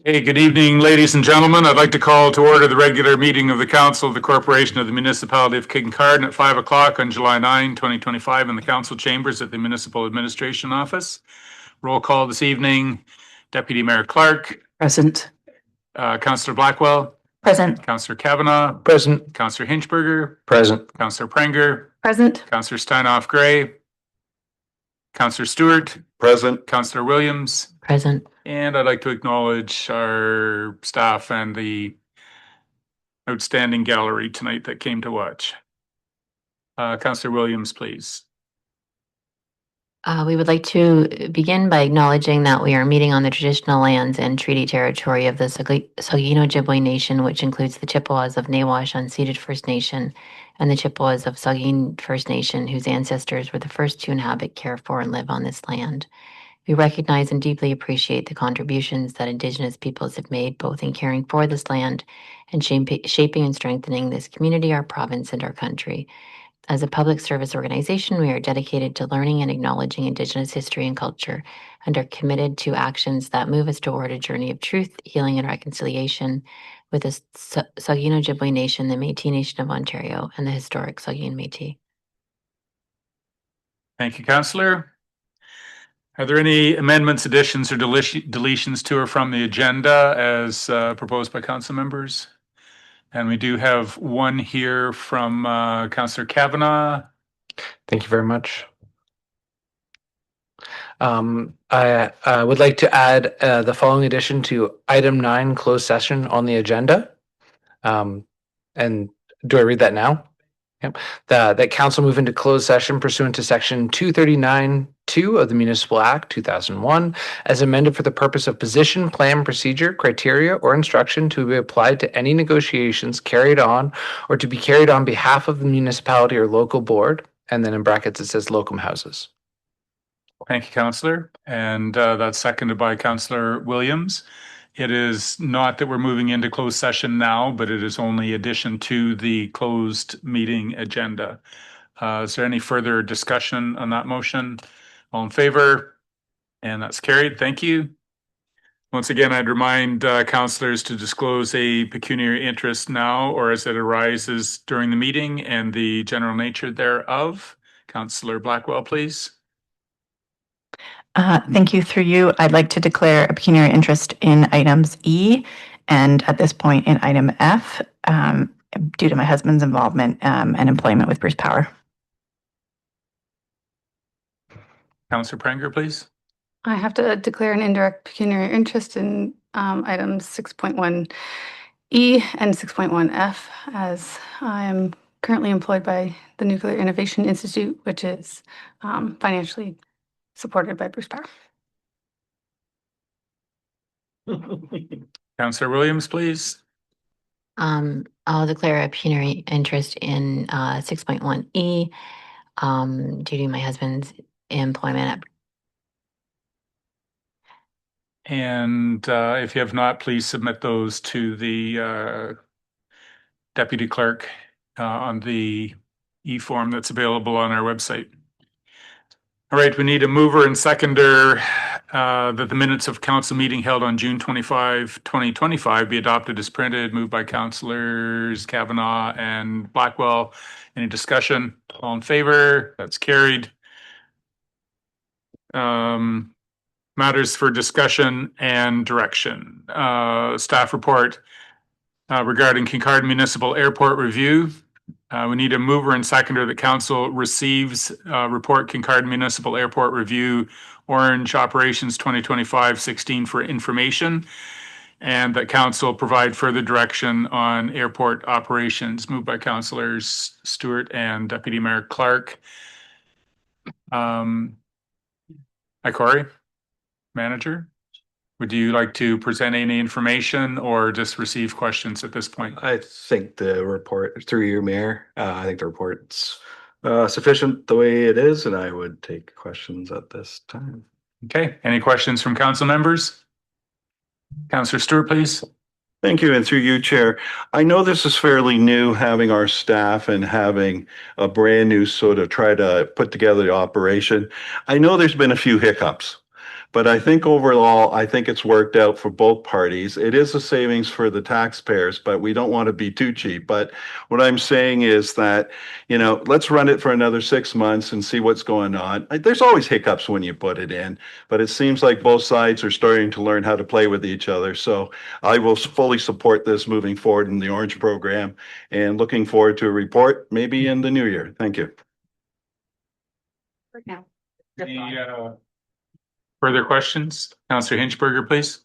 Hey, good evening, ladies and gentlemen. I'd like to call to order the regular meeting of the Council of the Corporation of the Municipality of Kincardine at 5 o'clock on July 9, 2025 in the Council Chambers at the Municipal Administration Office. Roll call this evening, Deputy Mayor Clark. Present. Councillor Blackwell. Present. Councillor Kavanagh. Present. Councillor Hinchberger. Present. Councillor Prenger. Present. Councillor Steinhoff-Gray. Councillor Stewart. Present. Councillor Williams. Present. And I'd like to acknowledge our staff and the outstanding gallery tonight that came to watch. Councillor Williams, please. We would like to begin by acknowledging that we are meeting on the traditional lands and treaty territory of the Saugeen Ojibwe Nation, which includes the Chippewas of Nawash Unceded First Nation and the Chippewas of Saugeen First Nation, whose ancestors were the first to inhabit, care for, and live on this land. We recognize and deeply appreciate the contributions that Indigenous peoples have made, both in caring for this land and shaping and strengthening this community, our province, and our country. As a public service organization, we are dedicated to learning and acknowledging Indigenous history and culture and are committed to actions that move us toward a journey of truth, healing, and reconciliation with the Saugeen Ojibwe Nation, the Métis Nation of Ontario, and the historic Saugeen Métis. Thank you, Councillor. Are there any amendments, additions, or deletions to or from the agenda as proposed by council members? And we do have one here from Councillor Kavanagh. Thank you very much. I would like to add the following addition to item 9, closed session on the agenda. And do I read that now? Yep. That council move into closed session pursuant to section 239(2) of the Municipal Act 2001 as amended for the purpose of position, plan, procedure, criteria, or instruction to be applied to any negotiations carried on or to be carried on behalf of the municipality or local board. And then in brackets, it says locum houses. Thank you, Councillor. And that's seconded by Councillor Williams. It is not that we're moving into closed session now, but it is only addition to the closed meeting agenda. Is there any further discussion on that motion? All in favor? And that's carried. Thank you. Once again, I'd remind councillors to disclose a pecuniary interest now or as it arises during the meeting and the general nature thereof. Councillor Blackwell, please. Thank you. Through you, I'd like to declare a pecuniary interest in items E and at this point in item F due to my husband's involvement and employment with Bruce Power. Councillor Prenger, please. I have to declare an indirect pecuniary interest in items 6.1E and 6.1F as I am currently employed by the Nuclear Innovation Institute, which is financially supported by Bruce Power. Councillor Williams, please. I'll declare a pecuniary interest in 6.1E due to my husband's employment. And if you have not, please submit those to the deputy clerk on the e-form that's available on our website. All right, we need a mover and seconder that the minutes of council meeting held on June 25, 2025 be adopted as printed, moved by councillors Kavanagh and Blackwell. Any discussion? All in favor? That's carried. Matters for discussion and direction. Staff report regarding Kincardine Municipal Airport review. We need a mover and seconder that council receives report Kincardine Municipal Airport Review Orange Operations 2025-16 for information, and that council provide further direction on airport operations. Moved by councillors Stewart and Deputy Mayor Clark. Hi, Corey, manager. Would you like to present any information or just receive questions at this point? I think the report, through you, Mayor, I think the report's sufficient the way it is, and I would take questions at this time. Okay, any questions from council members? Councillor Stewart, please. Thank you, and through you, Chair. I know this is fairly new, having our staff and having a brand new sort of try to put together the operation. I know there's been a few hiccups, But I think overall, I think it's worked out for both parties. It is a savings for the taxpayers, but we don't want to be too cheap. But what I'm saying is that, let's run it for another 6 months and see what's going on. There's always hiccups when you put it in, but it seems like both sides are starting to learn how to play with each other. So I will fully support this moving forward in the Orange program and looking forward to a report maybe in the new year. Thank you. Any further questions? Councillor Hinchberger, please.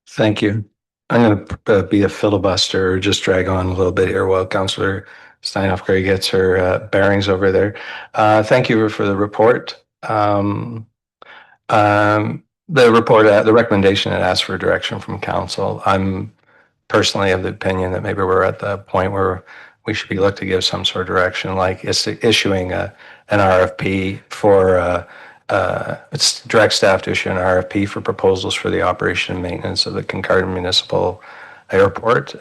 Thank you. I'm going to be a filibuster, just drag on a little bit here while Councillor Steinhoff Gray gets her bearings over there. Thank you for the report. The report, the recommendation, it asked for direction from council. I'm personally of the opinion that maybe we're at the point where we should be looked to give some sort of direction, like issuing an RFP for it's direct staff to issue an RFP for proposals for the operation and maintenance of the Kincardine Municipal Airport.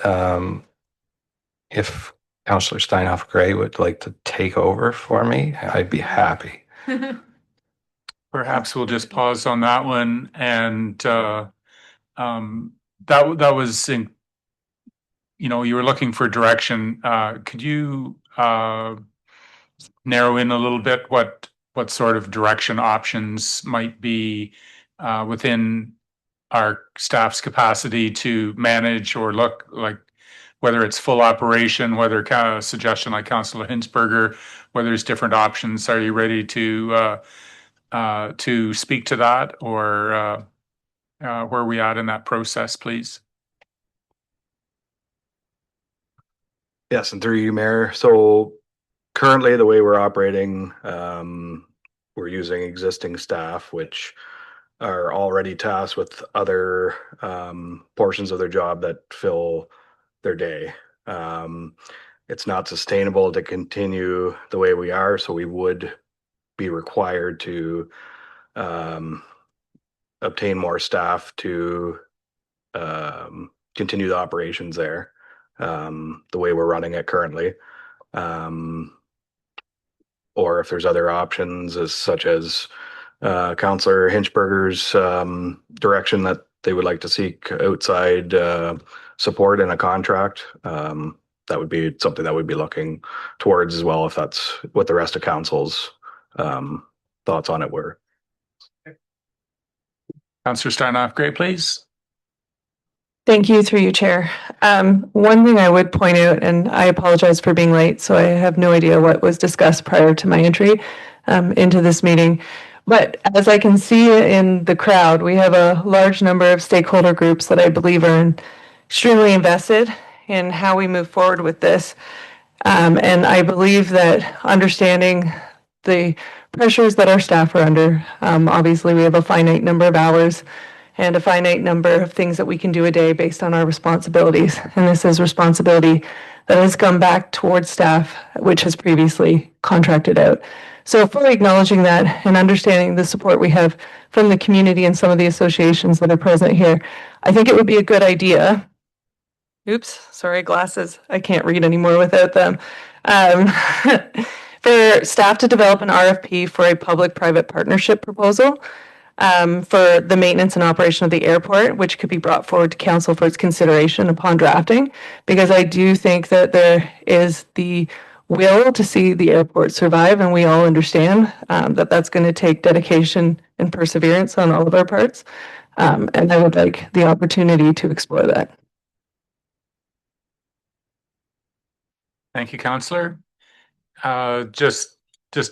If Councillor Steinhoff Gray would like to take over for me, I'd be happy. Perhaps we'll just pause on that one, and that was in, you were looking for direction. Could you narrow in a little bit what sort of direction options might be within our staff's capacity to manage or look like, whether it's full operation, whether kind of suggestion like Councillor Hinchberger, whether there's different options? Are you ready to speak to that, or where are we at in that process, please? Yes, and through you, Mayor. So currently, the way we're operating, we're using existing staff, which are already tasked with other portions of their job that fill their day. It's not sustainable to continue the way we are, so we would be required to obtain more staff to continue the operations there the way we're running it currently. Or if there's other options, such as Councillor Hinchberger's direction that they would like to seek outside support in a contract, that would be something that we'd be looking towards as well, if that's what the rest of council's thoughts on it were. Councillor Steinhoff Gray, please. Thank you, through you, Chair. One thing I would point out, and I apologize for being late, so I have no idea what was discussed prior to my entry into this meeting. But as I can see in the crowd, we have a large number of stakeholder groups that I believe are extremely invested in how we move forward with this. And I believe that understanding the pressures that our staff are under, obviously we have a finite number of hours and a finite number of things that we can do a day based on our responsibilities. And this is responsibility that has come back towards staff, which has previously contracted out. So fully acknowledging that and understanding the support we have from the community and some of the associations that are present here, I think it would be a good idea. Oops, sorry, glasses. I can't read anymore without them. For staff to develop an RFP for a public-private partnership proposal for the maintenance and operation of the airport, which could be brought forward to council for its consideration upon drafting, because I do think that there is the will to see the airport survive, and we all understand that that's going to take dedication and perseverance on all of our parts. And I would like the opportunity to explore that. Thank you, Councillor. Just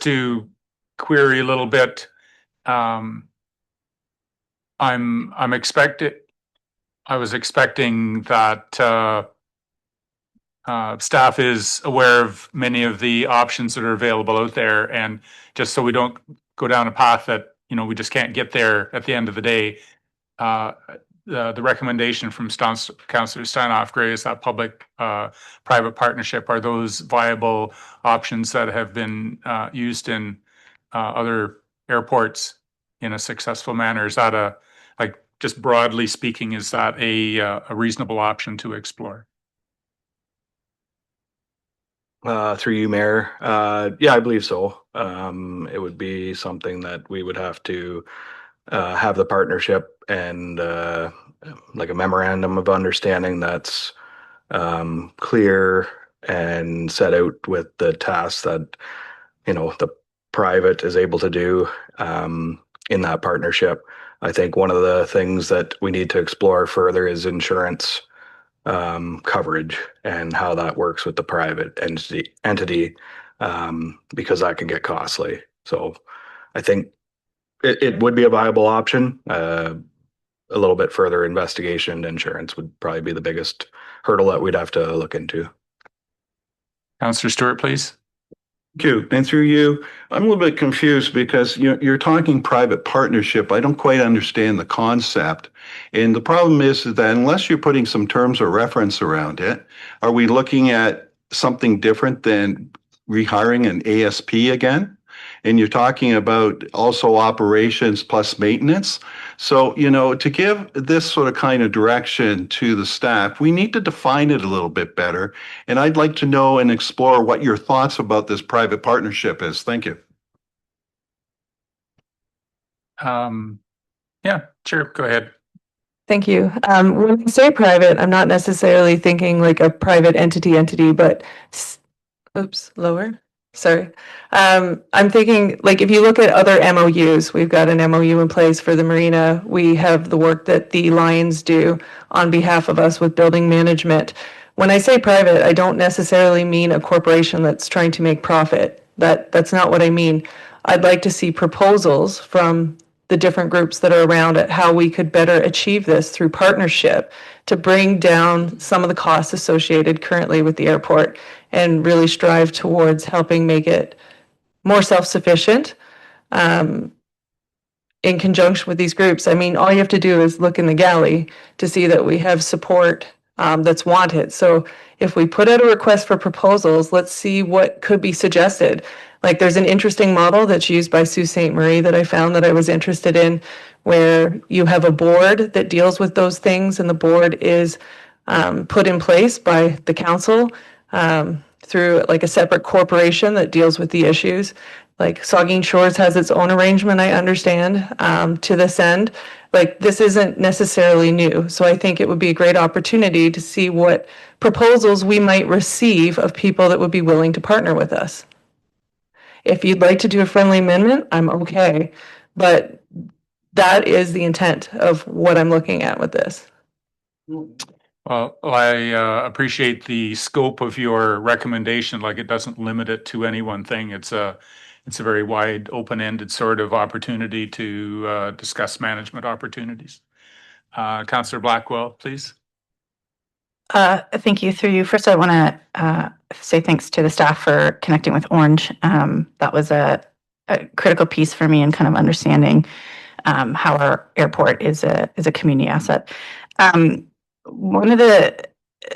to query a little bit, I was expecting that staff is aware of many of the options that are available out there, and just so we don't go down a path that we just can't get there at the end of the day. The recommendation from Councillor Steinhoff Gray is that public-private partnership. Are those viable options that have been used in other airports in a successful manner? Is that just broadly speaking, is that a reasonable option to explore? Through you, Mayor. Yeah, I believe so. It would be something that we would have to have the partnership and like a memorandum of understanding that's clear and set out with the tasks that, the private is able to do in that partnership. I think one of the things that we need to explore further is insurance coverage and how that works with the private entity because that can get costly. So I think it would be a viable option. A little bit further investigation and insurance would probably be the biggest hurdle that we'd have to look into. Councillor Stewart, please. Thank you. And through you, I'm a little bit confused because you're talking private partnership. I don't quite understand the concept. And the problem is that unless you're putting some terms or reference around it, are we looking at something different than rehiring an ASP again? And you're talking about also operations plus maintenance. So, to give this sort of kind of direction to the staff, we need to define it a little bit better. And I'd like to know and explore what your thoughts about this private partnership is. Thank you. Yeah, sure. Go ahead. Thank you. When I say private, I'm not necessarily thinking like a private entity, but lower. Sorry. I'm thinking like if you look at other MOUs, we've got an MOU in place for the marina. We have the work that the Lions do on behalf of us with building management. When I say private, I don't necessarily mean a corporation that's trying to make profit. That's not what I mean. I'd like to see proposals from the different groups that are around at how we could better achieve this through partnership to bring down some of the costs associated currently with the airport and really strive towards helping make it more self-sufficient in conjunction with these groups. I mean, all you have to do is look in the galley to see that we have support that's wanted. So if we put out a request for proposals, let's see what could be suggested. Like there's an interesting model that's used by Sault Ste. Marie that I found that I was interested in, where you have a board that deals with those things, and the board is put in place by the council through like a separate corporation that deals with the issues. Like Saugeen Shores has its own arrangement, I understand, to this end. Like this isn't necessarily new. So I think it would be a great opportunity to see what proposals we might receive of people that would be willing to partner with us. If you'd like to do a friendly amendment, I'm okay. But that is the intent of what I'm looking at with this. Well, I appreciate the scope of your recommendation. Like it doesn't limit it to any one thing. It's a very wide, open-ended sort of opportunity to discuss management opportunities. Councillor Blackwell, please. Thank you. Through you. First, I want to say thanks to the staff for connecting with Orange. That was a critical piece for me in kind of understanding how our airport is a community asset. One of the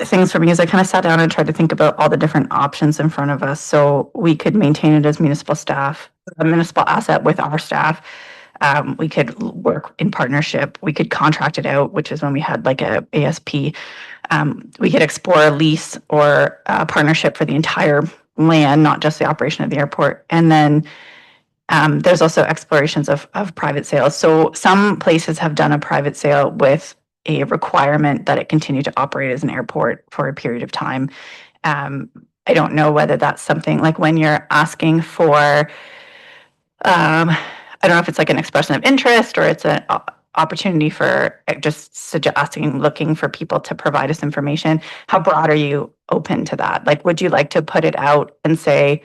things for me is I kind of sat down and tried to think about all the different options in front of us so we could maintain it as municipal staff, a municipal asset with our staff. We could work in partnership. We could contract it out, which is when we had like a ASP. We could explore a lease or a partnership for the entire land, not just the operation of the airport. And then there's also explorations of private sales. So some places have done a private sale with a requirement that it continue to operate as an airport for a period of time. I don't know whether that's something like when you're asking for, I don't know if it's like an expression of interest or it's an opportunity for just suggesting, looking for people to provide us information. How broad are you open to that? Like, would you like to put it out and say,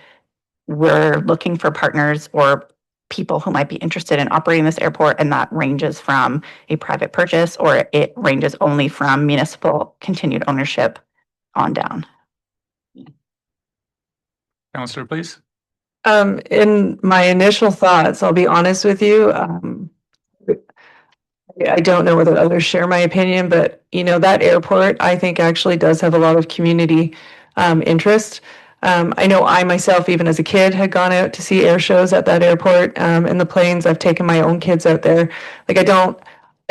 we're looking for partners or people who might be interested in operating this airport, and that ranges from a private purchase, or it ranges only from municipal continued ownership on down? Councillor, please. In my initial thoughts, I'll be honest with you, I don't know whether others share my opinion, but that airport, I think actually does have a lot of community interest. I know I myself, even as a kid, had gone out to see air shows at that airport in the planes. I've taken my own kids out there. Like I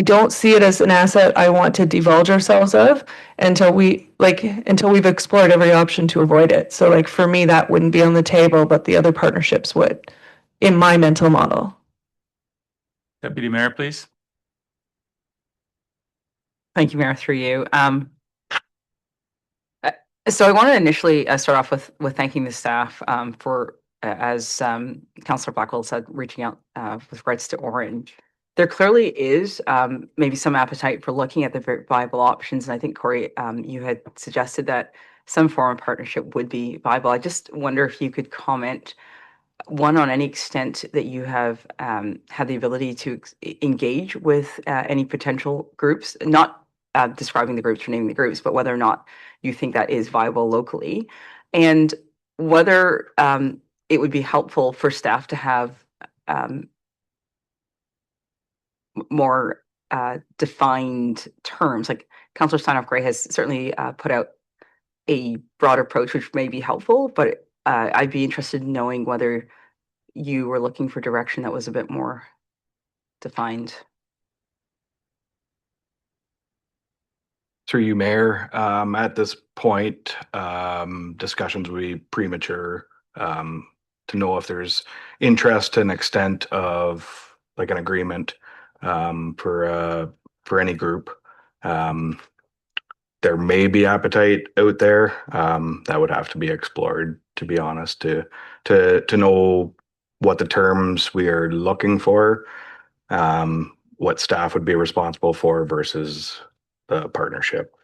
don't see it as an asset I want to divulge ourselves of until we've explored every option to avoid it. So like for me, that wouldn't be on the table, but the other partnerships would, in my mental model. Deputy Mayor, please. Thank you, Mayor, through you. So I want to initially start off with thanking the staff for, as Councillor Blackwell said, reaching out with regards to Orange. There clearly is maybe some appetite for looking at the very viable options. And I think, Corey, you had suggested that some form of partnership would be viable. I just wonder if you could comment, one, on any extent that you have had the ability to engage with any potential groups, not describing the groups or naming the groups, but whether or not you think that is viable locally, and whether it would be helpful for staff to have more defined terms. Like Councillor Steinhoff-Gray has certainly put out a broad approach, which may be helpful, but I'd be interested in knowing whether you were looking for direction that was a bit more defined. Through you, Mayor, at this point, discussions would be premature to know if there's interest and extent of like an agreement for any group. There may be appetite out there that would have to be explored, to be honest, to know what the terms we are looking for, what staff would be responsible for versus the partnership.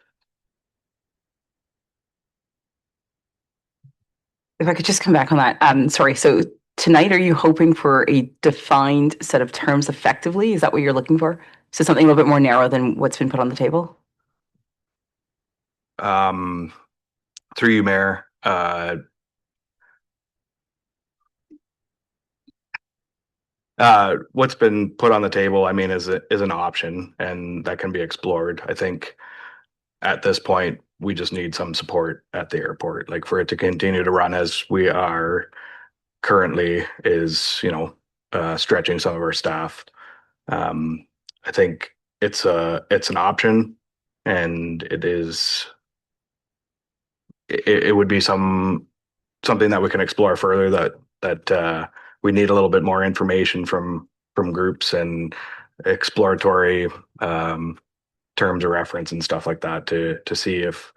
If I could just come back on that. Sorry, so tonight, are you hoping for a defined set of terms effectively? Is that what you're looking for? So something a little bit more narrow than what's been put on the table? Through you, Mayor, what's been put on the table, I mean, is an option, and that can be explored. I think at this point, we just need some support at the airport, like for it to continue to run as we are currently is, stretching some of our staff. I think it's an option, and it would be something that we can explore further, that we need a little bit more information from groups and exploratory terms of reference and stuff like that to see if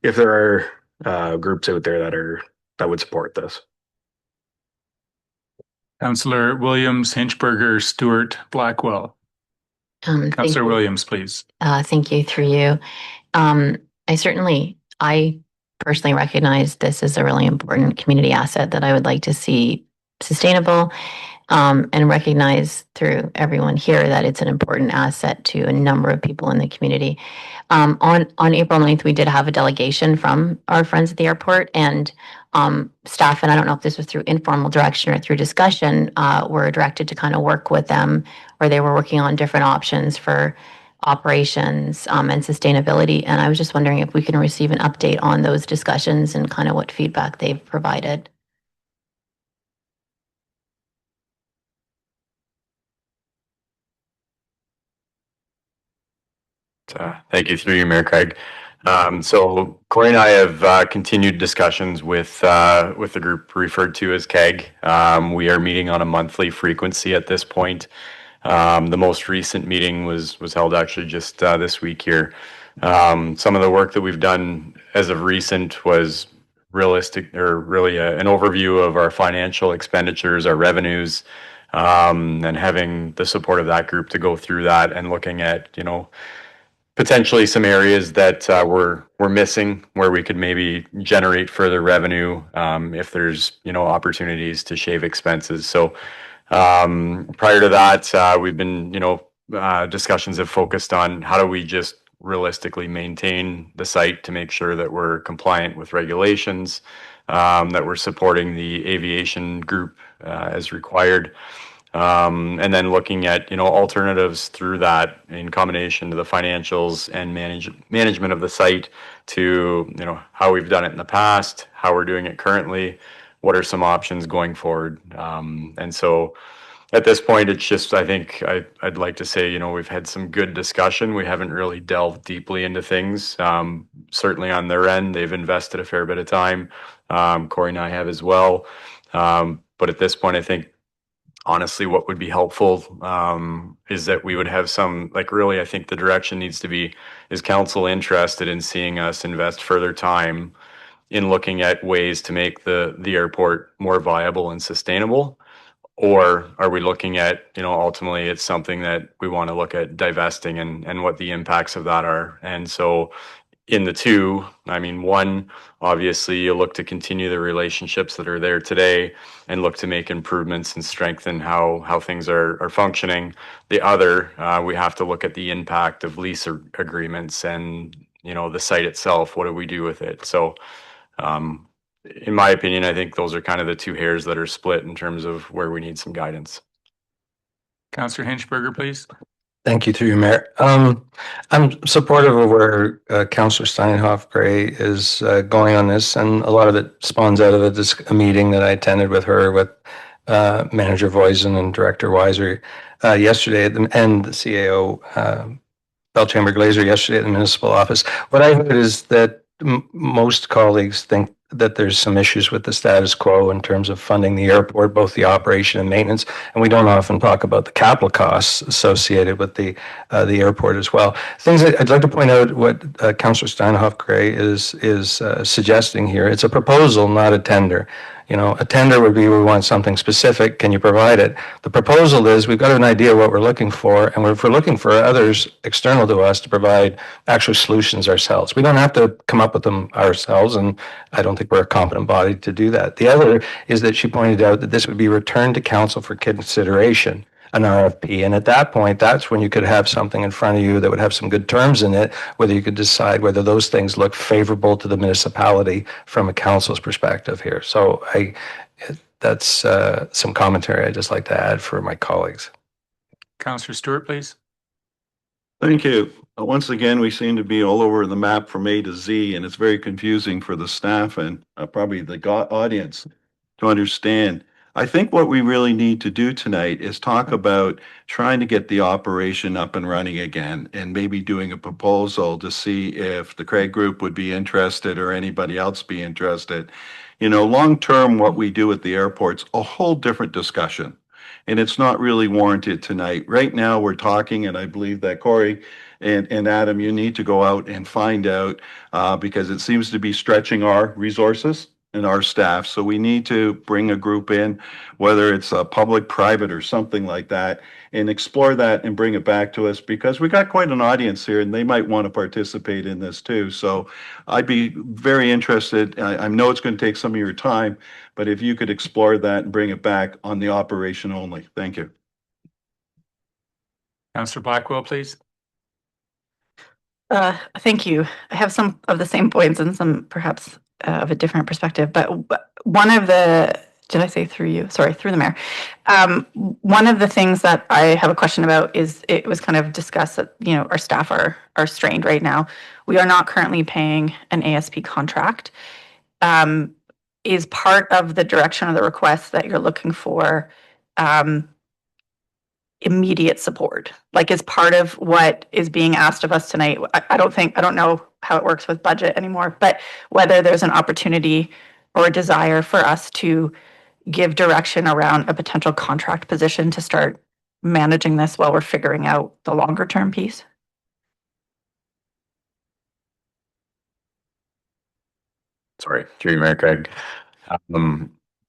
there are groups out there that would support this. Councillor Williams, Hinchberger, Stewart, Blackwell. Councillor Williams, please. Thank you, through you. I personally recognize this as a really important community asset that I would like to see sustainable, and recognize through everyone here that it's an important asset to a number of people in the community. On April 9th, we did have a delegation from our friends at the airport, and staff, and I don't know if this was through informal direction or through discussion, were directed to kind of work with them, or they were working on different options for operations and sustainability. And I was just wondering if we can receive an update on those discussions and kind of what feedback they've provided. Thank you, through you, Mayor Craig. So Corey and I have continued discussions with the group referred to as KEG. We are meeting on a monthly frequency at this point. The most recent meeting was held actually just this week here. Some of the work that we've done as of recent was realistic, or really an overview of our financial expenditures, our revenues, and having the support of that group to go through that and looking at, potentially some areas that we're missing where we could maybe generate further revenue, if there's opportunities to shave expenses. So prior to that, we've been discussions have focused on how do we just realistically maintain the site to make sure that we're compliant with regulations, that we're supporting the aviation group as required. And then looking at alternatives through that in combination to the financials and management of the site, to how we've done it in the past, how we're doing it currently, what are some options going forward. And so at this point, it's just, I think I'd like to say, we've had some good discussion. We haven't really delved deeply into things. Certainly on their end, they've invested a fair bit of time. Corey and I have as well. But at this point, I think honestly, what would be helpful is that we would have some, like, really, I think the direction needs to be, is council interested in seeing us invest further time in looking at ways to make the airport more viable and sustainable? Or are we looking at, ultimately it's something that we want to look at divesting and what the impacts of that are? And so in the two, I mean, one, obviously you look to continue the relationships that are there today and look to make improvements and strengthen how things are functioning. The other, we have to look at the impact of lease agreements and, the site itself. What do we do with it? So, in my opinion, I think those are kind of the two hairs that are split in terms of where we need some guidance. Councillor Hinchberger, please. Thank you, through you, Mayor. I'm supportive of where Councillor Steinhoff Gray is going on this, and a lot of it spawns out of a meeting that I attended with her, with Manager Voisin and Director Weiser yesterday, and the CAO, Belchamber Glazer, yesterday at the municipal office. What I heard is that most colleagues think that there's some issues with the status quo in terms of funding the airport, both the operation and maintenance, and we don't often talk about the capital costs associated with the airport as well. Things I'd like to point out what Councillor Steinhoff Gray is suggesting here. It's a proposal, not a tender. A tender would be, we want something specific, can you provide it? The proposal is, we've got an idea what we're looking for, and if we're looking for others external to us to provide actual solutions ourselves. We don't have to come up with them ourselves, and I don't think we're a competent body to do that. The other is that she pointed out that this would be returned to council for consideration, an RFP. And at that point, that's when you could have something in front of you that would have some good terms in it, whether you could decide whether those things look favorable to the municipality from a council's perspective here. So that's some commentary I'd just like to add for my colleagues. Councillor Stewart, please. Thank you. Once again, we seem to be all over the map from A to Z, and it's very confusing for the staff and probably the audience to understand. I think what we really need to do tonight is talk about trying to get the operation up and running again, and maybe doing a proposal to see if the Craig Group would be interested or anybody else be interested. Long term, what we do at the airport's a whole different discussion, and it's not really warranted tonight. Right now, we're talking, and I believe that Corey and Adam, you need to go out and find out because it seems to be stretching our resources and our staff. So we need to bring a group in, whether it's a public, private, or something like that, and explore that and bring it back to us, because we got quite an audience here and they might want to participate in this too. So I'd be very interested. I know it's going to take some of your time, but if you could explore that and bring it back on the operation only. Thank you. Councillor Blackwell, please. Thank you. I have some of the same points and some perhaps of a different perspective, but one of the, did I say through you? Sorry, through the mayor. One of the things that I have a question about is, it was kind of discussed that, our staff are strained right now. We are not currently paying an ASP contract. Is part of the direction of the request that you're looking for immediate support? Like, is part of what is being asked of us tonight? I don't know how it works with budget anymore, but whether there's an opportunity or a desire for us to give direction around a potential contract position to start managing this while we're figuring out the longer term piece. Sorry, through you, Mayor Craig.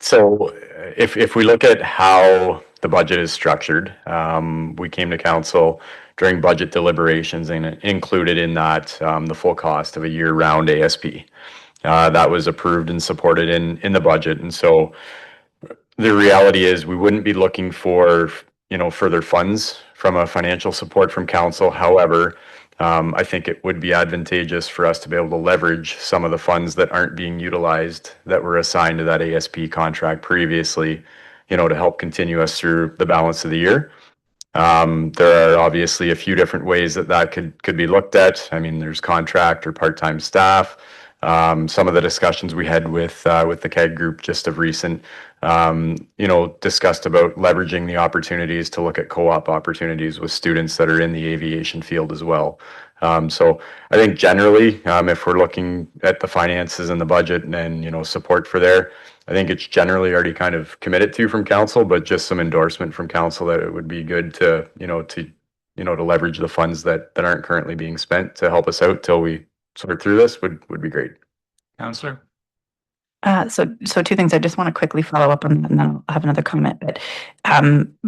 So if we look at how the budget is structured, we came to council during budget deliberations and included in that the full cost of a year-round ASP. That was approved and supported in the budget. And so the reality is we wouldn't be looking for, further funds from a financial support from council. However, I think it would be advantageous for us to be able to leverage some of the funds that aren't being utilized that were assigned to that ASP contract previously, to help continue us through the balance of the year. There are obviously a few different ways that could be looked at. I mean, there's contract or part-time staff. Some of the discussions we had with the CAG group just of recent, discussed about leveraging the opportunities to look at co-op opportunities with students that are in the aviation field as well. So I think generally, if we're looking at the finances and the budget and, support for there, I think it's generally already kind of committed to from council, but just some endorsement from council that it would be good to, to leverage the funds that aren't currently being spent to help us out till we sort through this would be great. Counselor? So two things. I just want to quickly follow up on that, and then I'll have another comment. But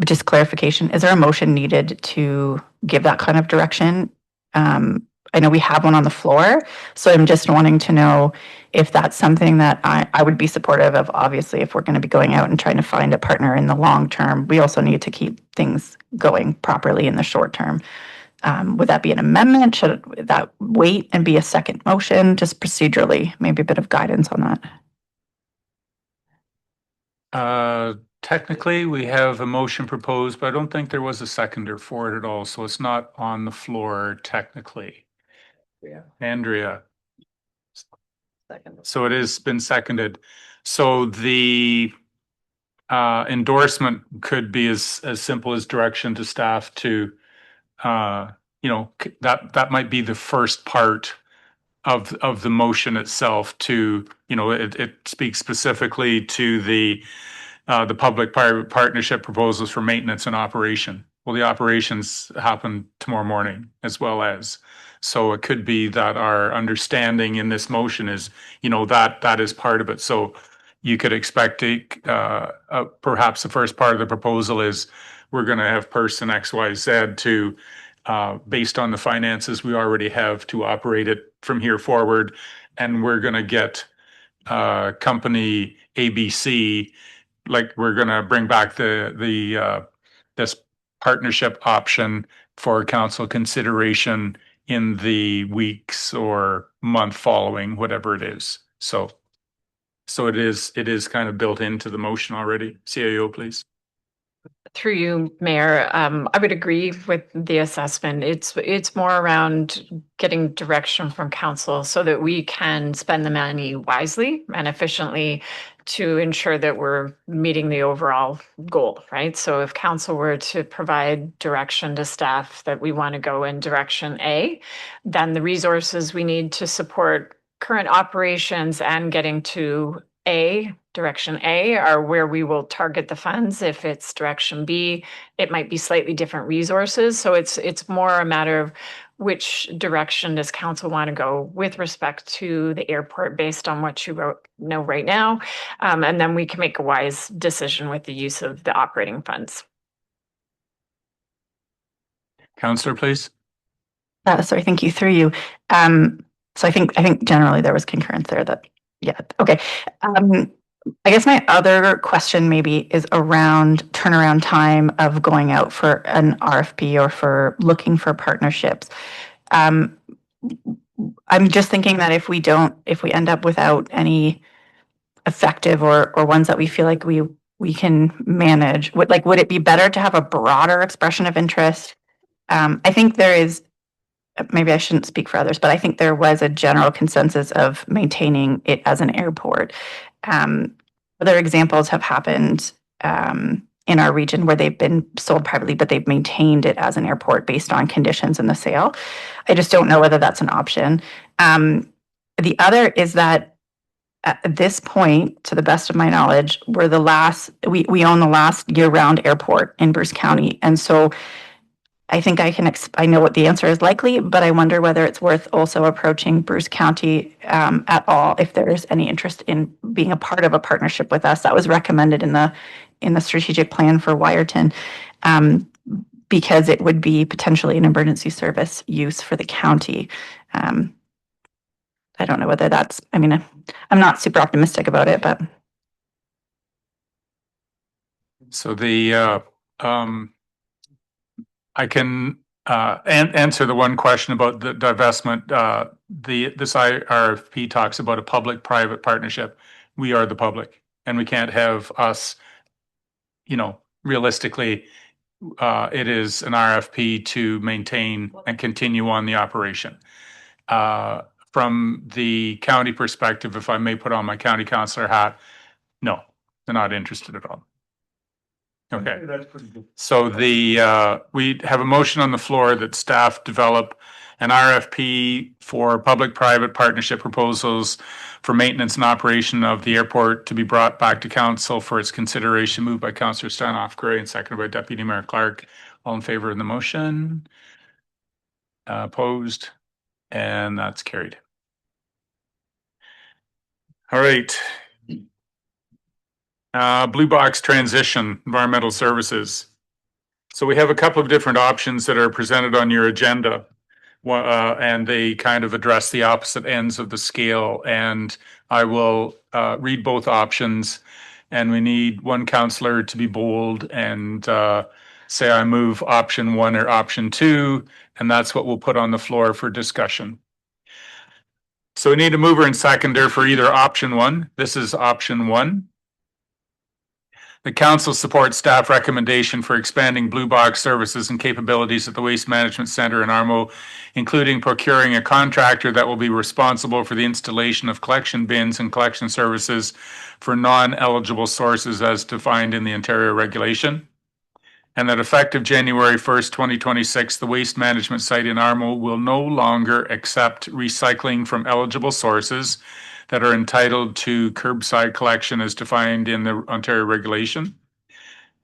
just clarification: is there a motion needed to give that kind of direction? I know we have one on the floor, so I'm just wanting to know if that's something that I would be supportive of. Obviously, if we're going to be going out and trying to find a partner in the long term, we also need to keep things going properly in the short term. Would that be an amendment? Should that wait and be a second motion? Just procedurally, maybe a bit of guidance on that. Technically, we have a motion proposed, but I don't think there was a seconder for it at all, so it's not on the floor technically. Yeah. Andrea. So it has been seconded. So the endorsement could be as simple as direction to staff to, that might be the first part of the motion itself to, it speaks specifically to the public-private partnership proposals for maintenance and operation. Well, the operations happen tomorrow morning as well as. So it could be that our understanding in this motion is, that is part of it. So you could expect perhaps the first part of the proposal is we're going to have person X, Y, Z to, based on the finances we already have to operate it from here forward. And we're going to get company ABC, like we're going to bring back this partnership option for council consideration in the weeks or month following, whatever it is. So it is kind of built into the motion already. CAO, please. Through you, Mayor, I would agree with the assessment. It's more around getting direction from council so that we can spend the money wisely and efficiently to ensure that we're meeting the overall goal, right? So if council were to provide direction to staff that we want to go in direction A, then the resources we need to support current operations and getting to direction A are where we will target the funds. If it's direction B, it might be slightly different resources. So it's more a matter of which direction does council want to go with respect to the airport based on what you know right now. And then we can make a wise decision with the use of the operating funds. Councillor, please. Sorry, thank you. Through you. So I think generally there was concurrence there that, yeah, okay. I guess my other question maybe is around turnaround time of going out for an RFP or for looking for partnerships. I'm just thinking that if we end up without any effective or ones that we feel like we can manage, would it be better to have a broader expression of interest? I think there is, maybe I shouldn't speak for others, but I think there was a general consensus of maintaining it as an airport. Other examples have happened in our region where they've been sold privately, but they've maintained it as an airport based on conditions in the sale. I just don't know whether that's an option. The other is that at this point, to the best of my knowledge, we own the last year-round airport in Bruce County. And so I think I know what the answer is likely, but I wonder whether it's worth also approaching Bruce County at all if there's any interest in being a part of a partnership with us. That was recommended in the strategic plan for Wiarton, because it would be potentially an emergency service use for the county. I don't know whether I'm not super optimistic about it, but. So I can answer the one question about the divestment. This RFP talks about a public-private partnership. We are the public, and we can't have us, realistically, it is an RFP to maintain and continue on the operation. From the county perspective, if I may put on my county councillor hat, no, they're not interested at all. Okay. That's pretty good. So we have a motion on the floor that staff develop an RFP for public-private partnership proposals for maintenance and operation of the airport to be brought back to council for its consideration. Moved by Councillor Steinhoff Gray and seconded by Deputy Mayor Clark. All in favor of the motion? Opposed? And that's carried. All right. Blue Box transition, environmental services. So we have a couple of different options that are presented on your agenda, and they kind of address the opposite ends of the scale. And I will read both options, and we need one councillor to be bold and say I move option 1 or option 2, and that's what we'll put on the floor for discussion. So we need a mover and seconder for either option 1. This is option 1. The council supports staff recommendation for expanding Blue Box services and capabilities at the Waste Management Centre in Armo, including procuring a contractor that will be responsible for the installation of collection bins and collection services for non-eligible sources as defined in the Ontario regulation. And that effective January 1st, 2026, the waste management site in Armo will no longer accept recycling from eligible sources that are entitled to curbside collection as defined in the Ontario regulation.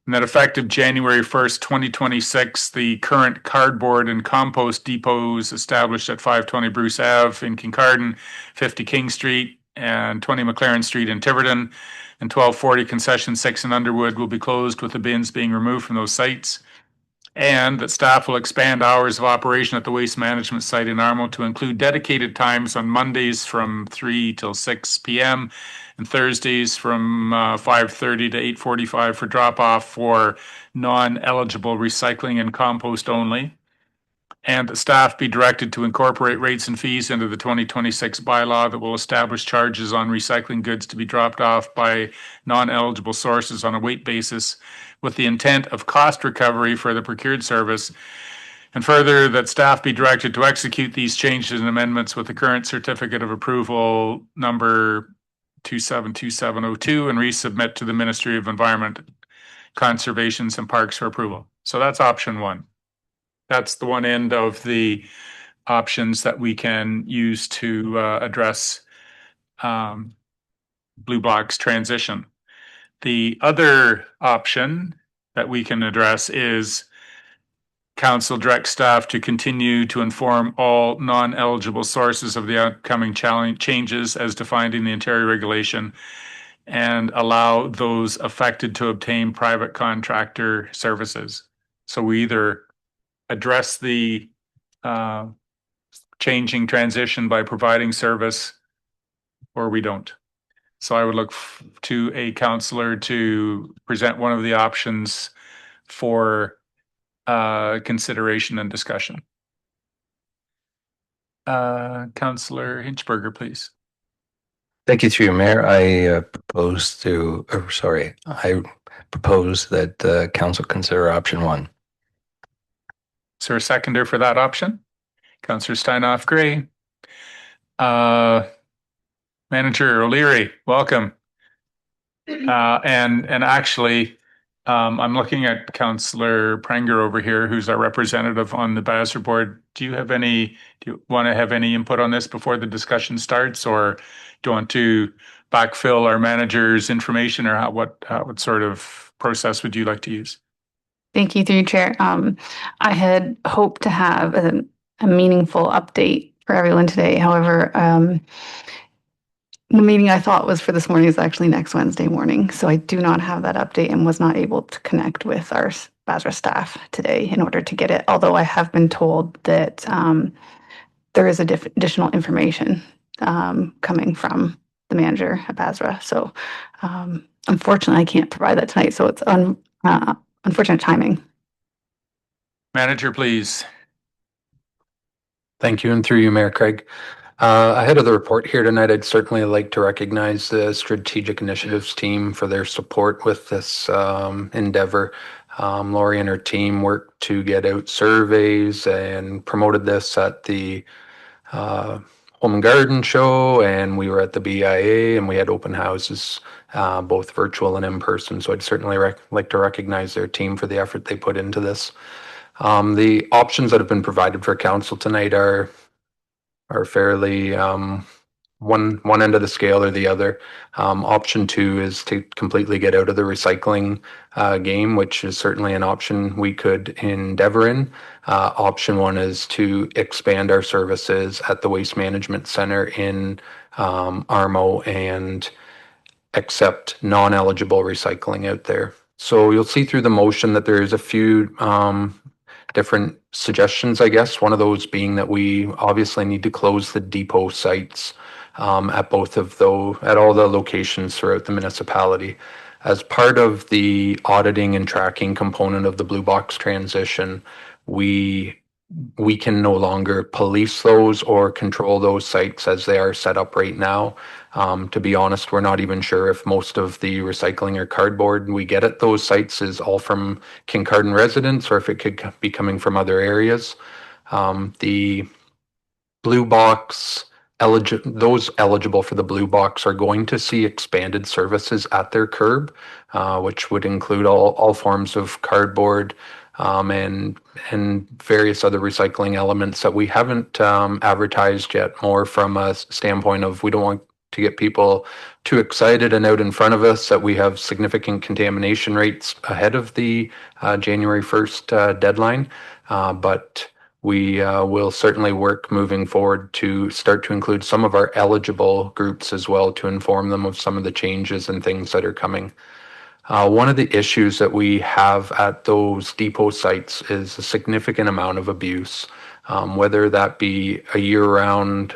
And that effective January 1st, 2026, the current cardboard and compost depots established at 520 Bruce Ave in Kincardine, 50 King Street, and 20 McLaren Street in Tiverton, and 1240 Concession 6 in Underwood will be closed, with the bins being removed from those sites. And that staff will expand hours of operation at the waste management site in Armo to include dedicated times on Mondays from 3 till 6 p.m. and Thursdays from 5:30 to 8:45 for drop-off for non-eligible recycling and compost only. And that staff be directed to incorporate rates and fees into the 2026 bylaw that will establish charges on recycling goods to be dropped off by non-eligible sources on a weight basis, with the intent of cost recovery for the procured service. And further, that staff be directed to execute these changes and amendments with the current certificate of approval number 272702 and resubmit to the Ministry of Environment, Conservation and Parks for approval. So that's option 1. That's the one end of the options that we can use to address Blue Box transition. The other option that we can address is council direct staff to continue to inform all non-eligible sources of the upcoming changes as defined in the Ontario regulation, and allow those affected to obtain private contractor services. So we either address the changing transition by providing service, or we don't. So I would look to a councillor to present one of the options for consideration and discussion. Councillor Hinchberger, please. Thank you, through your mayor. I propose that council consider option 1. Is there a seconder for that option? Councillor Steinhoff Gray. Manager O'Leary, welcome. And actually, I'm looking at Councillor Pranger over here, who's our representative on the Basra board. Do you want to have any input on this before the discussion starts, or do you want to backfill our manager's information, or what sort of process would you like to use? Thank you, through you, Chair. I had hoped to have a meaningful update for everyone today. However, the meeting I thought was for this morning is actually next Wednesday morning. So I do not have that update and was not able to connect with our Basra staff today in order to get it. Although I have been told that there is additional information coming from the manager at Basra. So unfortunately, I can't provide that tonight. So it's unfortunate timing. Manager, please. Thank you, and through you, Mayor Craig. Ahead of the report here tonight, I'd certainly like to recognize the Strategic Initiatives team for their support with this endeavor. Lori and her team worked to get out surveys and promoted this at the Home and Garden Show, and we were at the BIA, and we had open houses, both virtual and in person. So I'd certainly like to recognize their team for the effort they put into this. The options that have been provided for council tonight are fairly one end of the scale or the other. Option 2 is to completely get out of the recycling game, which is certainly an option we could endeavor in. Option 1 is to expand our services at the Waste Management Center in Armo and accept non-eligible recycling out there. So you'll see through the motion that there's a few different suggestions, I guess. One of those being that we obviously need to close the depot sites at all the locations throughout the municipality. As part of the auditing and tracking component of the Blue Box transition, we can no longer police those or control those sites as they are set up right now. To be honest, we're not even sure if most of the recycling or cardboard we get at those sites is all from Kincardine residents or if it could be coming from other areas. The Blue Box, those eligible for the Blue Box are going to see expanded services at their curb, which would include all forms of cardboard, and various other recycling elements that we haven't advertised yet, more from a standpoint of we don't want to get people too excited and out in front of us that we have significant contamination rates ahead of the January 1st deadline. But we will certainly work moving forward to start to include some of our eligible groups as well to inform them of some of the changes and things that are coming. One of the issues that we have at those depot sites is a significant amount of abuse, whether that be a year-round,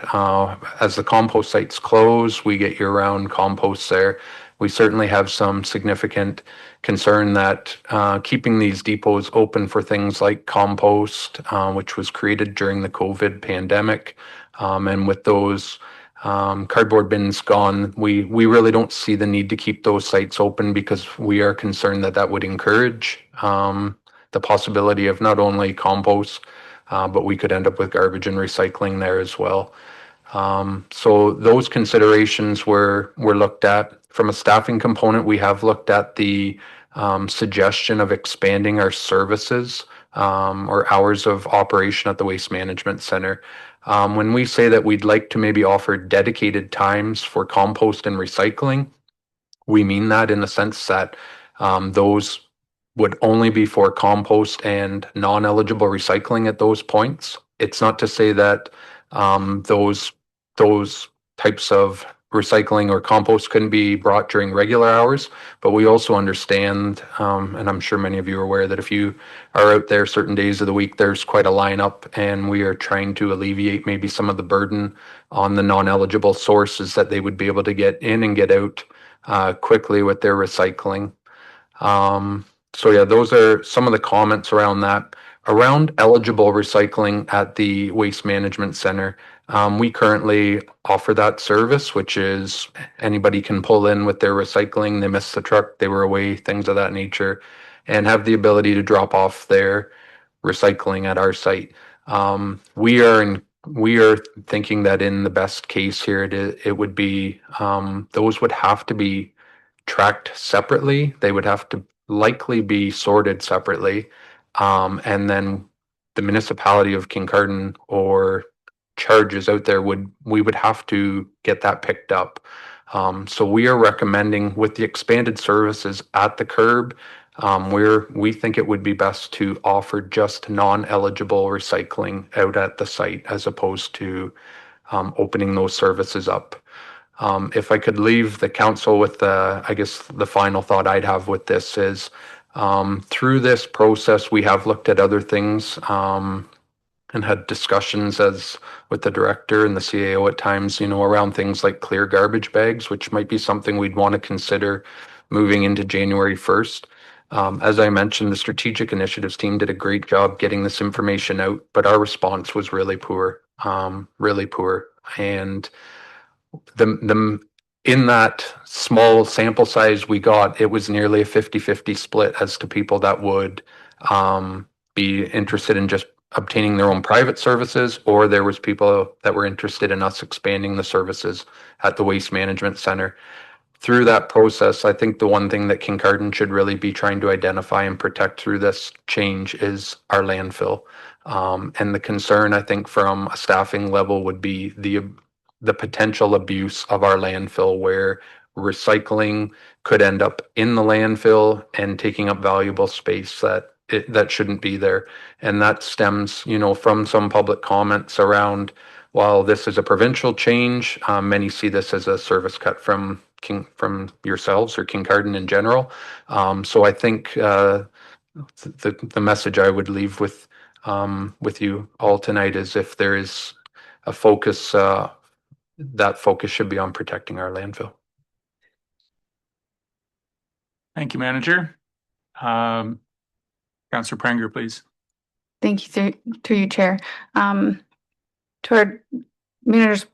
as the compost sites close, we get year-round compost there. We certainly have some significant concern that keeping these depots open for things like compost, which was created during the COVID pandemic, and with those cardboard bins gone, we really don't see the need to keep those sites open because we are concerned that that would encourage the possibility of not only compost, but we could end up with garbage and recycling there as well. So those considerations were looked at. From a staffing component, we have looked at the suggestion of expanding our services or hours of operation at the Waste Management Center. When we say that we'd like to maybe offer dedicated times for compost and recycling, we mean that in the sense that those would only be for compost and non-eligible recycling at those points. It's not to say that those types of recycling or compost couldn't be brought during regular hours, but we also understand, and I'm sure many of you are aware that if you are out there certain days of the week, there's quite a lineup, and we are trying to alleviate maybe some of the burden on the non-eligible sources that they would be able to get in and get out quickly with their recycling. So yeah, those are some of the comments around that. Around eligible recycling at the Waste Management Center, we currently offer that service, which is anybody can pull in with their recycling. They missed the truck, they were away, things of that nature, and have the ability to drop off their recycling at our site. We are thinking that in the best case here, it would be those would have to be tracked separately. They would have to likely be sorted separately. And then the municipality of Kincardine or charges out there we would have to get that picked up. So we are recommending with the expanded services at the curb, we think it would be best to offer just non-eligible recycling out at the site as opposed to opening those services up. If I could leave the council with I guess the final thought I'd have with this is, through this process, we have looked at other things and had discussions with the director and the CAO at times, around things like clear garbage bags, which might be something we'd want to consider moving into January 1st. As I mentioned, the strategic initiatives team did a great job getting this information out, but our response was really poor, really poor. And in that small sample size we got, it was nearly a 50-50 split as to people that would be interested in just obtaining their own private services, or there was people that were interested in us expanding the services at the Waste Management Center. through that process, I think the one thing that Kincardine should really be trying to identify and protect through this change is our landfill. And the concern, I think, from a staffing level would be the potential abuse of our landfill, where recycling could end up in the landfill and taking up valuable space that shouldn't be there. And that stems, from some public comments around, while this is a provincial change, many see this as a service cut from yourselves or Kincardine in general. So I think the message I would leave with you all tonight is, if there is a focus, that focus should be on protecting our landfill. Thank you, Manager. Councillor Pranger, please. Thank you, through you, Chair. To our Manager's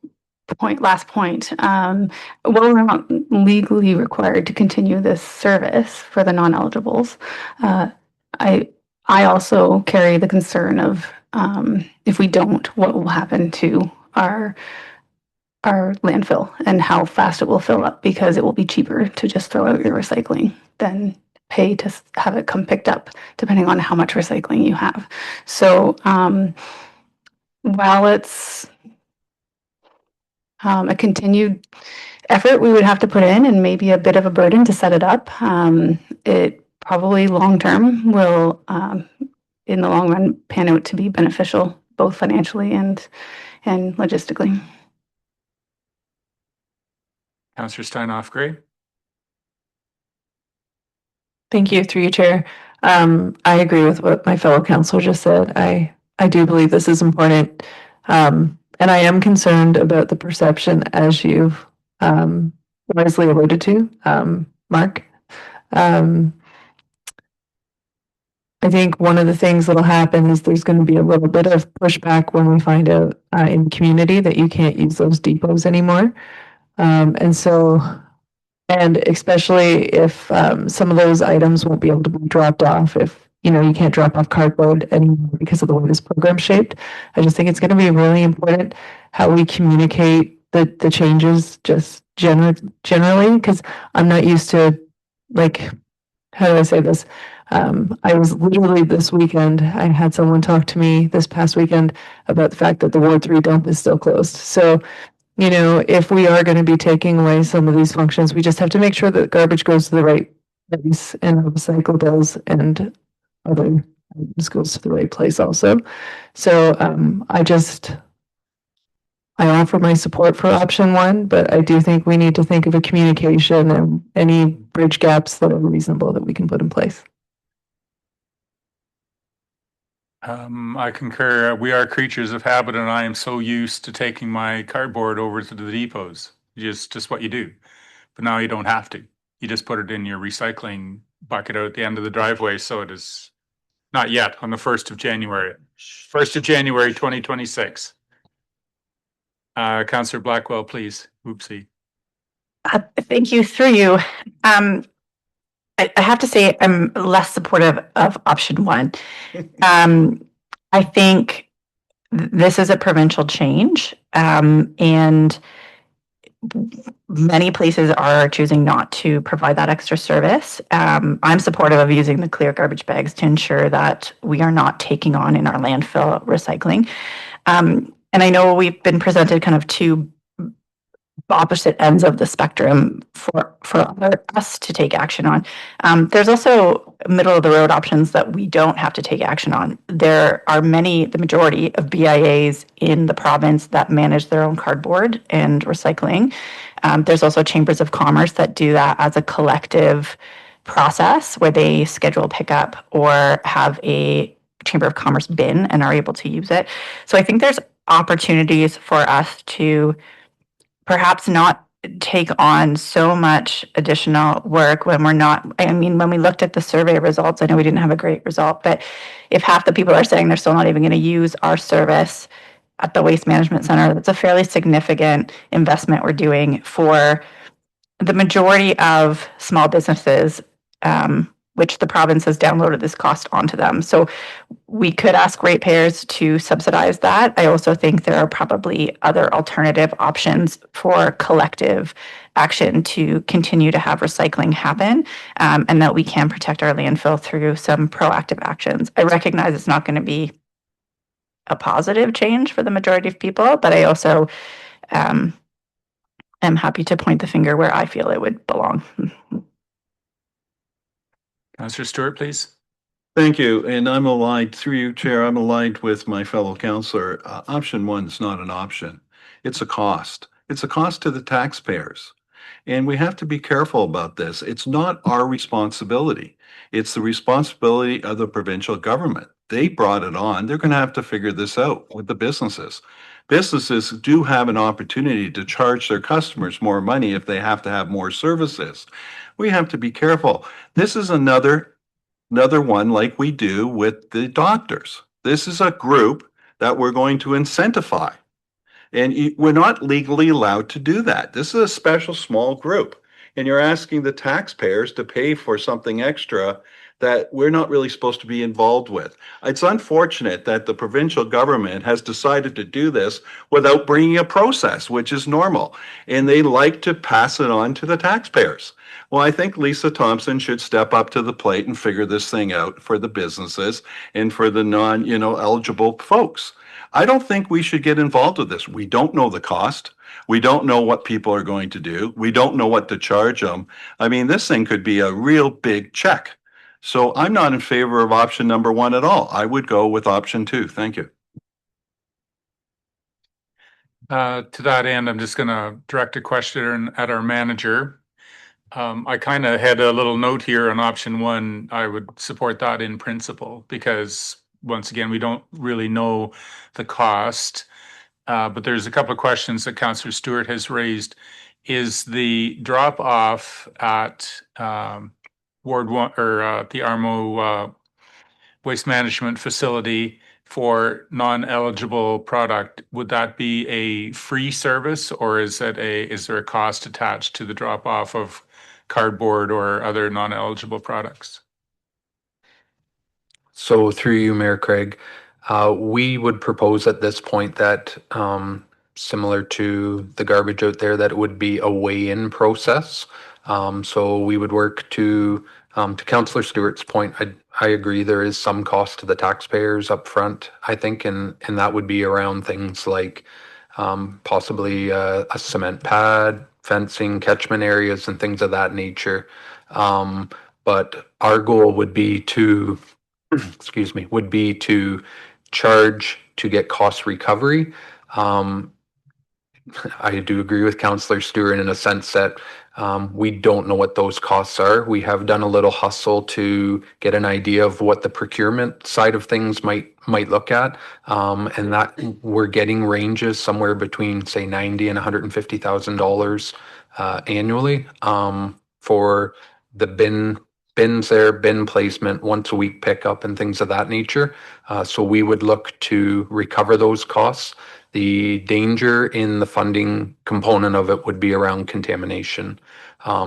last point, while we're not legally required to continue this service for the non-eligibles, I also carry the concern of, if we don't, what will happen to our landfill and how fast it will fill up, because it will be cheaper to just throw out your recycling than pay to have it come picked up, depending on how much recycling you have. So while it's a continued effort we would have to put in, and maybe a bit of a burden to set it up, it probably long-term will, in the long run, pan out to be beneficial, both financially and logistically. Councillor Steinhoff-Gray. Thank you, through you, Chair. I agree with what my fellow councillor just said. I do believe this is important. And I am concerned about the perception, as you've wisely alluded to, Mark. I think one of the things that'll happen is there's going to be a little bit of pushback when we find out in the community that you can't use those depots anymore. And especially if some of those items won't be able to be dropped off, if you can't drop off cardboard anymore because of the way this program's shaped. I just think it's going to be really important how we communicate the changes just generally, because I'm not used to, like, how do I say this? I was literally this weekend, I had someone talk to me this past weekend about the fact that the Ward 3 dump is still closed. So, if we are going to be taking away some of these functions, we just have to make sure that garbage goes to the right place and recycle does, and other items goes to the right place also. So I offer my support for option 1, but I do think we need to think of a communication and any bridge gaps that are reasonable that we can put in place. I concur. We are creatures of habit, and I am so used to taking my cardboard over to the depots. Just what you do. But now you don't have to. You just put it in your recycling bucket out at the end of the driveway. So it is not yet, on the 1st of January. 1st of January, 2026. Councillor Blackwell, please. Oopsie. Thank you, through you. I have to say I'm less supportive of option 1. I think this is a provincial change, and many places are choosing not to provide that extra service. I'm supportive of using the clear garbage bags to ensure that we are not taking on in our landfill recycling. And I know we've been presented kind of two opposite ends of the spectrum for us to take action on. There's also middle of the road options that we don't have to take action on. There are the majority of BIAs in the province that manage their own cardboard and recycling. There's also chambers of commerce that do that as a collective process, where they schedule pickup or have a chamber of commerce bin and are able to use it. So I think there's opportunities for us to perhaps not take on so much additional work when we're not, when we looked at the survey results, I know we didn't have a great result, but if half the people are saying they're still not even going to use our service at the Waste Management Center, that's a fairly significant investment we're doing for the majority of small businesses. which the province has downloaded this cost onto them. So we could ask ratepayers to subsidize that. I also think there are probably other alternative options for collective action to continue to have recycling happen, and that we can protect our landfill through some proactive actions. I recognize it's not going to be a positive change for the majority of people, but I also am happy to point the finger where I feel it would belong. Councillor Stewart, please. Thank you. And I'm aligned, through you, Chair, I'm aligned with my fellow councillor. Option one is not an option. It's a cost. It's a cost to the taxpayers. And we have to be careful about this. It's not our responsibility. It's the responsibility of the provincial government. They brought it on. They're going to have to figure this out with the businesses. Businesses do have an opportunity to charge their customers more money if they have to have more services. We have to be careful. This is another one like we do with the doctors. This is a group that we're going to incentivize. And we're not legally allowed to do that. This is a special small group. And you're asking the taxpayers to pay for something extra that we're not really supposed to be involved with. It's unfortunate that the provincial government has decided to do this without bringing a process, which is normal. And they like to pass it on to the taxpayers. Well, I think Lisa Thompson should step up to the plate and figure this thing out for the businesses and for the non-eligible folks. I don't think we should get involved with this. We don't know the cost. We don't know what people are going to do. We don't know what to charge them. I mean, this thing could be a real big check. So I'm not in favor of option number one at all. I would go with option two. Thank you. To that end, I'm just going to direct a question at our manager. I kind of had a little note here on option one. I would support that in principle because once again, we don't really know the cost, but there's a couple of questions that Councillor Stewart has raised. Is the drop off at Ward 1 or the Armo Waste Management Facility for non-eligible product, would that be a free service or is there a cost attached to the drop off of cardboard or other non-eligible products? So through you, Mayor Craig, we would propose at this point that similar to the garbage out there, that it would be a weigh-in process. So we would work to Councillor Stewart's point. I agree there is some cost to the taxpayers up front, I think, and that would be around things like possibly a cement pad, fencing, catchment areas, and things of that nature. But our goal would be to charge to get cost recovery. I do agree with Councillor Stewart in a sense that we don't know what those costs are. We have done a little hustle to get an idea of what the procurement side of things might look at, and that we're getting ranges somewhere between say $90,000 and $150,000 annually for the bins there, bin placement, once a week pickup and things of that nature. So we would look to recover those costs. The danger in the funding component of it would be around contamination.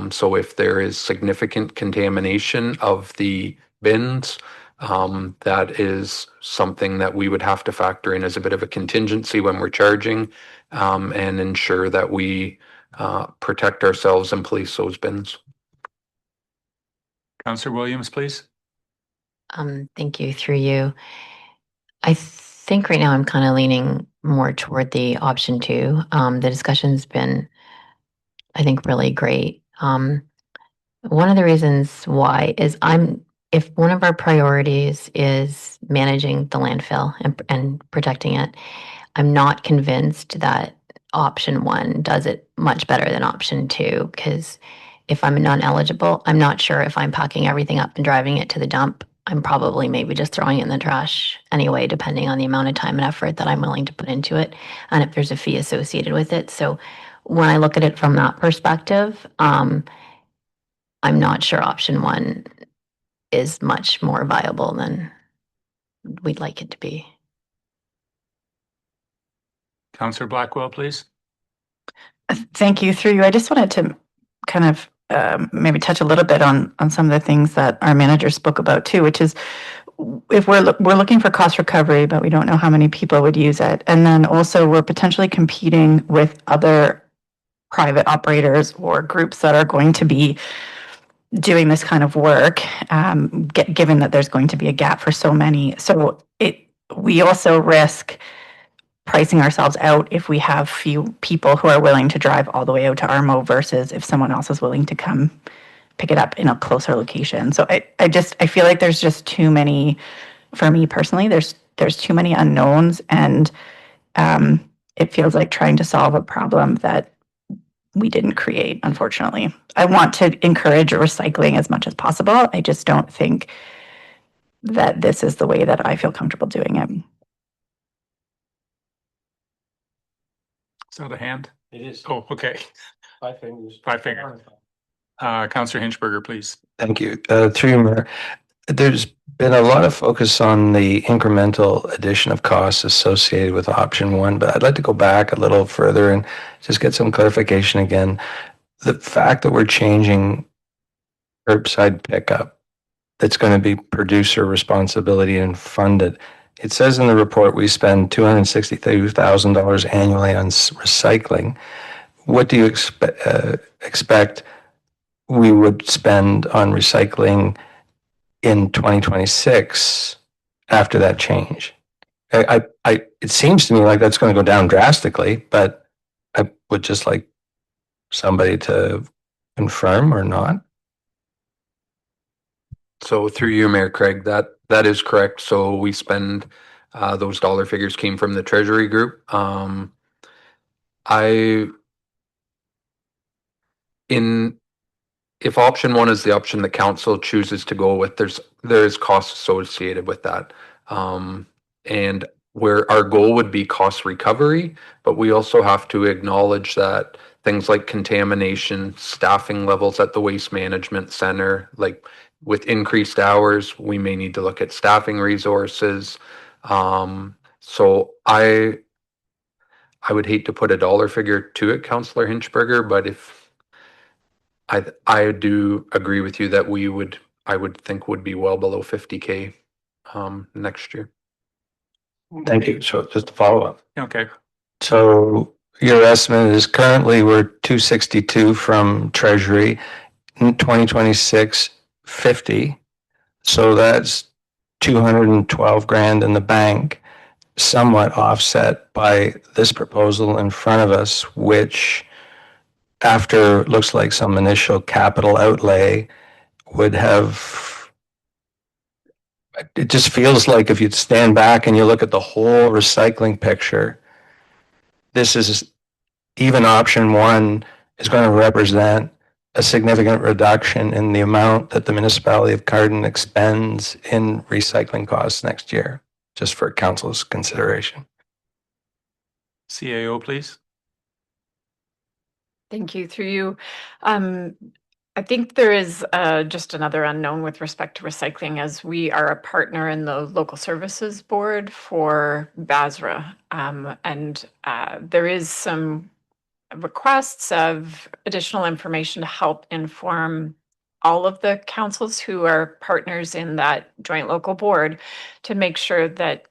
So if there is significant contamination of the bins, that is something that we would have to factor in as a bit of a contingency when we're charging, and ensure that we protect ourselves and police those bins. Councillor Williams, please. Thank you. Through you. I think right now I'm kind of leaning more toward the option two. The discussion's been, I think, really great. One of the reasons why is if one of our priorities is managing the landfill and protecting it, I'm not convinced that option one does it much better than option two, because if I'm non-eligible, I'm not sure if I'm packing everything up and driving it to the dump. I'm probably maybe just throwing it in the trash anyway, depending on the amount of time and effort that I'm willing to put into it, and if there's a fee associated with it. So when I look at it from that perspective, I'm not sure option one is much more viable than we'd like it to be. Councillor Blackwell, please. Thank you. Through you, I just wanted to kind of maybe touch a little bit on some of the things that our manager spoke about too, which is if we're looking for cost recovery, but we don't know how many people would use it, and then also we're potentially competing with other private operators or groups that are going to be doing this kind of work, given that there's going to be a gap for so many. So we also risk pricing ourselves out if we have few people who are willing to drive all the way out to Armo versus if someone else is willing to come pick it up in a closer location. So I feel like there's just too many, for me personally, there's too many unknowns, and it feels like trying to solve a problem that we didn't create, unfortunately. I want to encourage recycling as much as possible. I just don't think that this is the way that I feel comfortable doing it. Is that a hand? It is. Oh, okay. 5 fingers. 5 fingers. Councillor Hinchberger, please. Thank you. Through you, Mayor. There's been a lot of focus on the incremental addition of costs associated with option one, but I'd like to go back a little further and just get some clarification again. The fact that we're changing curbside pickup, that's going to be producer responsibility and funded. It says in the report we spend $262,000 annually on recycling. What do you expect we would spend on recycling in 2026 after that change? It seems to me like that's going to go down drastically, but I would just like somebody to confirm or not. So through you, Mayor Craig, that is correct. So we spend, those dollar figures came from the Treasury Group. If option one is the option the council chooses to go with, there is costs associated with that. And where our goal would be cost recovery, but we also have to acknowledge that things like contamination, staffing levels at the waste management center, like with increased hours, we may need to look at staffing resources. So I would hate to put a dollar figure to it, Councillor Hinchberger, but if I do agree with you that I would think would be well below 50K next year. Thank you. So just to follow up. Okay. So your estimate is currently we're 262 from Treasury, in 2026, 50. So that's 212 grand in the bank, somewhat offset by this proposal in front of us, which after looks like some initial capital outlay would have, it just feels like if you stand back and you look at the whole recycling picture, this is, even option one is going to represent a significant reduction in the amount that the municipality of Carden expends in recycling costs next year, just for council's consideration. CAO, please. Thank you. Through you. I think there is just another unknown with respect to recycling, as we are a partner in the Local Services Board for BASRA. And there is some requests of additional information to help inform all of the councils who are partners in that joint local board to make sure that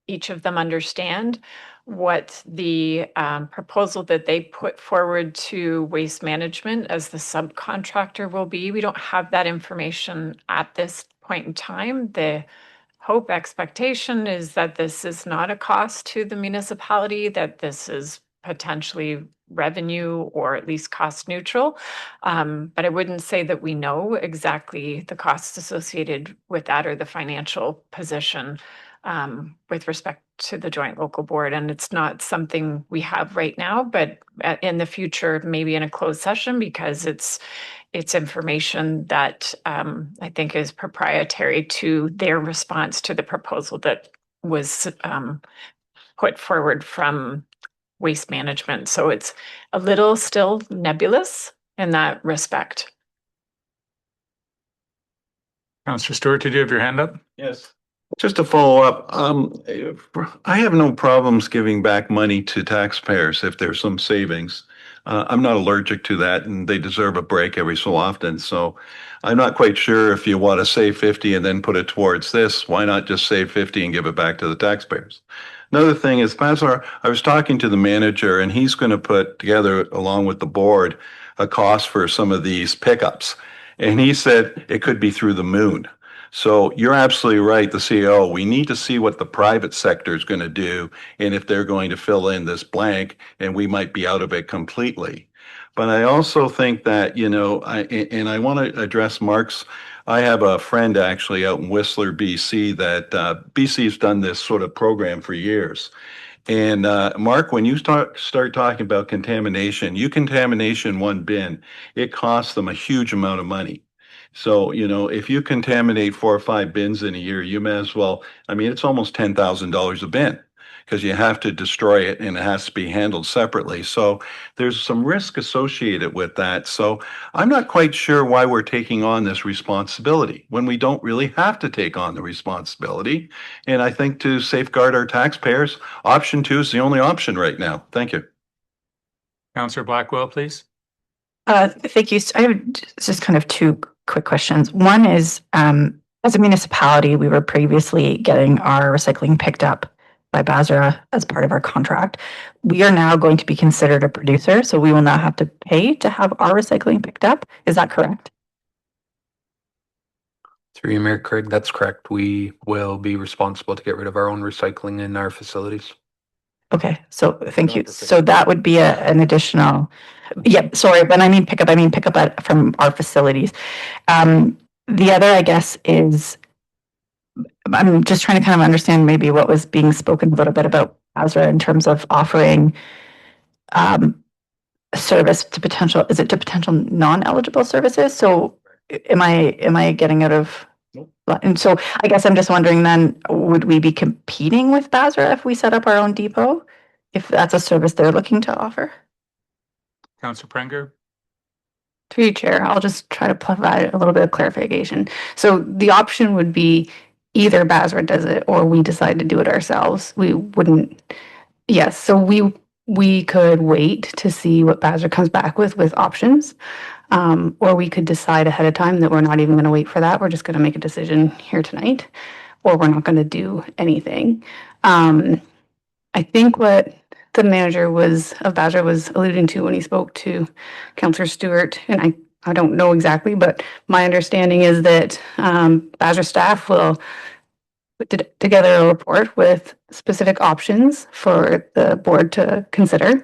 each of them understand what the proposal that they put forward to Waste Management as the subcontractor will be. We don't have that information at this point in time. The hope expectation is that this is not a cost to the municipality, that this is potentially revenue or at least cost neutral. But I wouldn't say that we know exactly the costs associated with that or the financial position with respect to the joint local board. And it's not something we have right now, but in the future, maybe in a closed session, because it's information that I think is proprietary to their response to the proposal that was put forward from Waste Management. So it's a little still nebulous in that respect. Councillor Stewart, did you have your hand up? Yes. Just to follow up, I have no problems giving back money to taxpayers if there's some savings. I'm not allergic to that, and they deserve a break every so often. So I'm not quite sure if you want to save 50 and then put it towards this. Why not just save 50 and give it back to the taxpayers? Another thing is, Mazar, I was talking to the manager, and he's going to put together, along with the board, a cost for some of these pickups. And he said it could be through the moon. So you're absolutely right, the CEO. We need to see what the private sector is going to do and if they're going to fill in this blank, and we might be out of it completely. But I also think that, and I want to address Mark's. I have a friend actually out in Whistler, BC, that BC's done this sort of program for years. And Mark, when you start talking about contamination, you contamination one bin, it costs them a huge amount of money. So, if you contaminate 4 or 5 bins in a year, you may as well, I mean, it's almost $10,000 a bin because you have to destroy it and it has to be handled separately. So there's some risk associated with that. So I'm not quite sure why we're taking on this responsibility when we don't really have to take on the responsibility. And I think to safeguard our taxpayers, option 2 is the only option right now. Thank you. Councillor Blackwell, please. Thank you. I have just kind of 2 quick questions. One is, as a municipality, we were previously getting our recycling picked up by Basra as part of our contract. We are now going to be considered a producer, so we will now have to pay to have our recycling picked up. Is that correct? Through you, Mayor Craig, that's correct. We will be responsible to get rid of our own recycling in our facilities. Okay, so thank you. So that would be an additional, sorry, when I mean pickup from our facilities. The other, I guess, is I'm just trying to kind of understand maybe what was being spoken a little bit about Basra in terms of offering a service to potential non-eligible services. So am I getting out of? And so I guess I'm just wondering then, would we be competing with Basra if we set up our own depot, if that's a service they're looking to offer? Councillor Prenger. Through you, Chair, I'll just try to provide a little bit of clarification. So the option would be either Basra does it or we decide to do it ourselves. We wouldn't, yes, so we could wait to see what Basra comes back with options. Or we could decide ahead of time that we're not even going to wait for that. We're just going to make a decision here tonight, or we're not going to do anything. I think what the manager of Basra was alluding to when he spoke to Councillor Stewart, and I don't know exactly, but my understanding is that Basra staff will put together a report with specific options for the board to consider.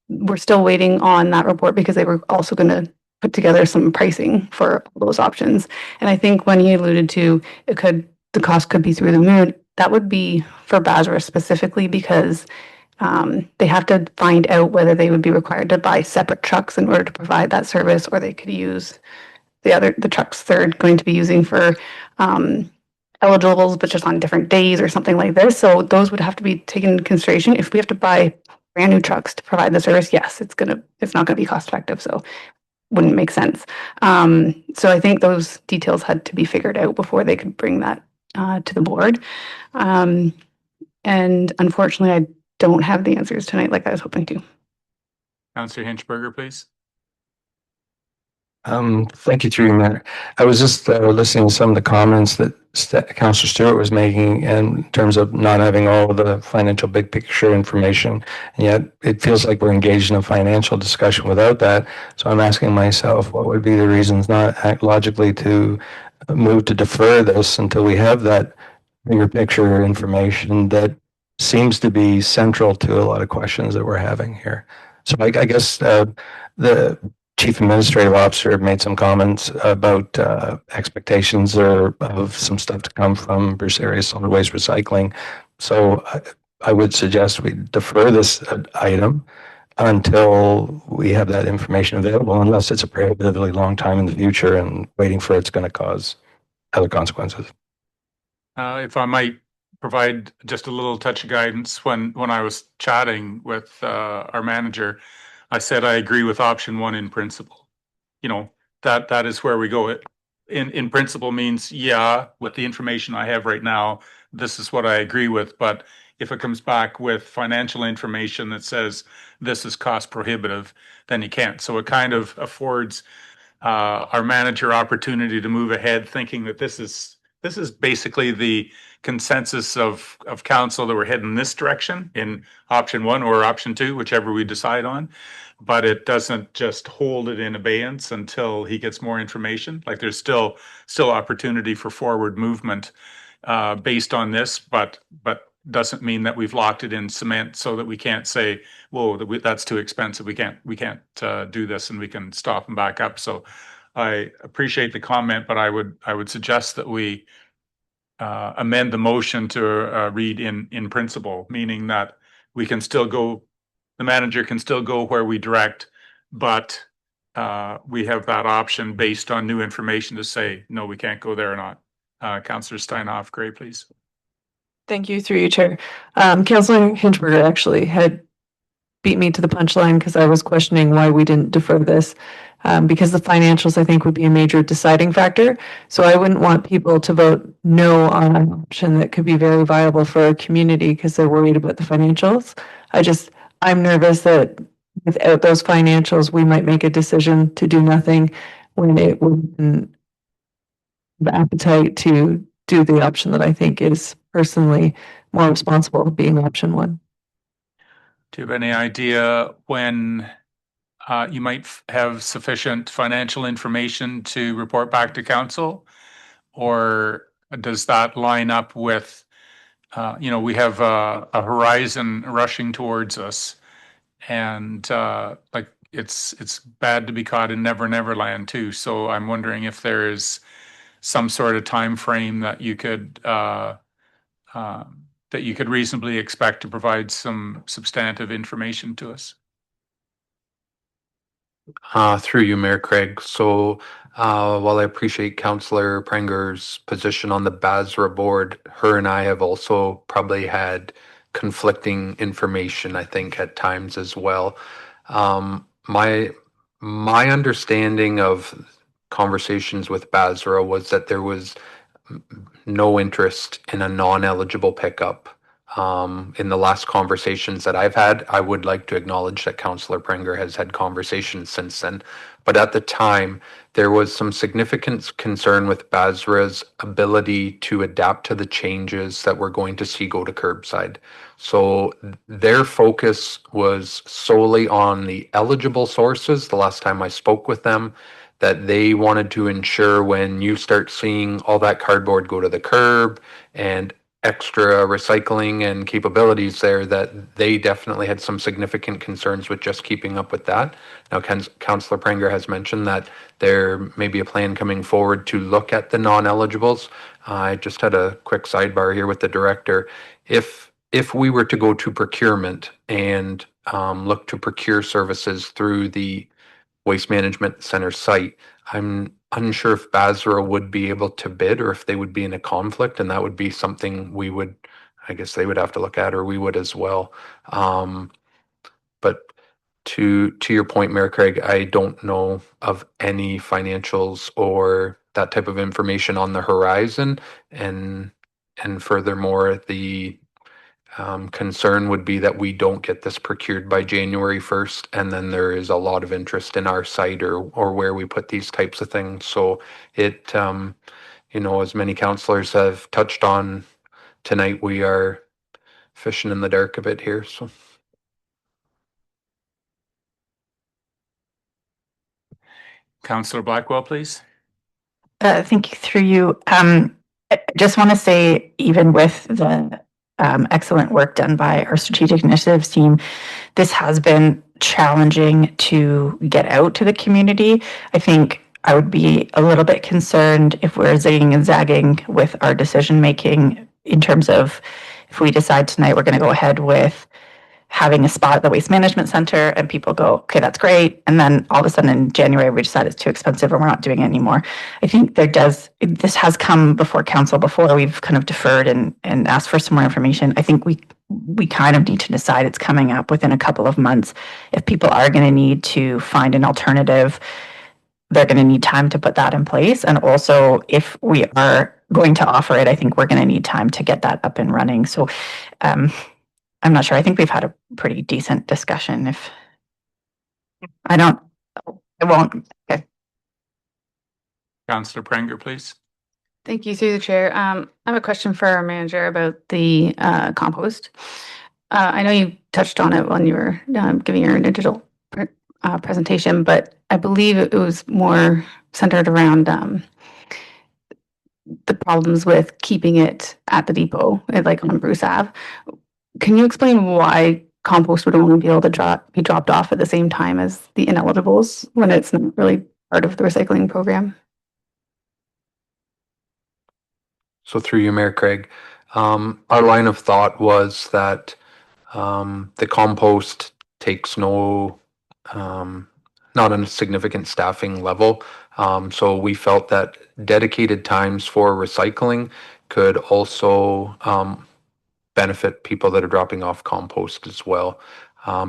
We're still waiting on that report because they were also going to put together some pricing for those options. And I think when he alluded to the cost could be through the moon, that would be for Basra specifically because they have to find out whether they would be required to buy separate trucks in order to provide that service, or they could use the trucks they're going to be using for eligibles, but just on different days or something like this. So those would have to be taken into consideration. If we have to buy brand new trucks to provide the service, yes, it's not gonna be cost effective, so wouldn't make sense. So I think those details had to be figured out before they could bring that to the board. And unfortunately, I don't have the answers tonight like I was hoping to. Councillor Hinchberger, please. Thank you, through you, Mayor. I was just listening to some of the comments that Councillor Stewart was making in terms of not having all of the financial big picture information, and yet it feels like we're engaged in a financial discussion without that. So I'm asking myself, what would be the reasons not act logically to move to defer this until we have that bigger picture information that seems to be central to a lot of questions that we're having here. So I guess the Chief Administrative Officer made some comments about expectations of some stuff to come from Bruce Area Solid Waste Recycling. So I would suggest we defer this item until we have that information available, unless it's a prohibitively long time in the future and waiting for it's going to cause other consequences. If I might provide just a little touch of guidance, when I was chatting with our manager, I said I agree with option 1 in principle. That is where we go. In principle means, yeah, with the information I have right now, this is what I agree with. But if it comes back with financial information that says this is cost prohibitive, then you can't. So it kind of affords our manager opportunity to move ahead, thinking that this is basically the consensus of council that we're heading this direction in option 1 or option 2, whichever we decide on. But it doesn't just hold it in abeyance until he gets more information. Like there's still opportunity for forward movement based on this, but doesn't mean that we've locked it in cement so that we can't say, whoa, that's too expensive. We can't do this, and we can stop and back up. So I appreciate the comment, but I would suggest that we amend the motion to read in principle, meaning that we can still go, the manager can still go where we direct, but we have that option based on new information to say, no, we can't go there or not. Councillor Steinhoff, Gray, please. Thank you, through you, Chair. Councillor Hinchberger actually had beat me to the punchline because I was questioning why we didn't defer this, because the financials, I think, would be a major deciding factor. So I wouldn't want people to vote no on an option that could be very viable for our community because they're worried about the financials. I'm nervous that without those financials, we might make a decision to do nothing when it wouldn't have the appetite to do the option that I think is personally more responsible, being option 1. Do you have any idea when you might have sufficient financial information to report back to council? Or does that line up with, we have a horizon rushing towards us, and like it's bad to be caught in Never Land too. So I'm wondering if there is some sort of time frame that you could reasonably expect to provide some substantive information to us. Through you, Mayor Craig. So while I appreciate Councillor Prenger's position on the Basra board, her and I have also probably had conflicting information, I think, at times as well. My understanding of conversations with Basra was that there was no interest in a non-eligible pickup. In the last conversations that I've had, I would like to acknowledge that Councillor Prenger has had conversations since then. But at the time, there was some significant concern with Basra's ability to adapt to the changes that we're going to see go to curbside. So their focus was solely on the eligible sources. The last time I spoke with them, that they wanted to ensure when you start seeing all that cardboard go to the curb and extra recycling and capabilities there, that they definitely had some significant concerns with just keeping up with that. Now, Councillor Prenger has mentioned that there may be a plan coming forward to look at the non-eligibles. I just had a quick sidebar here with the director. If we were to go to procurement and look to procure services through the Waste Management Center site, I'm unsure if Basra would be able to bid or if they would be in a conflict, and that would be something we would, I guess they would have to look at, or we would as well. But to your point, Mayor Craig, I don't know of any financials or that type of information on the horizon, and furthermore, the concern would be that we don't get this procured by January 1st, and then there is a lot of interest in our site or where we put these types of things. So it, as many councillors have touched on tonight, we are fishing in the dark a bit here. So. Councillor Blackwell, please. Thank you, through you. I just want to say, even with the excellent work done by our strategic initiatives team, this has been challenging to get out to the community. I think I would be a little bit concerned if we're zigging and zagging with our decision making, in terms of if we decide tonight we're going to go ahead with having a spot at the Waste Management Center and people go, okay, that's great. And then all of a sudden in January, we decide it's too expensive and we're not doing it anymore. I think this has come before council before. We've kind of deferred and asked for some more information. I think we kind of need to decide it's coming up within a couple of months. If people are going to need to find an alternative, they're going to need time to put that in place. And also, if we are going to offer it, I think we're going to need time to get that up and running. So I'm not sure. I think we've had a pretty decent discussion. If I won't. Okay. Councillor Pranger, please. Thank you through the chair. I have a question for our manager about the compost. I know you touched on it when you were giving your digital presentation, but I believe it was more centered around the problems with keeping it at the depot, like on Bruce Ave. Can you explain why compost would only be able to be dropped off at the same time as the ineligibles when it's not really part of the recycling program? So through you, Mayor Craig, our line of thought was that the compost takes not a significant staffing level. So we felt that dedicated times for recycling could also benefit people that are dropping off compost as well.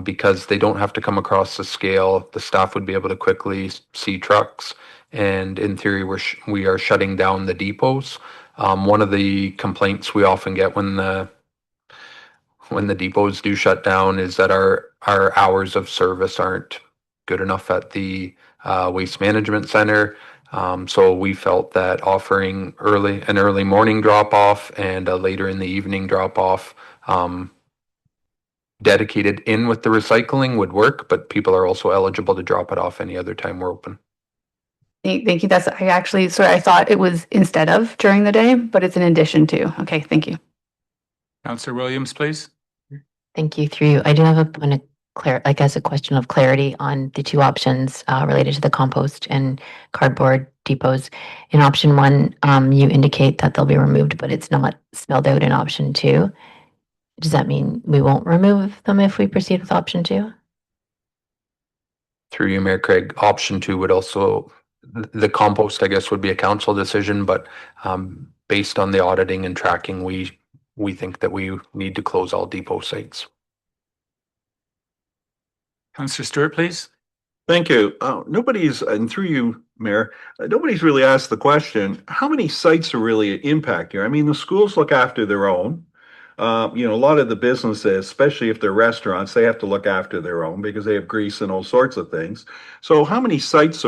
Because they don't have to come across the scale, the staff would be able to quickly see trucks, and in theory, we are shutting down the depots. One of the complaints we often get when the depots do shut down is that our hours of service aren't good enough at the waste management center. So we felt that offering an early morning drop off and a later in the evening drop off, dedicated in with the recycling would work, but people are also eligible to drop it off any other time we're open. Thank you. I thought it was instead of during the day, but it's in addition to. Okay, thank you. Councillor Williams, please. Thank you. Through you. I do have a point of a question of clarity on the two options related to the compost and cardboard depots. In option 1, you indicate that they'll be removed, but it's not spelled out in option 2. Does that mean we won't remove them if we proceed with option 2? Through you, Mayor Craig, option 2 would also, the compost, I guess, would be a council decision, but based on the auditing and tracking, we think that we need to close all depot sites. Councillor Stewart, please. Thank you. And through you, Mayor, nobody's really asked the question, how many sites are really impact here? I mean, the schools look after their own. A lot of the businesses, especially if they're restaurants, they have to look after their own because they have grease and all sorts of things. So how many sites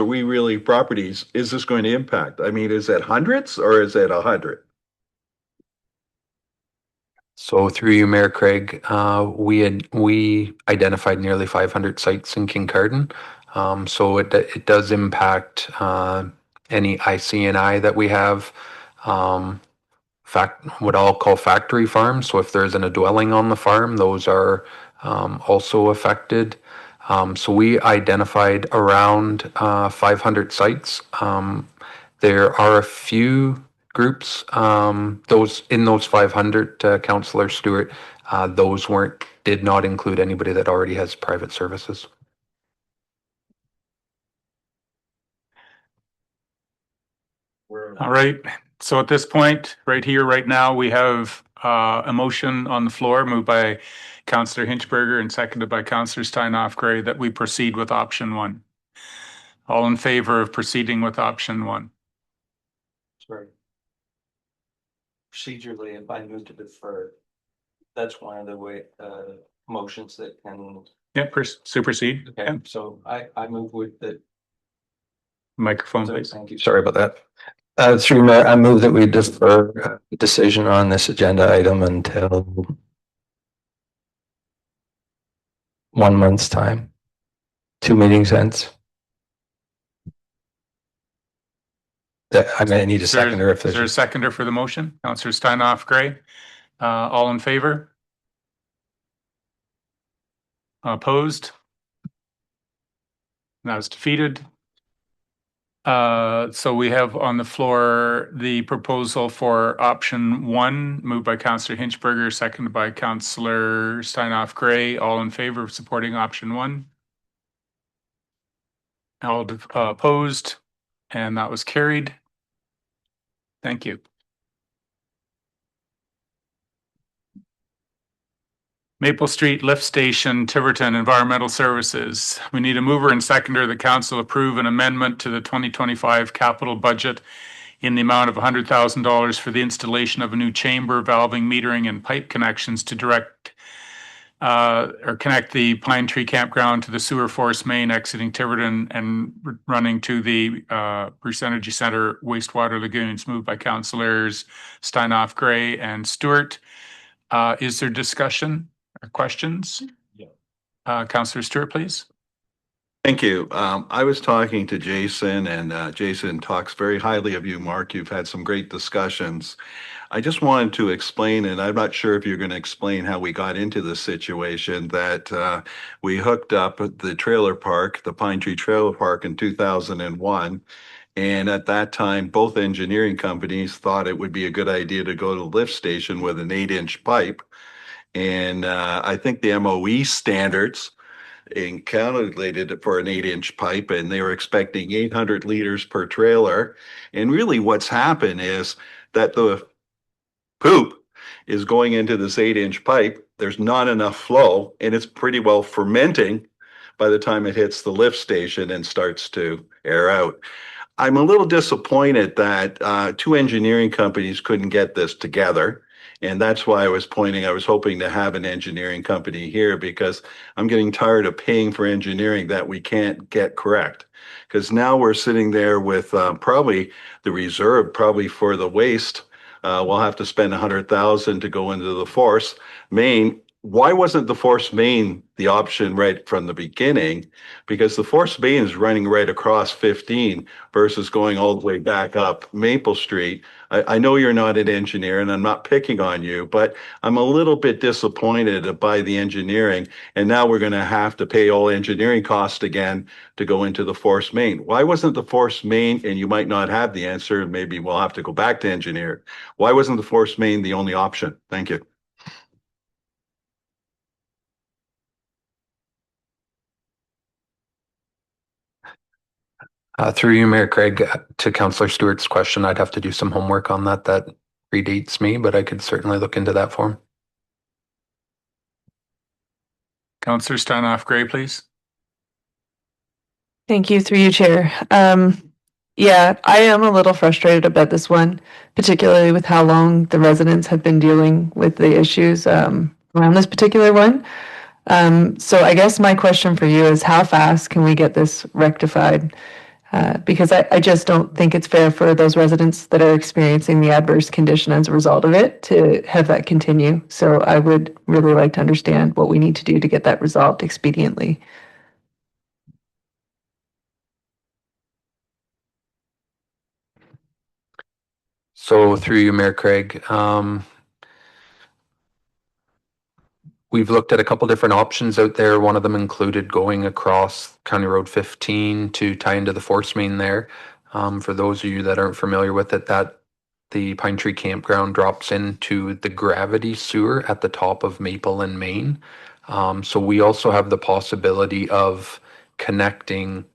properties is this going to impact? I mean, is it hundreds or is it 100? So through you, Mayor Craig, we identified nearly 500 sites in Kincardine. So it does impact any IC&I that we have. What I'll call factory farms. So if there isn't a dwelling on the farm, those are also affected. So we identified around 500 sites. There are a few groups, those 500, Councillor Stewart, those did not include anybody that already has private services. All right. So at this point, right here, right now, we have a motion on the floor moved by Councillor Hinchberger and seconded by Councillor Steinhoff Gray that we proceed with option 1. All in favor of proceeding with option 1? Sorry. Procedurally, if I move to defer, that's one of the motions that can. Yeah, supersede. Okay, Yeah. so I move with the Microphone, please. Thank you. Sorry about that. Through Mayor, I move that we defer decision on this agenda item until 1 month's time, 2 meetings hence. I may need a seconder if Is there a seconder for the motion? Councillor Steinhoff Gray. All in favor? Opposed? That was defeated. So we have on the floor the proposal for option 1, moved by Councillor Hinchberger, seconded by Councillor Steinhoff Gray. All in favor of supporting option 1? All opposed? And that was carried. Thank you. Maple Street Lift Station, Tiverton Environmental Services. We need a mover and seconder. The council approve an amendment to the 2025 capital budget in the amount of $100,000 for the installation of a new chamber, valving, metering, and pipe connections to direct or connect the Pine Tree Campground to the sewer force main exiting Tiverton and running to the Bruce Energy Center wastewater lagoons, moved by Councillors Steinoff, Gray, and Stewart. Is there discussion or questions? Councillor Stewart, please. Thank you. I was talking to Jason, and Jason talks very highly of you, Mark. You've had some great discussions. I just wanted to explain, and I'm not sure if you're going to explain how we got into this situation, that we hooked up the trailer park, the Pine Tree Trailer Park, in 2001. And at that time, both engineering companies thought it would be a good idea to go to the lift station with an 8-inch pipe. And I think the MOE standards calculated it for an 8-inch pipe, and they were expecting 800 liters per trailer. And really what's happened is that the poop is going into this 8-inch pipe. There's not enough flow, and it's pretty well fermenting by the time it hits the lift station and starts to air out. I'm a little disappointed that two engineering companies couldn't get this together. And that's why I was hoping to have an engineering company here, because I'm getting tired of paying for engineering that we can't get correct. Because now we're sitting there with probably the reserve, probably for the waste. We'll have to spend $100,000 to go into the force main. Why wasn't the force main the option right from the beginning? Because the force main is running right across 15 versus going all the way back up Maple Street. I know you're not an engineer, and I'm not picking on you, but I'm a little bit disappointed by the engineering. And now we're going to have to pay all engineering costs again to go into the force main. Why wasn't the force main, and you might not have the answer, maybe we'll have to go back to engineer. Why wasn't the force main the only option? Thank you. Through you, Mayor Craig, to Councillor Stewart's question, I'd have to do some homework on that. That predates me, but I could certainly look into that for him. Councillor Steinoff, Gray, please. Thank you, through you, Chair. Yeah, I am a little frustrated about this one, particularly with how long the residents have been dealing with the issues around this particular one. So I guess my question for you is, how fast can we get this rectified? Because I just don't think it's fair for those residents that are experiencing the adverse condition as a result of it to have that continue. So I would really like to understand what we need to do to get that resolved expediently. So through you, Mayor Craig, we've looked at a couple different options out there. One of them included going across County Road 15 to tie into the force main there. For those of you that aren't familiar with it, that the Pine Tree Campground drops into the gravity sewer at the top of Maple and Main. So we also have the possibility of connecting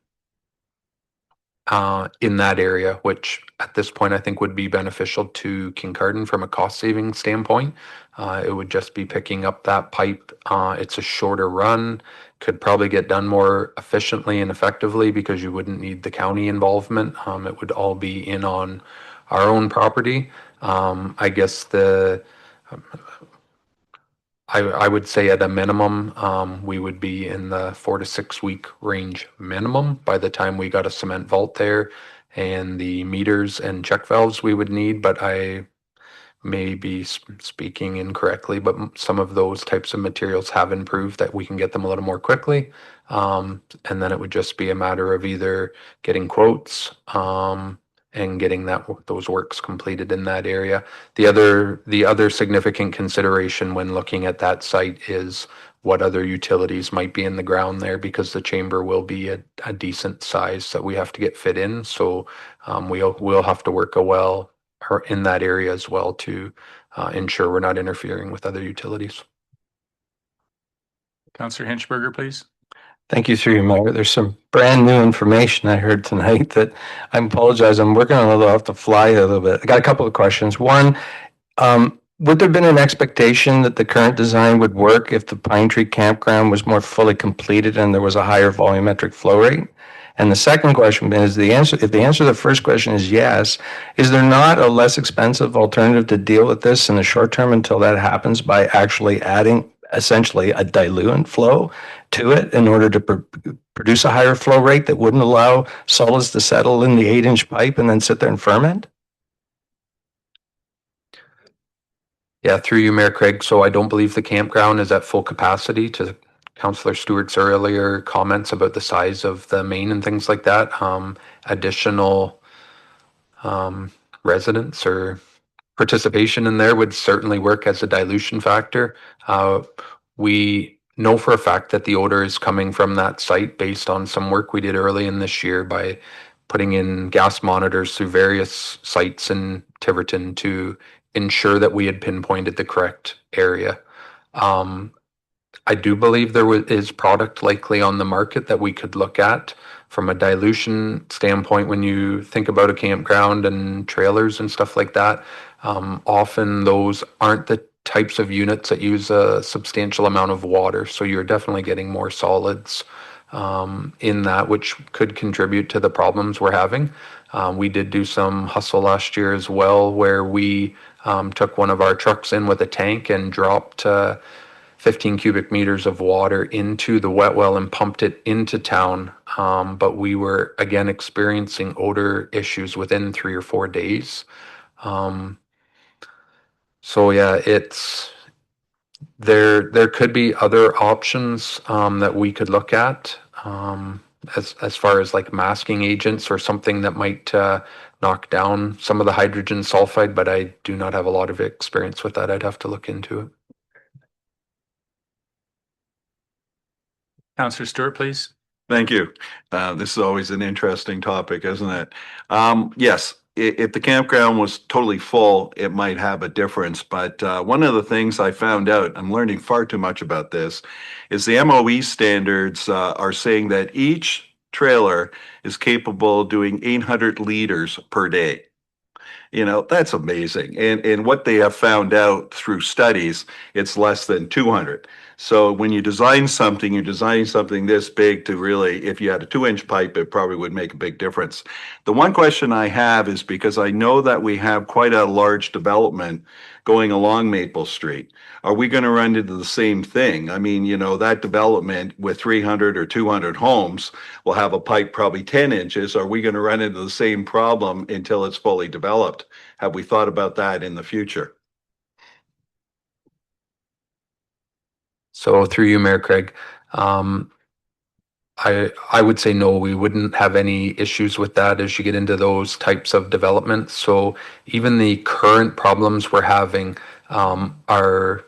in that area, which at this point I think would be beneficial to Kincardine from a cost saving standpoint. It would just be picking up that pipe. It's a shorter run, could probably get done more efficiently and effectively because you wouldn't need the county involvement. It would all be in on our own property. I guess I would say at a minimum, we would be in the 4 to 6 week range minimum by the time we got a cement vault there and the meters and check valves we would need. But I may be speaking incorrectly, but some of those types of materials have improved that we can get them a little more quickly. And then it would just be a matter of either getting quotes, and getting those works completed in that area. The other significant consideration when looking at that site is what other utilities might be in the ground there, because the chamber will be a decent size that we have to get fit in. So we'll have to work a well in that area as well to ensure we're not interfering with other utilities. Councillor Hinchberger, please. Thank you, through you, Mayor. There's some brand new information I heard tonight that I apologize. I'm working on a little off the fly a little bit. I got a couple of questions. One, would there have been an expectation that the current design would work if the Pine Tree Campground was more fully completed and there was a higher volumetric flow rate? And the second question is if the answer to the first question is yes, is there not a less expensive alternative to deal with this in the short term until that happens by actually adding essentially a diluent flow to it in order to produce a higher flow rate that wouldn't allow solids to settle in the 8-inch pipe and then sit there and ferment? Yeah, through you, Mayor Craig. So I don't believe the campground is at full capacity, to Councillor Stewart's earlier comments about the size of the main and things like that. Additional residents or participation in there would certainly work as a dilution factor. We know for a fact that the odor is coming from that site based on some work we did early in this year by putting in gas monitors through various sites in Tiverton to ensure that we had pinpointed the correct area. I do believe there is product likely on the market that we could look at from a dilution standpoint. When you think about a campground and trailers and stuff like that, often those aren't the types of units that use a substantial amount of water. So you're definitely getting more solids in that, which could contribute to the problems we're having. We did do some hustle last year as well, where we took one of our trucks in with a tank and dropped 15 cubic meters of water into the wet well and pumped it into town. But we were again experiencing odor issues within 3 or 4 days. So yeah, there could be other options that we could look at as far as like masking agents or something that might knock down some of the hydrogen sulfide, but I do not have a lot of experience with that. I'd have to look into it. Councillor Stewart, please. Thank you. This is always an interesting topic, isn't it? Yes, if the campground was totally full, it might have a difference. But one of the things I found out, I'm learning far too much about this, is the MOE standards are saying that each trailer is capable of doing 800 liters per day. You know, that's amazing. And what they have found out through studies, it's less than 200. So when you design something, you're designing something this big to really, if you had a 2-inch pipe, it probably would make a big difference. The one question I have is because I know that we have quite a large development going along Maple Street. Are we going to run into the same thing? I mean, you know, that development with 300 or 200 homes will have a pipe probably 10 inches. Are we going to run into the same problem until it's fully developed? Have we thought about that in the future? So through you, Mayor Craig, I would say no, we wouldn't have any issues with that as you get into those types of developments. So even the current problems we're having are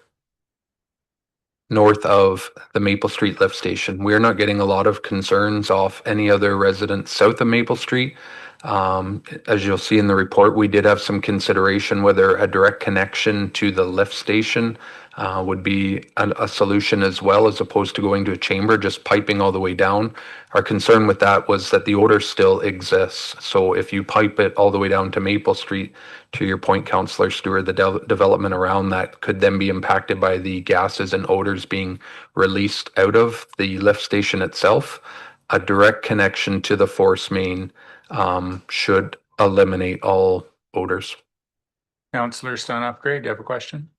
north of the Maple Street lift station. We're not getting a lot of concerns off any other residents south of Maple Street. As you'll see in the report, we did have some consideration whether a direct connection to the lift station would be a solution as well, as opposed to going to a chamber, just piping all the way down. Our concern with that was that the odor still exists. So if you pipe it all the way down to Maple Street, to your point, Councillor Stewart, the development around that could then be impacted by the gases and odors being released out of the lift station itself. A direct connection to the force main should eliminate all odors. Councillor Stone-Upgrade, do you have a question?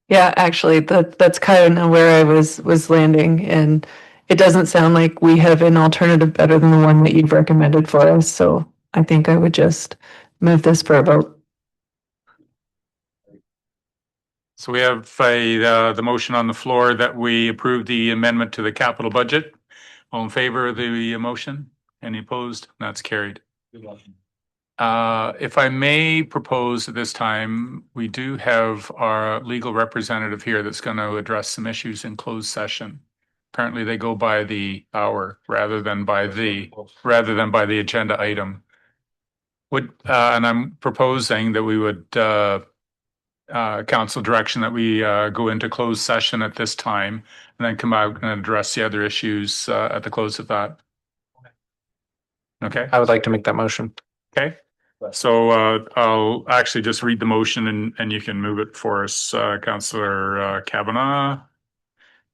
Yeah, actually, that's kind of where I was landing, and it doesn't sound like we have an alternative better than the one that you've recommended for us. So I think I would just move this for a vote. So we have the motion on the floor that we approve the amendment to the capital budget. All in favor of the motion? Any opposed? That's carried. If I may propose at this time, we do have our legal representative here that's going to address some issues in closed session. Apparently they go by the hour rather than by the agenda item. And I'm proposing that we would council direction that we go into closed session at this time and then come out and address the other issues at the close of that. Okay. I would like to make that motion. Okay. So I'll actually just read the motion and you can move it for us, Councillor Kavanagh.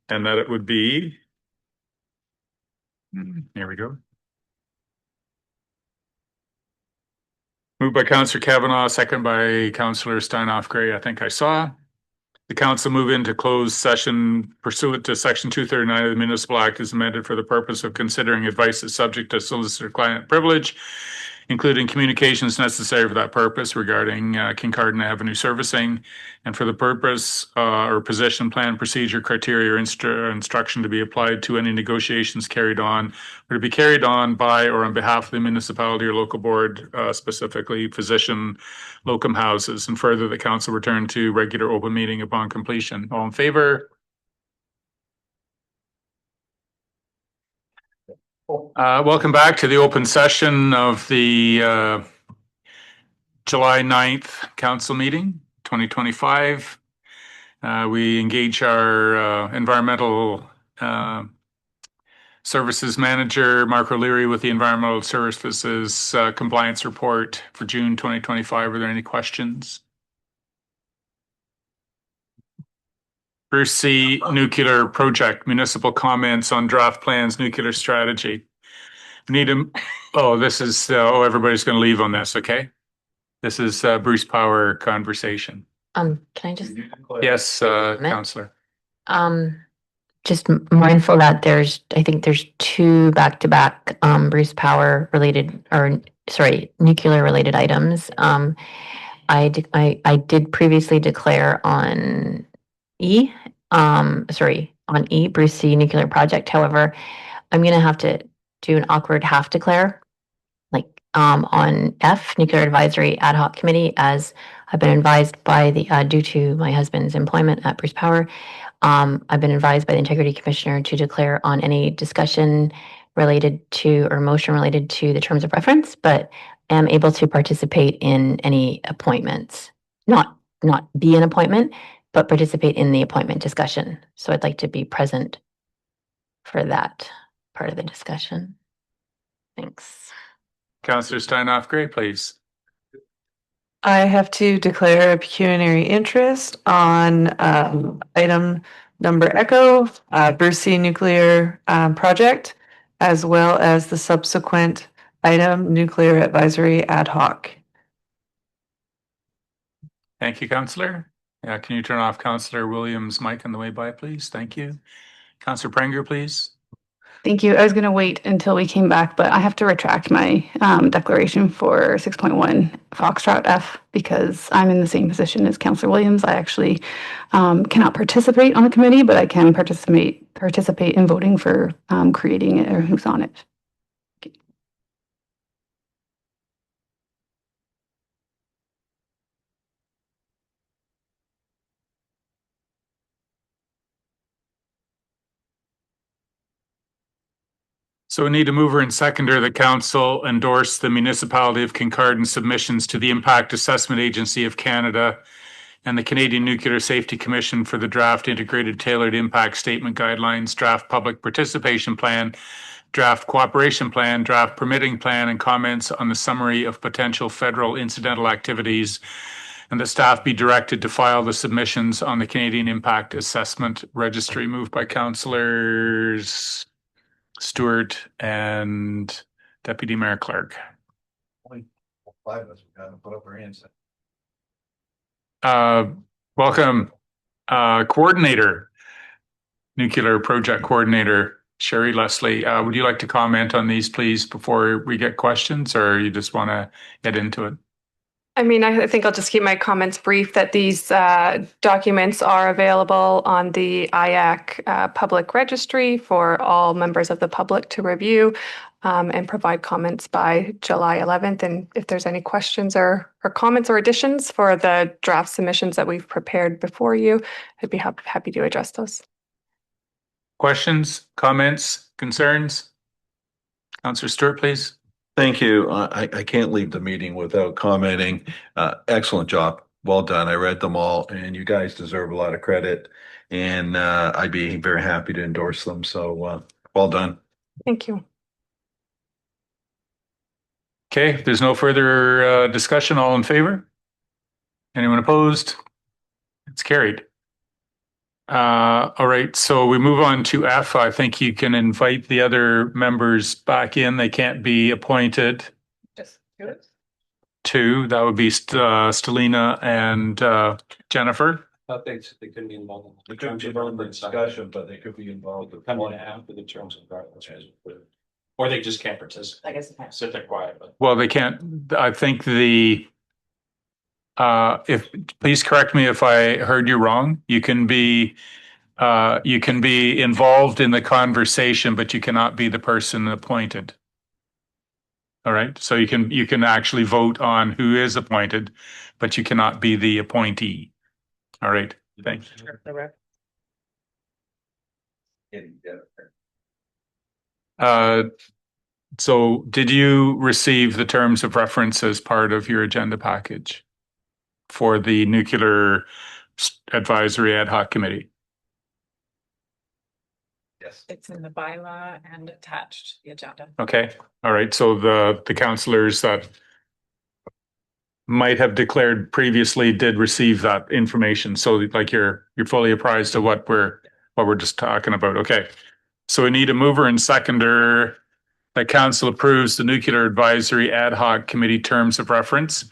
And that it would be Here we go. Moved by Councillor Kavanaugh, second by Councillor Steinoff Gray. I think I saw. The council move into closed session pursuant to Section 239 of the Municipal Act is amended for the purpose of considering advice that's subject to solicitor-client privilege, including communications necessary for that purpose regarding Kincardine Avenue servicing, and for the purpose or position, plan, procedure, criteria, or instruction to be applied to any negotiations carried on or to be carried on by or on behalf of the municipality or local board, specifically physician locum houses, and further the council return to regular open meeting upon completion. All in favor? Welcome back to the open session of the July 9th council meeting, 2025. We engage our environmental services manager, Mark O'Leary, with the environmental services compliance report for June 2025. Are there any questions? Bruce C. Nuclear Project, municipal comments on draft plans, nuclear strategy. We need to, this is, everybody's going to leave on this, okay? This is Bruce Power conversation. Can I just? Yes, Councillor. Just mindful that I think there's two back-to-back Bruce Power related, nuclear related items. I did previously declare on on E, Bruce C nuclear project. However, I'm going to have to do an awkward half declare, on F, nuclear advisory ad hoc committee, as I've been advised by due to my husband's employment at Bruce Power. I've been advised by the integrity commissioner to declare on any discussion related to or motion related to the terms of reference, but am able to participate in any appointments, not be an appointment, but participate in the appointment discussion. So I'd like to be present for that part of the discussion. Thanks. Councillor Steinoff Gray, please. I have to declare a pecuniary interest on item number Echo, Bruce C nuclear project, as well as the subsequent item, nuclear advisory ad hoc. Thank you, Councillor. Can you turn off Councillor Williams' mic on the way by, please? Thank you. Councillor Prenger, please. Thank you. I was going to wait until we came back, but I have to retract my declaration for 6.1 Foxtrot F because I'm in the same position as Councillor Williams. I actually cannot participate on the committee, but I can participate in voting for creating it or who's on it. So we need a mover and seconder. The council endorse the Municipality of Kincardine submissions to the Impact Assessment Agency of Canada and the Canadian Nuclear Safety Commission for the draft integrated tailored impact statement guidelines, draft public participation plan, draft cooperation plan, draft permitting plan, and comments on the summary of potential federal incidental activities, and the staff be directed to file the submissions on the Canadian Impact Assessment Registry. Moved by Councillors Stewart and Deputy Mayor Clark. Only 5 of us have got to put up our hands. Welcome, coordinator, nuclear project coordinator, Sherry Leslie. Would you like to comment on these, please, before we get questions, or you just want to get into it? I mean, I think I'll just keep my comments brief, that these documents are available on the IAC public registry for all members of the public to review and provide comments by July 11th. And if there's any questions or comments or additions for the draft submissions that we've prepared before you, I'd be happy to address those. Questions, comments, concerns? Councillor Stewart, please. Thank you. I can't leave the meeting without commenting. Excellent job. Well done. I read them all, and you guys deserve a lot of credit. And I'd be very happy to endorse them. So well done. Thank you. Okay, if there's no further discussion, all in favor? Anyone opposed? It's carried. All right, so we move on to F. I think you can invite the other members back in. They can't be appointed. Just do it. Two, that would be Stelina and Jennifer. Thought they couldn't be involved. They couldn't be involved in the discussion, but they could be involved. Coming after the terms of reference. Or they just can't participate. I guess it has. Sit there quiet, but. Well, they can't, I think please correct me if I heard you wrong. You can be involved in the conversation, but you cannot be the person appointed. All right, so you can actually vote on who is appointed, but you cannot be the appointee. All right, thanks. So did you receive the terms of reference as part of your agenda package for the Nuclear Advisory Ad Hoc Committee? Yes. It's in the bylaw and attached to the agenda. Okay, all right, so the councillors that might have declared previously did receive that information, so like you're fully apprised of what we're just talking about. Okay, so we need a mover and seconder that council approves the Nuclear Advisory Ad Hoc Committee terms of reference,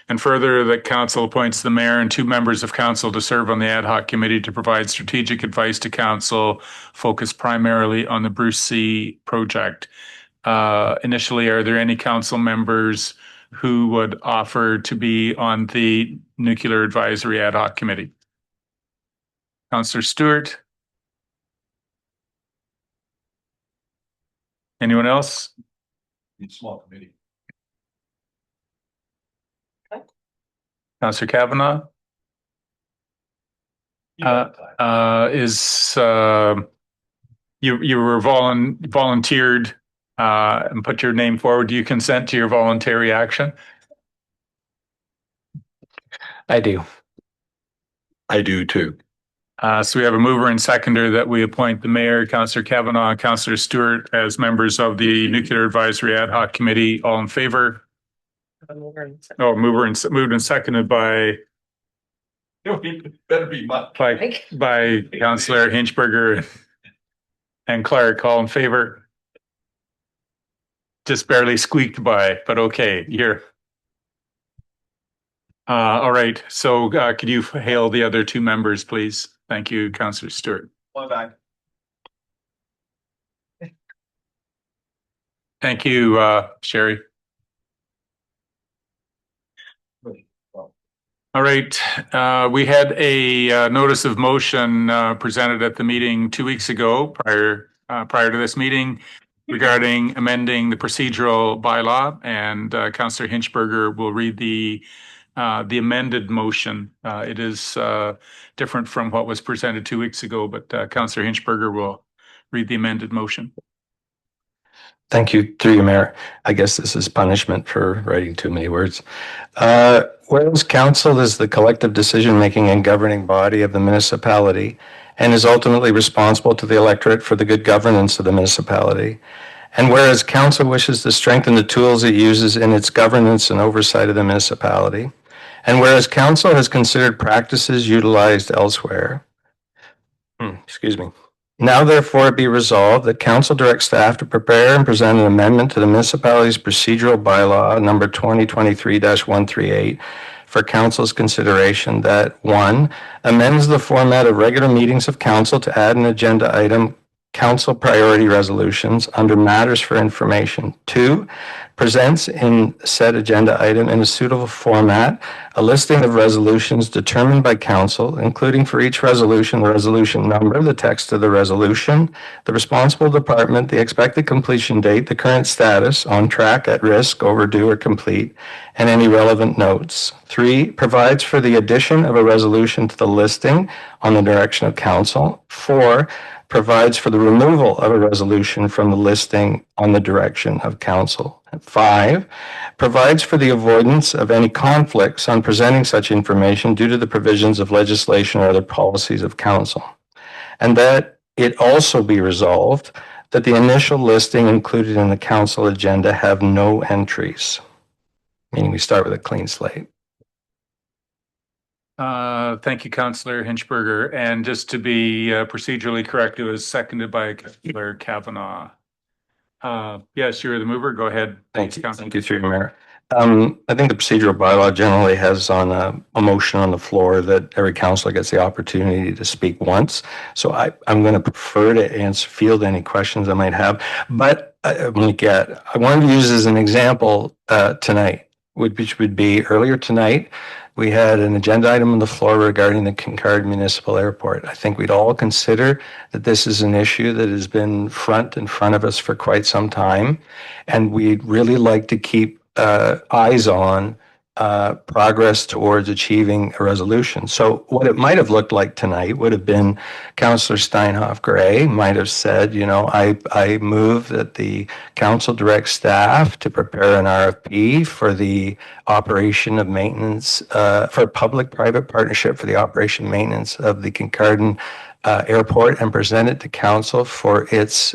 and further that council appoints the mayor and 2 members of council to serve on the ad hoc committee to provide strategic advice to council focused primarily on the Bruce C project. Initially, are there any council members who would offer to be on the Nuclear Advisory Ad Hoc Committee? Councillor Stewart? Anyone else? Small committee. Councillor Kavanaugh? You were volunteered and put your name forward. Do you consent to your voluntary action? I do. I do too. So we have a mover and seconder that we appoint the mayor, Councillor Kavanaugh, and Councillor Stewart as members of the Nuclear Advisory Ad Hoc Committee. All in favor? Moved and seconded by Better be much. by Councillor Hinchberger and Clark. All in favor? Just barely squeaked by, but okay, here. All right, so could you hail the other 2 members, please? Thank you, Councillor Stewart. One back. Thank you, Sherry. All right, we had a notice of motion presented at the meeting 2 weeks ago prior to this meeting regarding amending the procedural bylaw, and Councillor Hinchberger will read the amended motion. It is different from what was presented 2 weeks ago, but Councillor Hinchberger will read the amended motion. Thank you, through you, Mayor. I guess this is punishment for writing too many words. Whereas council is the collective decision-making and governing body of the municipality and is ultimately responsible to the electorate for the good governance of the municipality. And whereas council wishes to strengthen the tools it uses in its governance and oversight of the municipality. And whereas council has considered practices utilized elsewhere. Excuse me. Now therefore it be resolved that council directs staff to prepare and present an amendment to the municipality's procedural bylaw number 2023-138 for council's consideration that 1, amends the format of regular meetings of council to add an agenda item, council priority resolutions under matters for information. 2, presents in said agenda item in a suitable format a listing of resolutions determined by council, including for each resolution the resolution number, the text of the resolution, the responsible department, the expected completion date, the current status, on track, at risk, overdue, or complete, and any relevant notes. 3, provides for the addition of a resolution to the listing on the direction of council. 4, provides for the removal of a resolution from the listing on the direction of council. 5, provides for the avoidance of any conflicts on presenting such information due to the provisions of legislation or other policies of council. And that it also be resolved that the initial listing included in the council agenda have no entries, meaning we start with a clean slate. Thank you, Councillor Hinchberger. And just to be procedurally correct, it was seconded by Councillor Kavanaugh. Yes, you're the mover. Go ahead. Thank please, you. Councillor. Thank you, through you, Mayor. I think the procedural bylaw generally has on a motion on the floor that every councillor gets the opportunity to speak once. So I'm going to prefer to field any questions I might have. But I wanted to use as an example tonight, which would be earlier tonight, we had an agenda item on the floor regarding the Kincard Municipal Airport. I think we'd all consider that this is an issue that has been in front of us for quite some time. And we'd really like to keep eyes on progress towards achieving a resolution. So what it might have looked like tonight would have been Councillor Steinhoff Gray might have said, I move that the council direct staff to prepare an RFP for the operation of maintenance for public-private partnership for the operation maintenance of the Kincardine Airport and present it to council for its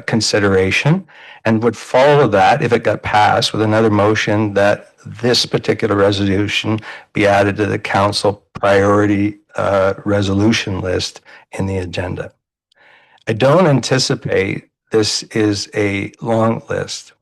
consideration, and would follow that if it got passed with another motion that this particular resolution be added to the council priority resolution list in the agenda. I don't anticipate this is a long list.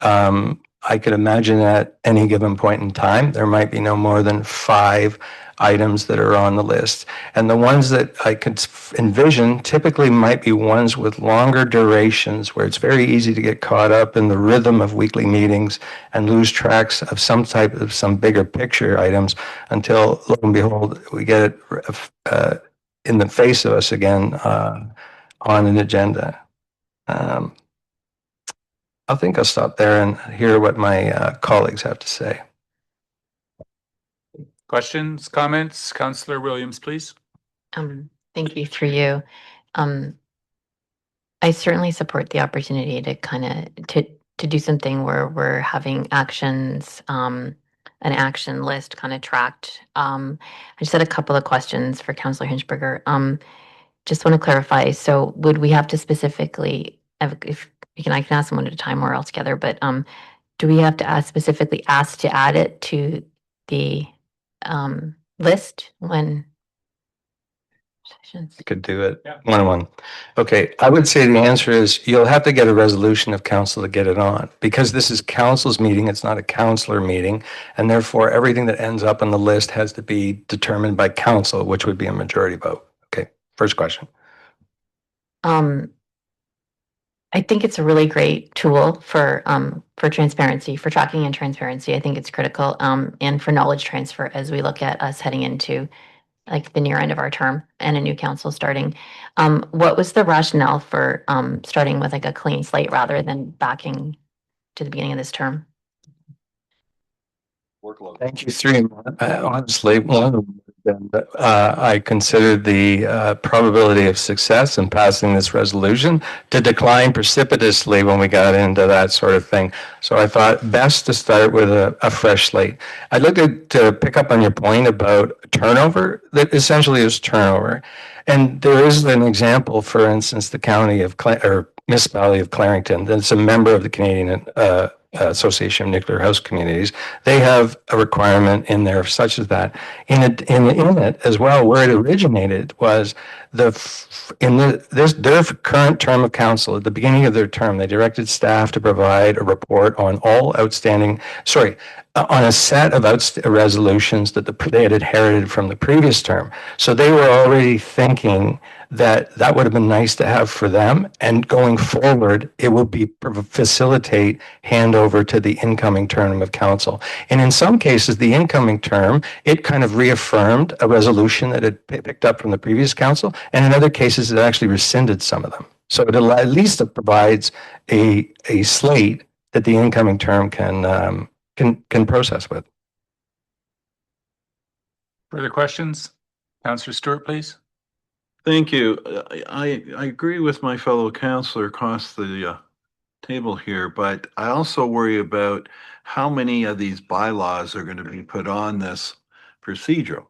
I could imagine at any given point in time, there might be no more than 5 items that are on the list. And the ones that I could envision typically might be ones with longer durations where it's very easy to get caught up in the rhythm of weekly meetings and lose tracks of some bigger picture items until, lo and behold, we get it in the face of us again on an agenda. I think I'll stop there and hear what my colleagues have to say. Questions, comments? Councillor Williams, please. Thank you, through you. I certainly support the opportunity to to do something where we're having actions, an action list kind of tracked. I just had a couple of questions for Councillor Hinchberger. Just want to clarify. So would we have to specifically, if I can ask them one at a time or all together, but do we have to specifically ask to add it to the list when You could do it one-on-one. Okay, I would say the answer is you'll have to get a resolution of council to get it on, because this is council's meeting, it's not a councillor meeting, and therefore everything that ends up on the list has to be determined by council, which would be a majority vote. Okay, first question. I think it's a really great tool for transparency, for tracking and transparency. I think it's critical, and for knowledge transfer as we look at us heading into like the near end of our term and a new council starting. What was the rationale for starting with like a clean slate rather than backing to the beginning of this term? Thank you, three. Honestly, one of them, I considered the probability of success in passing this resolution to decline precipitously when we got into that sort of thing. So I thought best to start with a fresh slate. I'd like to pick up on your point about turnover. That essentially is turnover. And there is an example, for instance, the county of or municipality of Clarington, that's a member of the Canadian Association of Nuclear House Communities. They have a requirement in there such as that. In it as well, where it originated was their current term of council. At the beginning of their term, they directed staff to provide a report on all outstanding, on a set of resolutions that they had inherited from the previous term. So they were already thinking that would have been nice to have for them. And going forward, it would be facilitate handover to the incoming term of council. And in some cases, the incoming term, it kind of reaffirmed a resolution that had picked up from the previous council. And in other cases, it actually rescinded some of them. So it at least provides a slate that the incoming term can process with. Further questions? Councillor Stewart, please. Thank you. I agree with my fellow councillor across the table here, but I also worry about how many of these bylaws are going to be put on this procedural.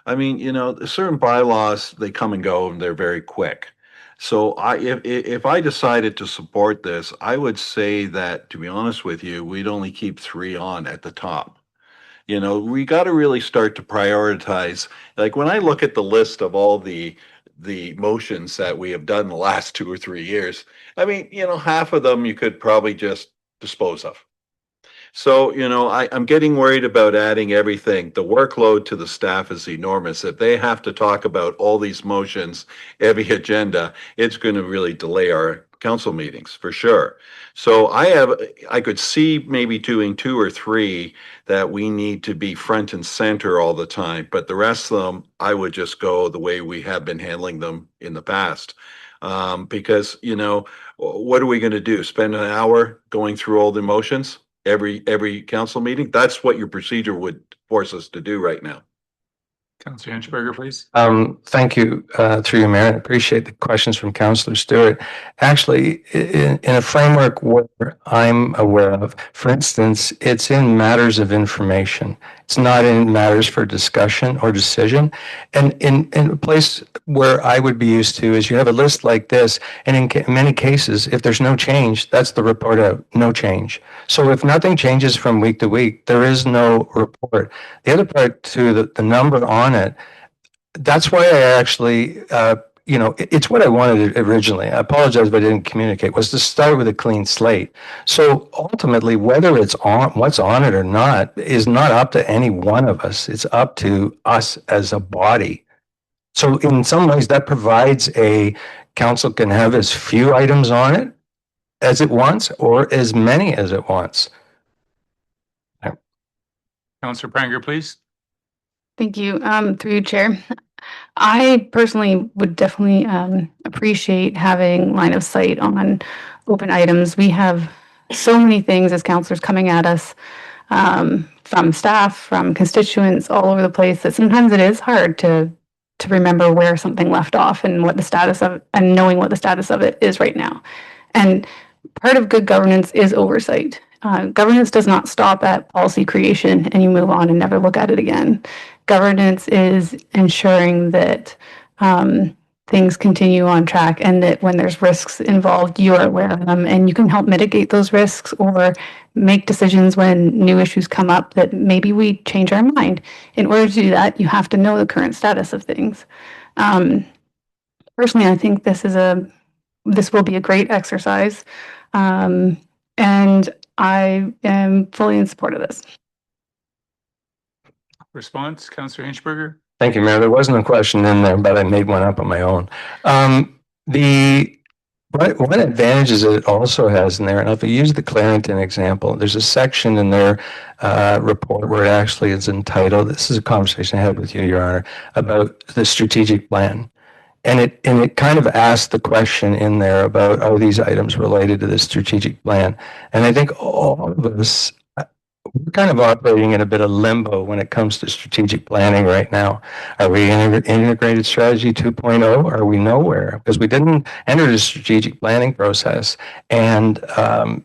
I mean, certain bylaws, they come and go and they're very quick. So if I decided to support this, I would say that, to be honest with you, we'd only keep 3 on at the top. You know, we got to really start to prioritize. Like when I look at the list of all the motions that we have done the last 2 or 3 years, I mean, you know, half of them you could probably just dispose of. So, you know, I'm getting worried about adding everything. The workload to the staff is enormous. If they have to talk about all these motions, every agenda, it's going to really delay our council meetings for sure. So I could see maybe doing 2 or 3 that we need to be front and center all the time, but the rest of them, I would just go the way we have been handling them in the past. Because, you know, what are we going to do? Spend an hour going through all the motions? Every council meeting? That's what your procedure would force us to do right now. Councillor Hinchberger, please. Thank you, through you, Mayor. I appreciate the questions from Councillor Stewart. Actually, in a framework where I'm aware of, for instance, it's in matters of information. It's not in matters for discussion or decision. And in a place where I would be used to is you have a list like this, and in many cases, if there's no change, that's the report out, no change. So if nothing changes from week to week, there is no report. The other part to the number on it, that's why I actually, you know, it's what I wanted originally. I apologize if I didn't communicate, was to start with a clean slate. So ultimately, whether it's on, what's on it or not, is not up to any one of us. It's up to us as a body. So in some ways, that provides a council can have as few items on it as it wants or as many as it wants. Councillor Pranger, please. Thank you. Through you, Chair. I personally would definitely appreciate having line of sight on open items. We have so many things as councillors coming at us from staff, from constituents all over the place that sometimes it is hard to remember where something left off and what the status of and knowing what the status of it is right now. And part of good governance is oversight. Governance does not stop at policy creation and you move on and never look at it again. Governance is ensuring that things continue on track and that when there's risks involved, you are aware of them and you can help mitigate those risks or make decisions when new issues come up that maybe we change our mind. In order to do that, you have to know the current status of things. Personally, I think this will be a great exercise. And I am fully in support of this. Response, Councillor Hinchberger. Thank you, Mayor. There wasn't a question in there, but I made one up on my own. One advantages it also has in there, and if I use the Clarington example, there's a section in their report where it actually is entitled, this is a conversation I had with you, Your Honor, about the strategic plan. And it kind of asked the question in there about, are these items related to the strategic plan? And I think all of us, we're kind of operating in a bit of limbo when it comes to strategic planning right now. Are we in integrated strategy 2.0? Are we nowhere? Because we didn't enter the strategic planning process and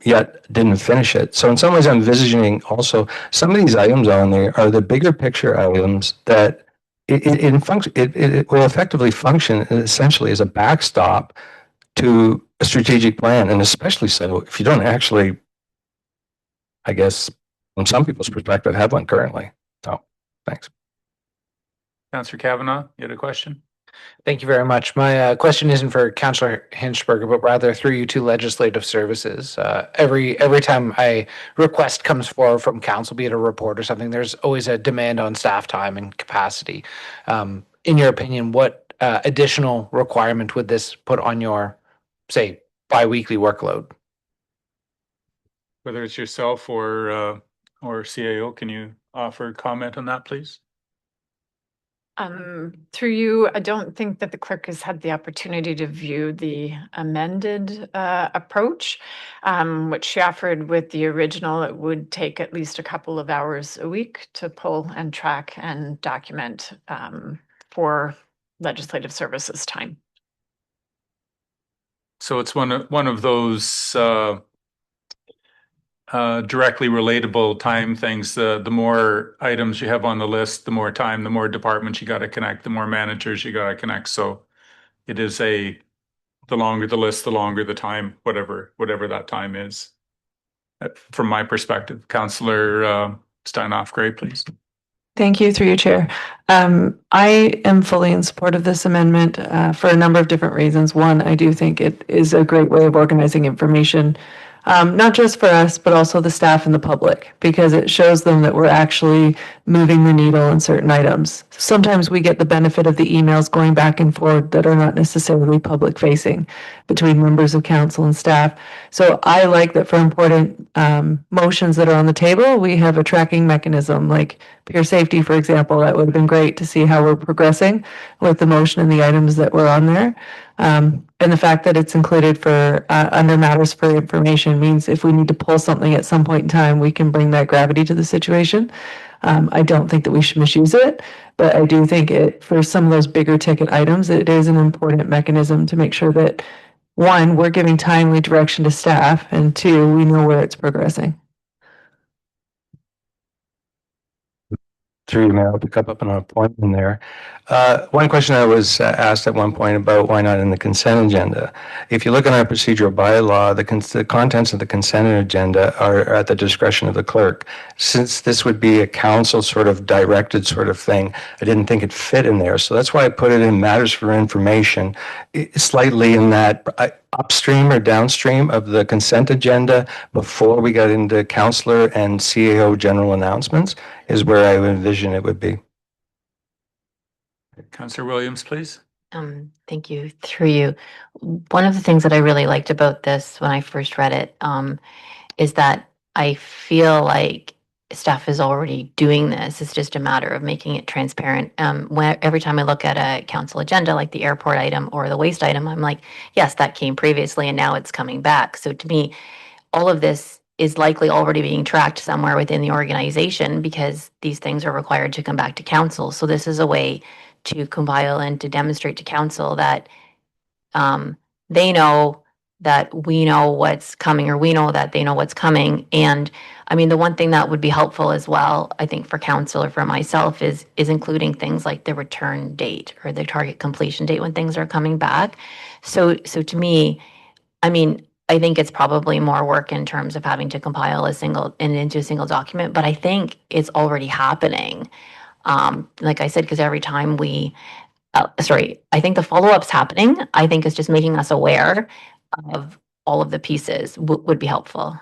yet didn't finish it. So in some ways, I'm envisioning also some of these items on there are the bigger picture items that it will effectively function essentially as a backstop to a strategic plan, and especially so if you don't actually, I guess, from some people's perspective, have one currently. So, thanks. Councillor Kavanagh, you had a question? Thank you very much. My question isn't for Councillor Hinchberger, but rather through you to Legislative Services. Every time a request comes forward from council, be it a report or something, there's always a demand on staff time and capacity. In your opinion, what additional requirement would this put on your, say, biweekly workload? Whether it's yourself or CAO, can you offer comment on that, please? Through you, I don't think that the clerk has had the opportunity to view the amended approach, which she offered with the original. It would take at least a couple of hours a week to pull and track and document for Legislative Services time. So it's one of those directly relatable time things. The more items you have on the list, the more time, the more departments you got to connect, the more managers you got to connect. So it is the longer the list, the longer the time, whatever that time is. From my perspective, Councillor Steinhoff Gray, please. Thank you through your chair. I am fully in support of this amendment for a number of different reasons. One, I do think it is a great way of organizing information, not just for us, but also the staff and the public, because it shows them that we're actually moving the needle in certain items. Sometimes we get the benefit of the emails going back and forth that are not necessarily public facing between members of council and staff. So I like that for important motions that are on the table, we have a tracking mechanism like peer safety, for example. That would have been great to see how we're progressing with the motion and the items that were on there. And the fact that it's included for under matters for information means if we need to pull something at some point in time, we can bring that gravity to the situation. I don't think that we should misuse it, but I do think it for some of those bigger ticket items, it is an important mechanism to make sure that one, we're giving timely direction to staff, and two, we know where it's progressing. Through Mayor, I'll pick up on a point in there. One question I was asked at one point about why not in the consent agenda. If you look at our procedural bylaw, the contents of the consent agenda are at the discretion of the clerk. Since this would be a council sort of directed sort of thing, I didn't think it fit in there. So that's why I put it in matters for information, slightly in that upstream or downstream of the consent agenda before we got into councillor and CAO general announcements is where I envision it would be. Councillor Williams, please. Thank you. Through you. One of the things that I really liked about this when I first read it is that I feel like staff is already doing this. It's just a matter of making it transparent. Every time I look at a council agenda, like the airport item or the waste item, I'm like, yes, that came previously and now it's coming back. So to me, all of this is likely already being tracked somewhere within the organization because these things are required to come back to council. So this is a way to compile and to demonstrate to council that they know that we know what's coming, or we know that they know what's coming. And I mean, the one thing that would be helpful as well, I think for council or for myself is including things like the return date or the target completion date when things are coming back. So to me, I mean, I think it's probably more work in terms of having to compile into a single document, but I think it's already happening. Like I said, because every time I think the follow-up's happening. I think it's just making us aware of all of the pieces would be helpful.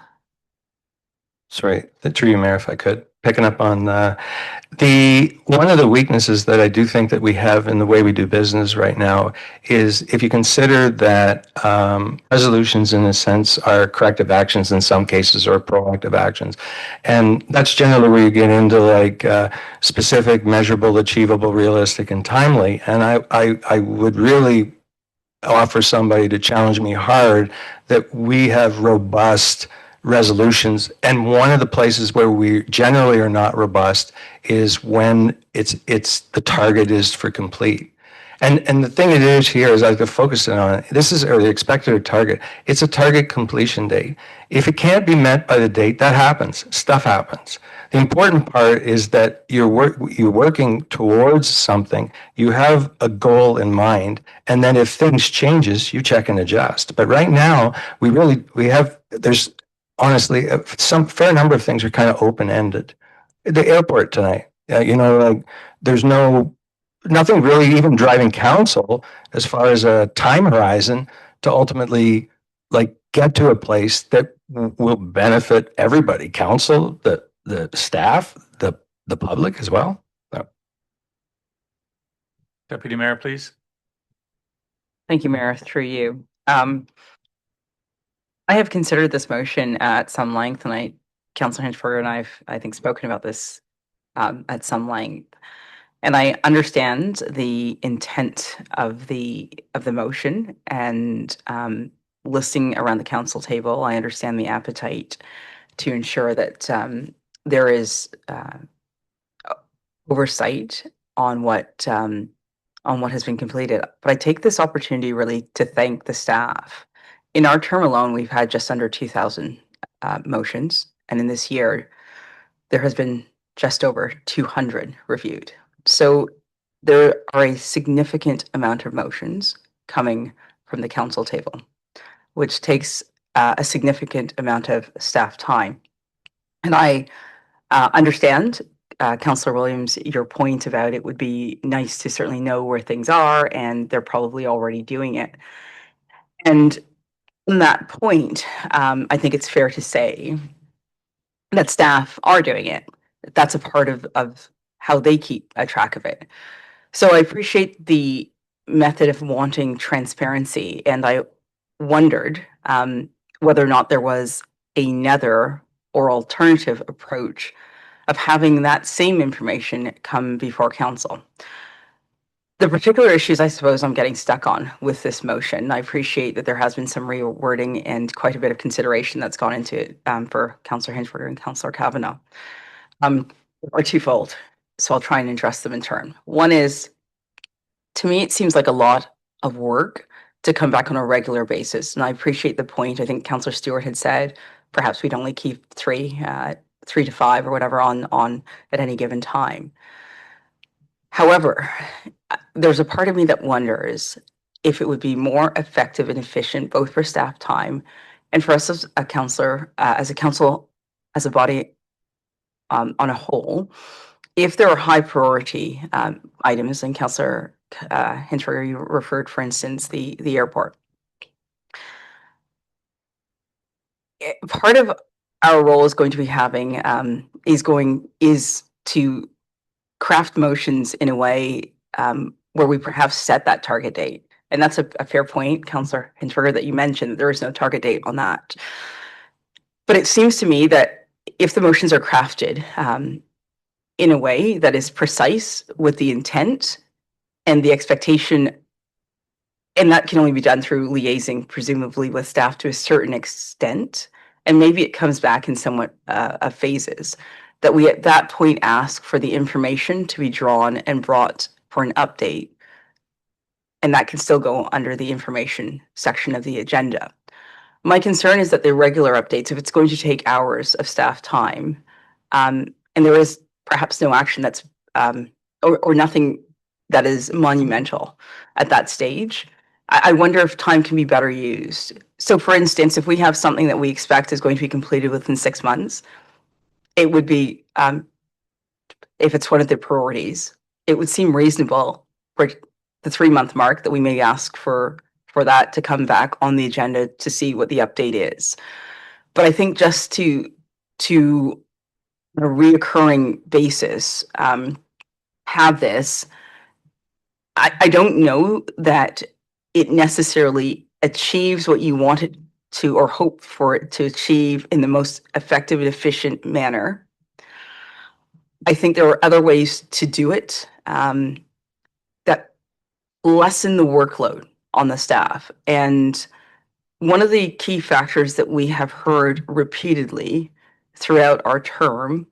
Sorry, through you, Mayor, if I could, picking up on one of the weaknesses that I do think that we have in the way we do business right now is if you consider that resolutions in a sense are corrective actions in some cases or proactive actions. And that's generally where you get into like specific, measurable, achievable, realistic, and timely. And I would really offer somebody to challenge me hard that we have robust resolutions, and one of the places where we generally are not robust is when it's the target is for complete. And the thing it is here is I could focus in on it. This is or the expected target. It's a target completion date. If it can't be met by the date, that happens. Stuff happens. The important part is that you're working towards something. You have a goal in mind, and then if things changes, you check and adjust. But right now, there's honestly, some fair number of things are kind of open-ended. The airport tonight, there's nothing really even driving council as far as a time horizon to ultimately get to a place that will benefit everybody, council, the staff, the public as well. So. Deputy Mayor, please. Thank you, Mayor, through you. I have considered this motion at some length, and Councillor Hinchberger and I think, spoken about this at some length. And I understand the intent of the motion and listing around the council table. I understand the appetite to ensure that there is oversight on what has been completed. But I take this opportunity really to thank the staff. In our term alone, we've had just under 2,000 motions, and in this year, there has been just over 200 reviewed. So there are a significant amount of motions coming from the council table, which takes a significant amount of staff time. And I understand, Councillor Williams, your point about it would be nice to certainly know where things are, and they're probably already doing it. And on that point, I think it's fair to say that staff are doing it. That's a part of how they keep a track of it. So I appreciate the method of wanting transparency, and I wondered whether or not there was another or alternative approach of having that same information come before council. The particular issues I suppose I'm getting stuck on with this motion, I appreciate that there has been some rewording and quite a bit of consideration that's gone into it for Councillor Hinchberger and Councillor Kavanagh, are twofold. So I'll try and address them in turn. One is, to me, it seems like a lot of work to come back on a regular basis. And I appreciate the point. I think Councillor Stewart had said, perhaps we'd only keep 3 to 5 or whatever on at any given time. However, there's a part of me that wonders if it would be more effective and efficient, both for staff time and for us as a council, as a body on a whole, if there are high priority items, and Councillor Hinchberger, you referred, for instance, the airport. Part of our role is going to be having is to craft motions in a way where we perhaps set that target date. And that's a fair point, Councillor Hinchberger, that you mentioned that there is no target date on that. But it seems to me that if the motions are crafted in a way that is precise with the intent and the expectation, and that can only be done through liaising, presumably, with staff to a certain extent, and maybe it comes back in somewhat of phases, that we at that point ask for the information to be drawn and brought for an update. And that can still go under the information section of the agenda. My concern is that the regular updates, if it's going to take hours of staff time, and there is perhaps no action that's, or nothing that is monumental at that stage, I wonder if time can be better used. So for instance, if we have something that we expect is going to be completed within 6 months, it would be, if it's one of the priorities, it would seem reasonable for the 3-month mark that we may ask for that to come back on the agenda to see what the update is. But I think just to a reoccurring basis, have this, I don't know that it necessarily achieves what you want it to or hope for it to achieve in the most effective and efficient manner. I think there are other ways to do it that lessen the workload on the staff. And one of the key factors that we have heard repeatedly throughout our term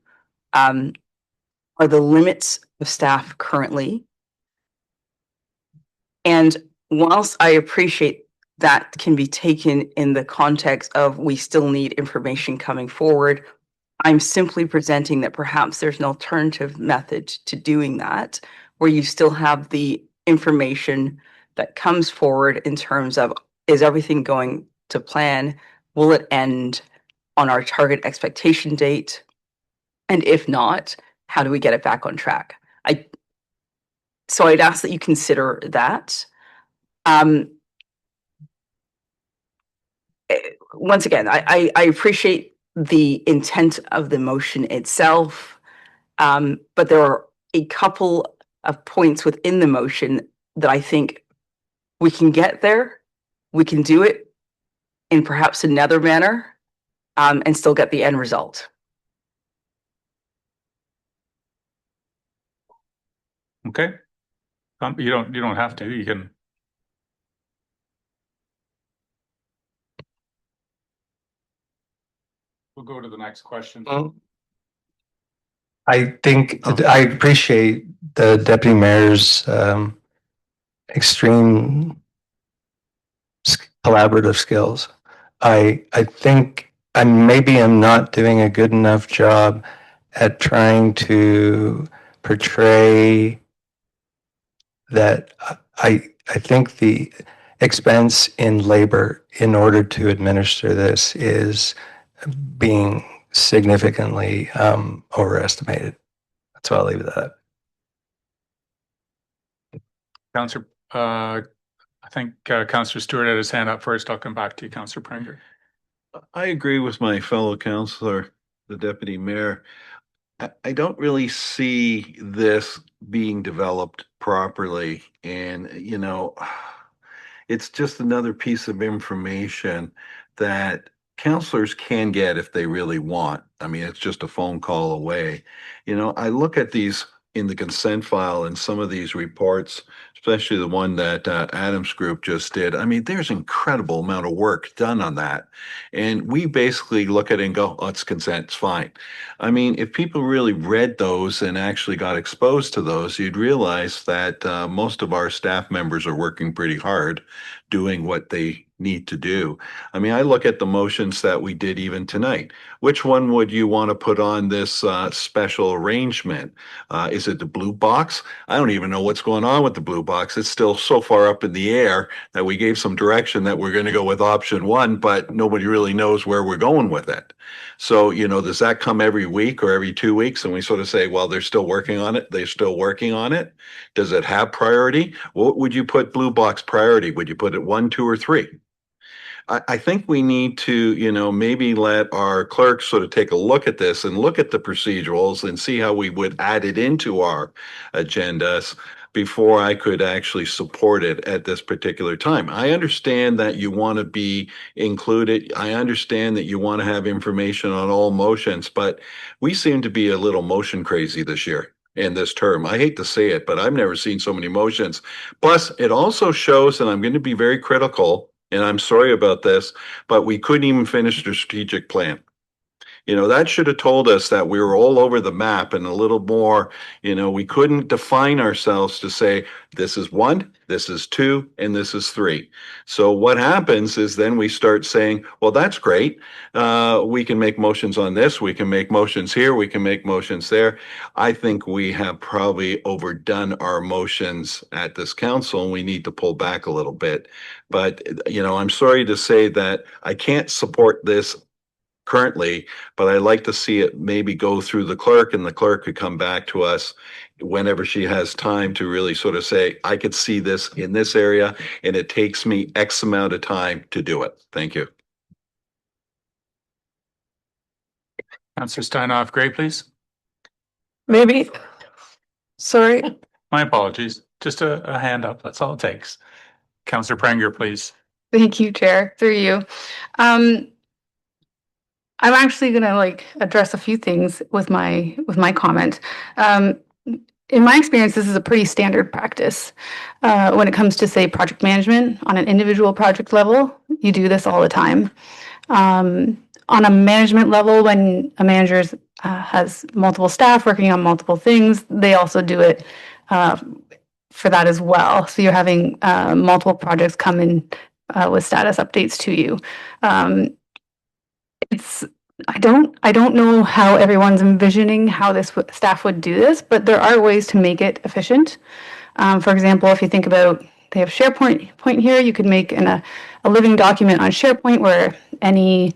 are the limits of staff currently. And whilst I appreciate that can be taken in the context of we still need information coming forward, I'm simply presenting that perhaps there's an alternative method to doing that, where you still have the information that comes forward in terms of, is everything going to plan? Will it end on our target expectation date? And if not, how do we get it back on track? So I'd ask that you consider that. Once again, I appreciate the intent of the motion itself, but there are a couple of points within the motion that I think we can get there, we can do it in perhaps another manner, and still get the end result. Okay. You don't have to. You can. We'll go to the next question. I think I appreciate the deputy mayor's extreme collaborative skills. I think maybe I'm not doing a good enough job at trying to portray that I think the expense in labor in order to administer this is being significantly overestimated. That's why I'll leave it at that. Councillor, I think Councillor Stewart had his hand up first. I'll come back to you, Councillor Pranger. I agree with my fellow councillor, the deputy mayor. I don't really see this being developed properly. And, you know, it's just another piece of information that counselors can get if they really want. I mean, it's just a phone call away. You know, I look at these in the consent file and some of these reports, especially the one that Adams Group just did. I mean, there's incredible amount of work done on that. And we basically look at it and go, oh, it's consent, it's fine. I mean, if people really read those and actually got exposed to those, you'd realize that most of our staff members are working pretty hard doing what they need to do. I mean, I look at the motions that we did even tonight. Which one would you want to put on this special arrangement? Is it the blue box? I don't even know what's going on with the blue box. It's still so far up in the air that we gave some direction that we're going to go with option one, but nobody really knows where we're going with it. So, you know, does that come every week or every 2 weeks? And we sort of say, well, they're still working on it. They're still working on it. Does it have priority? What would you put blue box priority? Would you put it 1, 2, or 3? I think we need to, you know, maybe let our clerks sort of take a look at this and look at the procedurals and see how we would add it into our agendas before I could actually support it at this particular time. I understand that you want to be included. I understand that you want to have information on all motions, but we seem to be a little motion crazy this year in this term. I hate to say it, but I've never seen so many motions. Plus, it also shows, and I'm going to be very critical, and I'm sorry about this, but we couldn't even finish the strategic plan. You know, that should have told us that we were all over the map and a little more, you know, we couldn't define ourselves to say, this is 1, this is 2, and this is 3. So what happens is then we start saying, well, that's great. We can make motions on this. We can make motions here. We can make motions there. I think we have probably overdone our motions at this council and we need to pull back a little bit. But, you know, I'm sorry to say that I can't support this currently, but I like to see it maybe go through the clerk and the clerk could come back to us whenever she has time to really sort of say, I could see this in this area and it takes me X amount of time to do it. Thank you. Councillor Steinhoff, Gray, please. Maybe, sorry. My apologies. Just a hand up. That's all it takes. Councillor Pranger, please. Thank you, Chair, through you. I'm actually going to address a few things with my comment. In my experience, this is a pretty standard practice when it comes to, say, project management on an individual project level. You do this all the time. On a management level, when a manager has multiple staff working on multiple things, they also do it for that as well. So you're having multiple projects come in with status updates to you. I don't know how everyone's envisioning how this staff would do this, but there are ways to make it efficient. For example, if you think about, they have SharePoint here, you could make a living document on SharePoint where any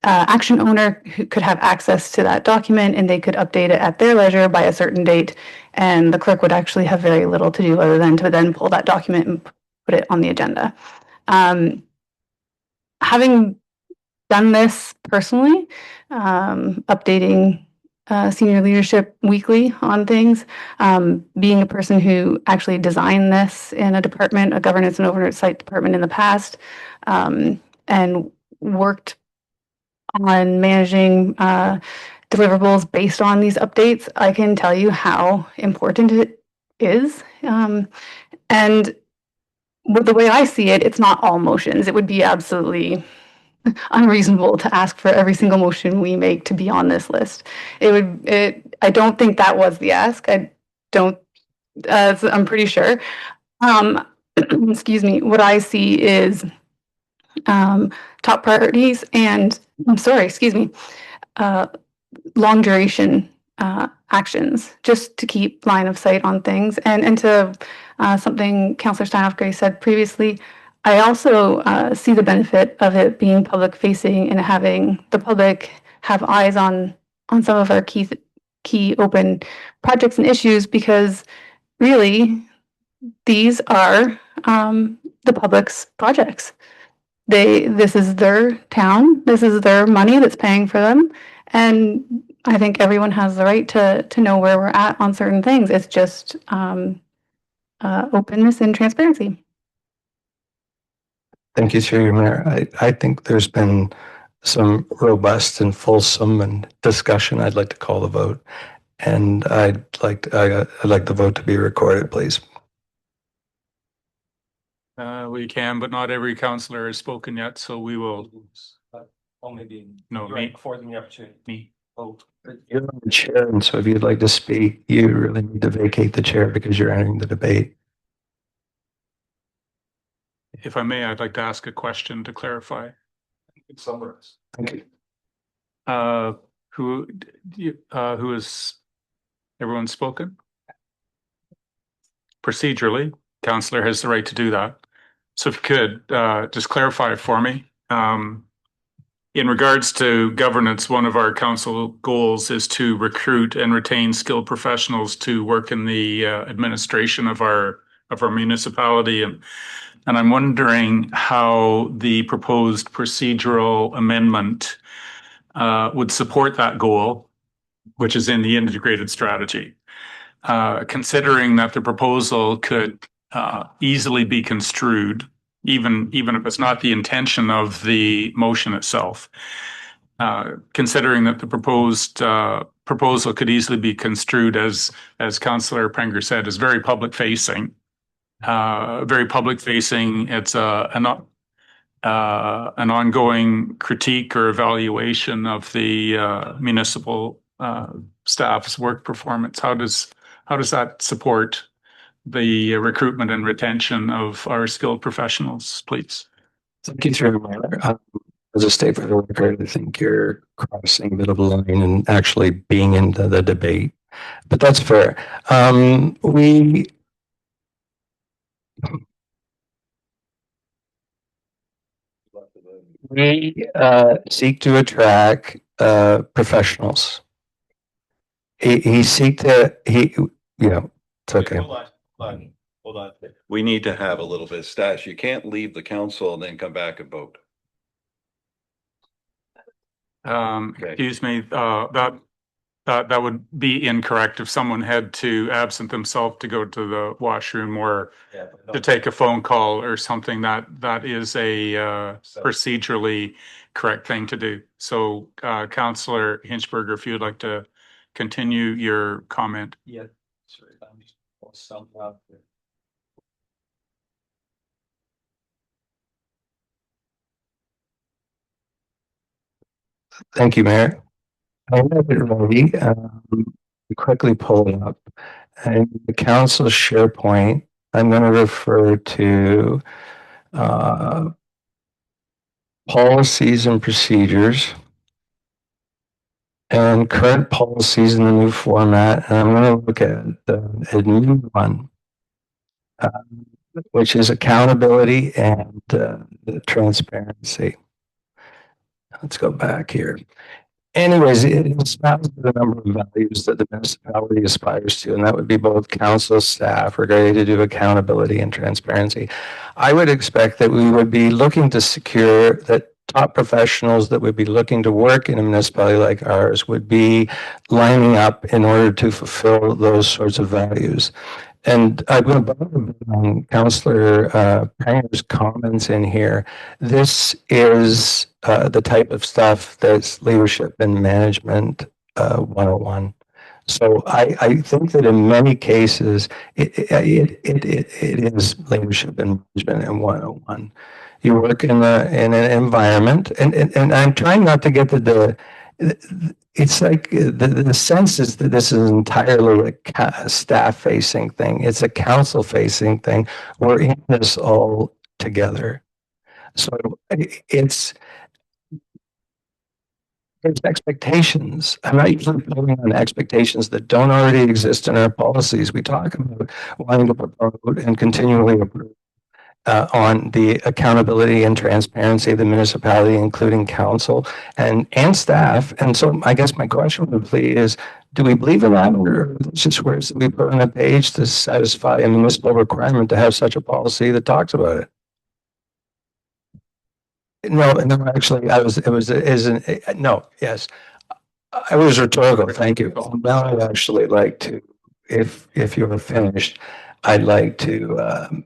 action owner could have access to that document and they could update it at their leisure by a certain date, and the clerk would actually have very little to do other than to then pull that document and put it on the agenda. Having done this personally, updating senior leadership weekly on things, being a person who actually designed this in a department, a governance and oversight department in the past, and worked on managing deliverables based on these updates, I can tell you how important it is. And with the way I see it, it's not all motions. It would be absolutely unreasonable to ask for every single motion we make to be on this list. I don't think that was the ask. I'm pretty sure. Excuse me. What I see is top priorities and long duration actions, just to keep line of sight on things. And to something Councillor Steinhoff Gray said previously, I also see the benefit of it being public facing and having the public have eyes on some of our key open projects and issues, because really these are the public's projects. This is their town, this is their money that's paying for them, and I think everyone has the right to know where we're at on certain things. It's just openness and transparency. Thank you, Through you, Mayor. I think there's been some robust and fulsome and discussion. I'd like to call the vote, and I'd like the vote to be recorded, please. We can, but not every councillor has spoken yet, so we will. No, me. Before the opportunity. Me. You're on the chair, and so if you'd like to speak, you really need to vacate the chair because you're entering the debate. If I may, I'd like to ask a question to clarify. Summarize. Thank you. Who has everyone spoken? Procedurally, councillor has the right to do that. So if you could just clarify for me. In regards to governance, one of our council goals is to recruit and retain skilled professionals to work in the administration of our municipality, and I'm wondering how the proposed procedural amendment would support that goal, which is in the integrated strategy. Considering that the proposal could easily be construed, even if it's not the intention of the motion itself. Considering that the proposed proposal could easily be construed as Councillor Prenger said, is very public facing. It's an ongoing critique or evaluation of the municipal staff's work performance. How does that support the recruitment and retention of our skilled professionals, please? Thank you, Through Mayor. As a state for the record, I think you're crossing a bit of a line and actually being into the debate, but that's fair. We seek to attract professionals. It's okay. Hold on. We need to have a little bit of stash. You can't leave the council and then come back and vote. Excuse me, that would be incorrect if someone had to absent themselves to go to the washroom or to take a phone call or something. That is a procedurally correct thing to do. So, Councillor Hinchberger, if you'd like to continue your comment. Yeah, sorry, I'm just something out there. Thank you, Mayor. I have it ready. Quickly pull it up. And the council SharePoint, I'm going to refer to policies and procedures and current policies in the new format. And I'm going to look at a new one, which is accountability and transparency. Let's go back here. Anyways, it espoused the number of values that the municipality aspires to, and that would be both council staff regarding to do accountability and transparency. I would expect that we would be looking to secure that top professionals that would be looking to work in a municipality like ours would be lining up in order to fulfill those sorts of values. And I'm going to borrow on Councillor Prenger's comments in here. This is the type of stuff that's leadership and management 101. So I think that in many cases, it is leadership and management in 101. You work in an environment, and I'm trying not to get to it's like the sense is that this is entirely a staff-facing thing. It's a council-facing thing. We're in this all together. So there's expectations. I'm not usually building on expectations that don't already exist in our policies. We talk about wanting to promote and continually approve. on the accountability and transparency of the municipality, including council and staff. And so I guess my question would be is, do we believe in that, or just words that we put on a page to satisfy a municipal requirement to have such a policy that talks about it? No, actually, no, yes. I was rhetorical, thank you. Now I'd actually like to, if you're finished, I'd like to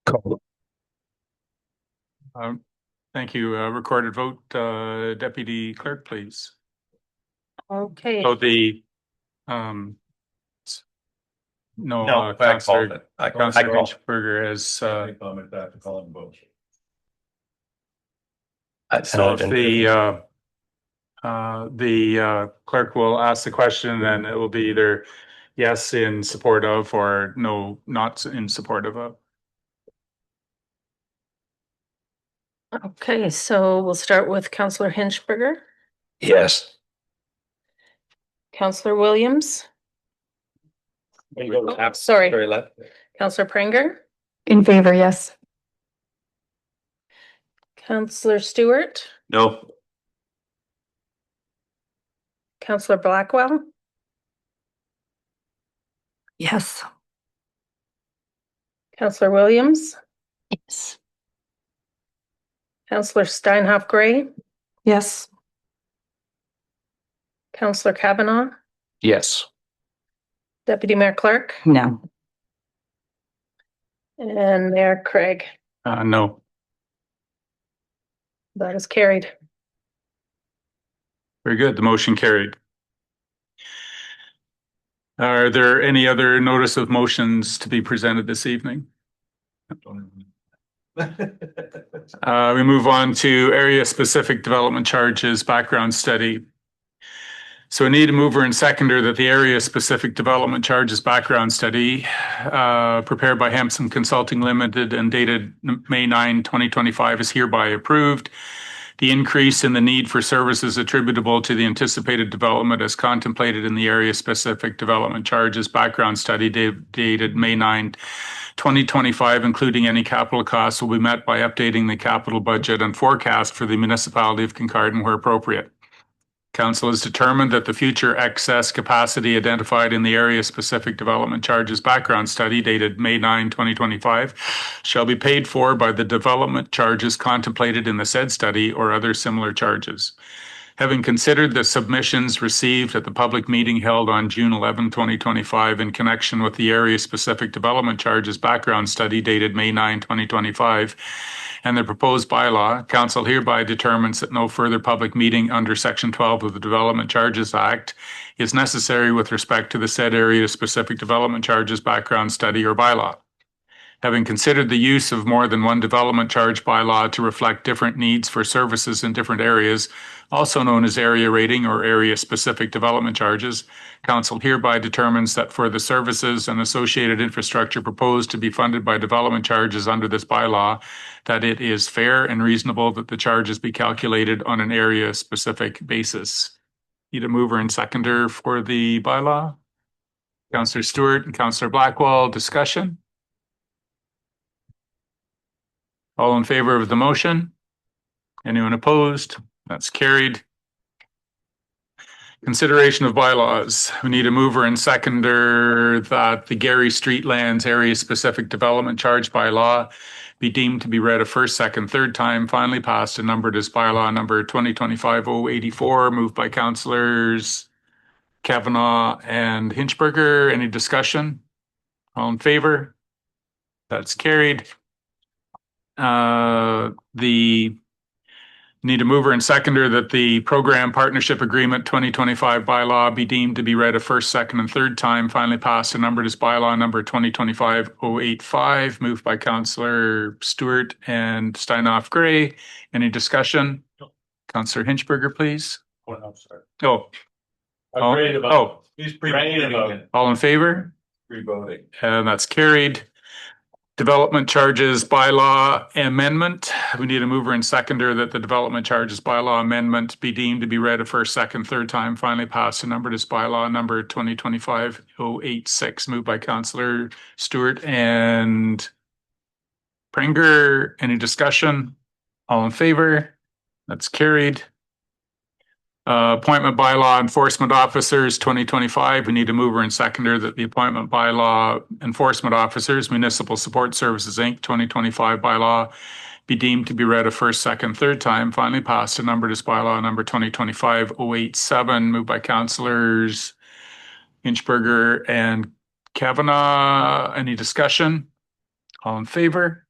call. Thank you. Recorded vote, Deputy Clerk, please. Okay. So the, Councillor Hinchberger has, so if the clerk will ask the question, and it will be either yes in support of or no, not in support of. Okay, so we'll start with Councillor Hinchberger, Yes. Councillor Williams. Sorry, Councillor Pranger, In favor, yes. Councillor Stewart, No. Councillor Blackwell, Yes. Councillor Williams, Yes. Councillor Steinhoff Gray, Yes. Councillor Kavanaugh, Yes. Deputy Mayor Clark, No. and Mayor Craig. No. That is carried. Very good. The motion carried. Are there any other notice of motions to be presented this evening? We move on to area-specific development charges background study. So we need a mover and seconder that the area-specific development charges background study prepared by Hampson Consulting Limited and dated May 9, 2025 is hereby approved. The increase in the need for services attributable to the anticipated development as contemplated in the area-specific development charges background study dated May 9, 2025, including any capital costs, will be met by updating the capital budget and forecast for the municipality of Kincardine where appropriate. Council has determined that the future excess capacity identified in the area-specific development charges background study dated May 9, 2025 shall be paid for by the development charges contemplated in the said study or other similar charges. Having considered the submissions received at the public meeting held on June 11, 2025 in connection with the area-specific development charges background study dated May 9, 2025, and the proposed bylaw, Council hereby determines that no further public meeting under Section 12 of the Development Charges Act is necessary with respect to the said area-specific development charges background study or bylaw. Having considered the use of more than one development charge bylaw to reflect different needs for services in different areas, also known as area rating or area-specific development charges, Council hereby determines that for the services and associated infrastructure proposed to be funded by development charges under this bylaw, that it is fair and reasonable that the charges be calculated on an area-specific basis. Need a mover and seconder for the bylaw? Councillor Stewart and Councillor Blackwell, discussion? All in favor of the motion? Anyone opposed? That's carried. Consideration of bylaws. We need a mover and seconder that the Gary Street Lands Area Specific Development Charge Bylaw be deemed to be read a first, second, third time, finally passed and numbered as bylaw number 2025-084, moved by Councillors Kavanaugh and Hinchberger. Any discussion? All in favor? That's carried. The need a mover and seconder that the Program Partnership Agreement 2025 bylaw be deemed to be read a first, second, and third time, finally passed and numbered as bylaw number 2025-085, moved by Councillor Stewart and Steinhoff Gray. Any discussion? Councillor Hinchberger, please. All in favor? Pre-voting. And that's carried. Development charges bylaw amendment. We need a mover and seconder that the development charges bylaw amendment be deemed to be read a first, second, third time, finally passed and numbered as bylaw number 2025-086, moved by Councillor Stewart and Pranger, any discussion? All in favor? That's carried. Appointment bylaw enforcement officers 2025. We need a mover and seconder that the appointment bylaw enforcement officers, Municipal Support Services, Inc. 2025 bylaw be deemed to be read a first, second, third time. Finally passed and numbered as bylaw number 2025-087, moved by councillors Hinchberger and Kavanagh. Any discussion? All in favor?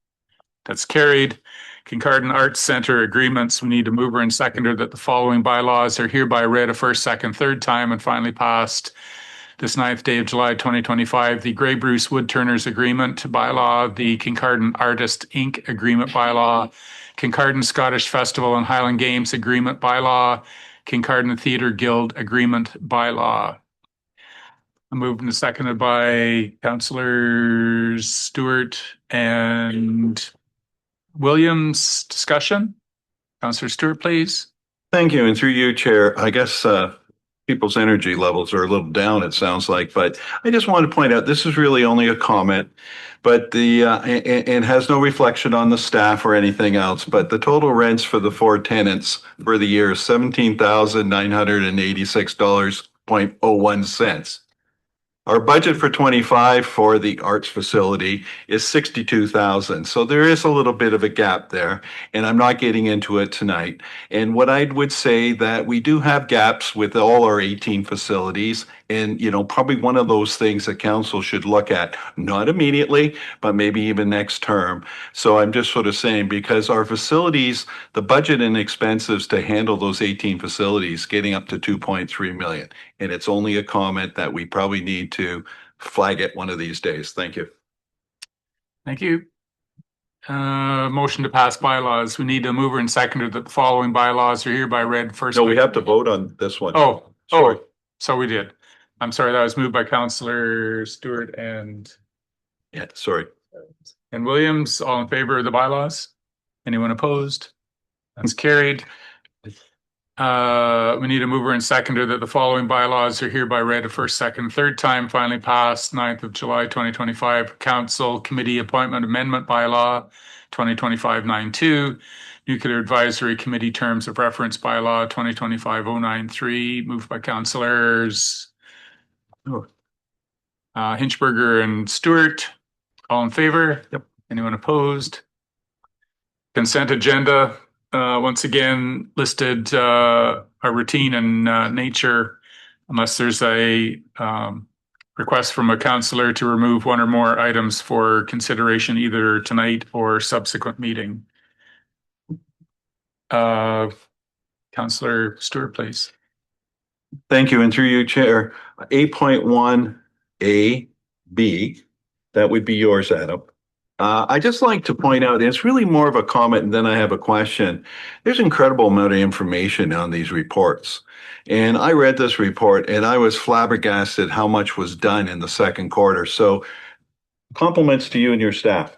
That's carried. Kincardine Arts Centre agreements. We need a mover and seconder that the following bylaws are hereby read a first, second, third time and finally passed this 9th day of July 2025. The Grey Bruce Woodturners Agreement bylaw, the Kincardine Artist Inc. Agreement bylaw, Kincardine Scottish Festival and Highland Games Agreement bylaw, Kincardine Theatre Guild Agreement bylaw. Moved and seconded by councillors Stewart and Williams. Discussion? Councillor Stewart, please. Thank you. And through you, Chair, I guess people's energy levels are a little down, it sounds like, but I just want to point out this is really only a comment, but and has no reflection on the staff or anything else, but the total rents for the 4 tenants for the year is $17,986.01. Our budget for 25 for the arts facility is 62,000. So there is a little bit of a gap there, and I'm not getting into it tonight. And what I would say that we do have gaps with all our 18 facilities, and probably one of those things that council should look at, not immediately, but maybe even next term. So I'm just sort of saying, because our facilities, the budget and expenses to handle those 18 facilities getting up to 2.3 million. And it's only a comment that we probably need to flag it one of these days. Thank you. Thank you. Motion to pass bylaws. We need a mover and seconder that the following bylaws are hereby read first. No, we have to vote on this one. Sorry. So we did. I'm sorry, that was moved by Councillor Stewart and Williams. All in favor of the bylaws? Anyone opposed? That's carried. We need a mover and seconder that the following bylaws are hereby read a first, second, third time. Finally passed 9th of July 2025. Council Committee Appointment Amendment Bylaw 2025-92. Nuclear Advisory Committee Terms of Reference Bylaw 2025-093. Moved by councillors Hinchberger and Stewart. All in favor? Yep. Anyone opposed? Consent agenda. Once again, listed a routine in nature, unless there's a request from a councillor to remove one or more items for consideration either tonight or subsequent meeting. Councillor Stewart, please. Thank you. And through you, Chair, 8.1A, B, that would be yours, Adam. I just like to point out, it's really more of a comment and then I have a question. There's an incredible amount of information on these reports. And I read this report and I was flabbergasted how much was done in the second quarter. So compliments to you and your staff.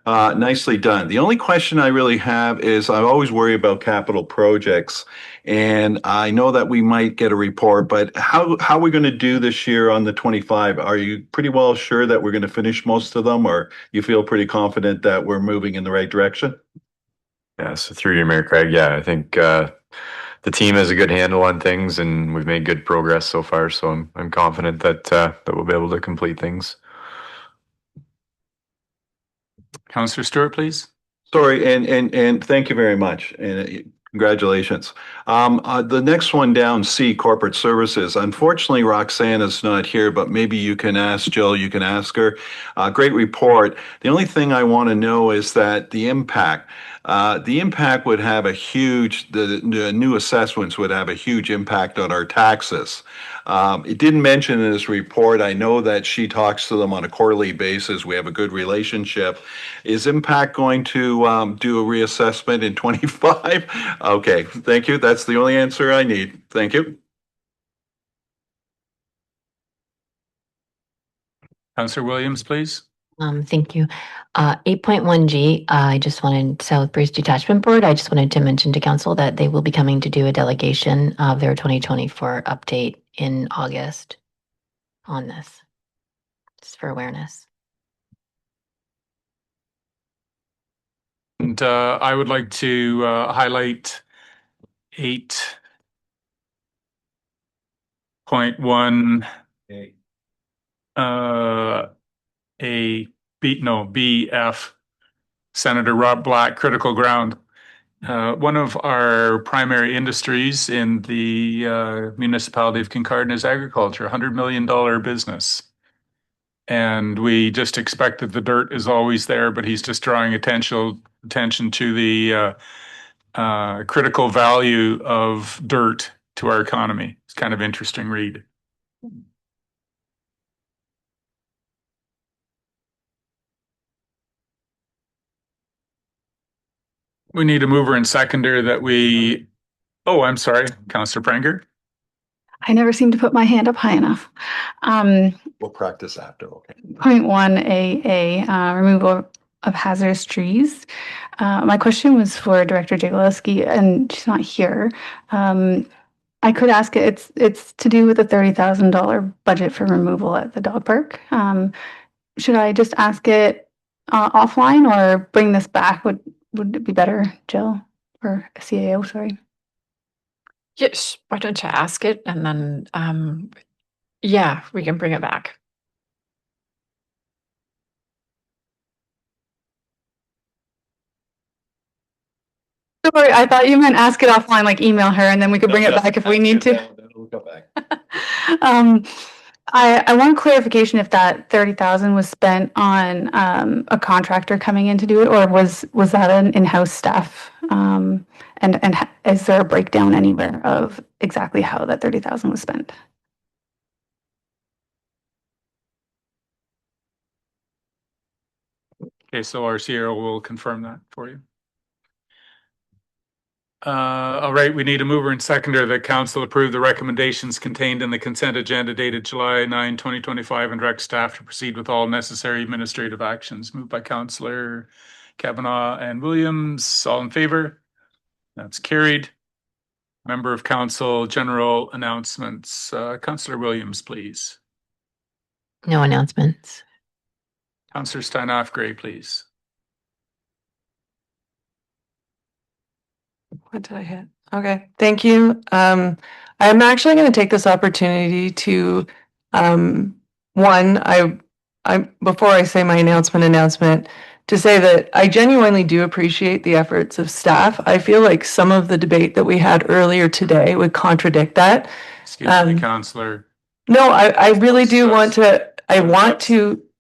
Nicely done. The only question I really have is I always worry about capital projects. And I know that we might get a report, but how are we going to do this year on the 25? Are you pretty well sure that we're going to finish most of them, or you feel pretty confident that we're moving in the right direction? Yeah, so through you, Mayor Craig, yeah, I think the team has a good handle on things and we've made good progress so far. So I'm confident that that we'll be able to complete things. Councillor Stewart, please. Sorry, and thank you very much, and congratulations. The next one down, C, corporate services. Unfortunately, Roxanne is not here, but maybe you can ask Jill, you can ask her. Great report. The only thing I want to know is that the impact would have a huge, the new assessments would have a huge impact on our taxes. It didn't mention in this report. I know that she talks to them on a quarterly basis. We have a good relationship. Is Impact going to do a reassessment in 25? Okay, thank you. That's the only answer I need. Thank you. Councillor Williams, please. Thank you. 8.1G, I just wanted, South Bruce Detachment Board, I just wanted to mention to council that they will be coming to do a delegation of their 2024 update in August on this, just for awareness. And I would like to highlight 8.1 BF, Senator Rob Black, critical ground. One of our primary industries in the municipality of Kincardine is agriculture, $100 million business. And we just expect that the dirt is always there, but he's just drawing attention to the critical value of dirt to our economy. It's kind of interesting read. We need a mover and seconder that we, oh, I'm sorry, Councillor Pranger. I never seem to put my hand up high enough. We'll practice after, okay? 0.1AA, removal of hazardous trees. My question was for Director Jagelowski, and she's not here. I could ask it. It's to do with the $30,000 budget for removal at the dog park. Should I just ask it offline or bring this back? Would it be better, Jill, or CAO? Sorry. Yes, why don't you ask it and then, yeah, we can bring it back. Sorry, I thought you meant ask it offline, like email her, and then we could bring it back if we need to. I want clarification if that 30,000 was spent on a contractor coming in to do it, or was that an in-house staff? And is there a breakdown anywhere of exactly how that 30,000 was spent? Okay, so our CEO will confirm that for you. All right, we need a mover and seconder that council approve the recommendations contained in the consent agenda dated July 9, 2025 and direct staff to proceed with all necessary administrative actions. Moved by Councillor Kavanaugh and Williams. All in favor? That's carried. Member of Council, general announcements. Councillor Williams, please. No announcements. Councillor Steinhoff-Gray, please. What did I hit? Okay, thank you. I'm actually going to take this opportunity to, before I say my announcement, to say that I genuinely do appreciate the efforts of staff. I feel like some of the debate that we had earlier today would contradict that. Excuse me, Councillor. No, I really do want to,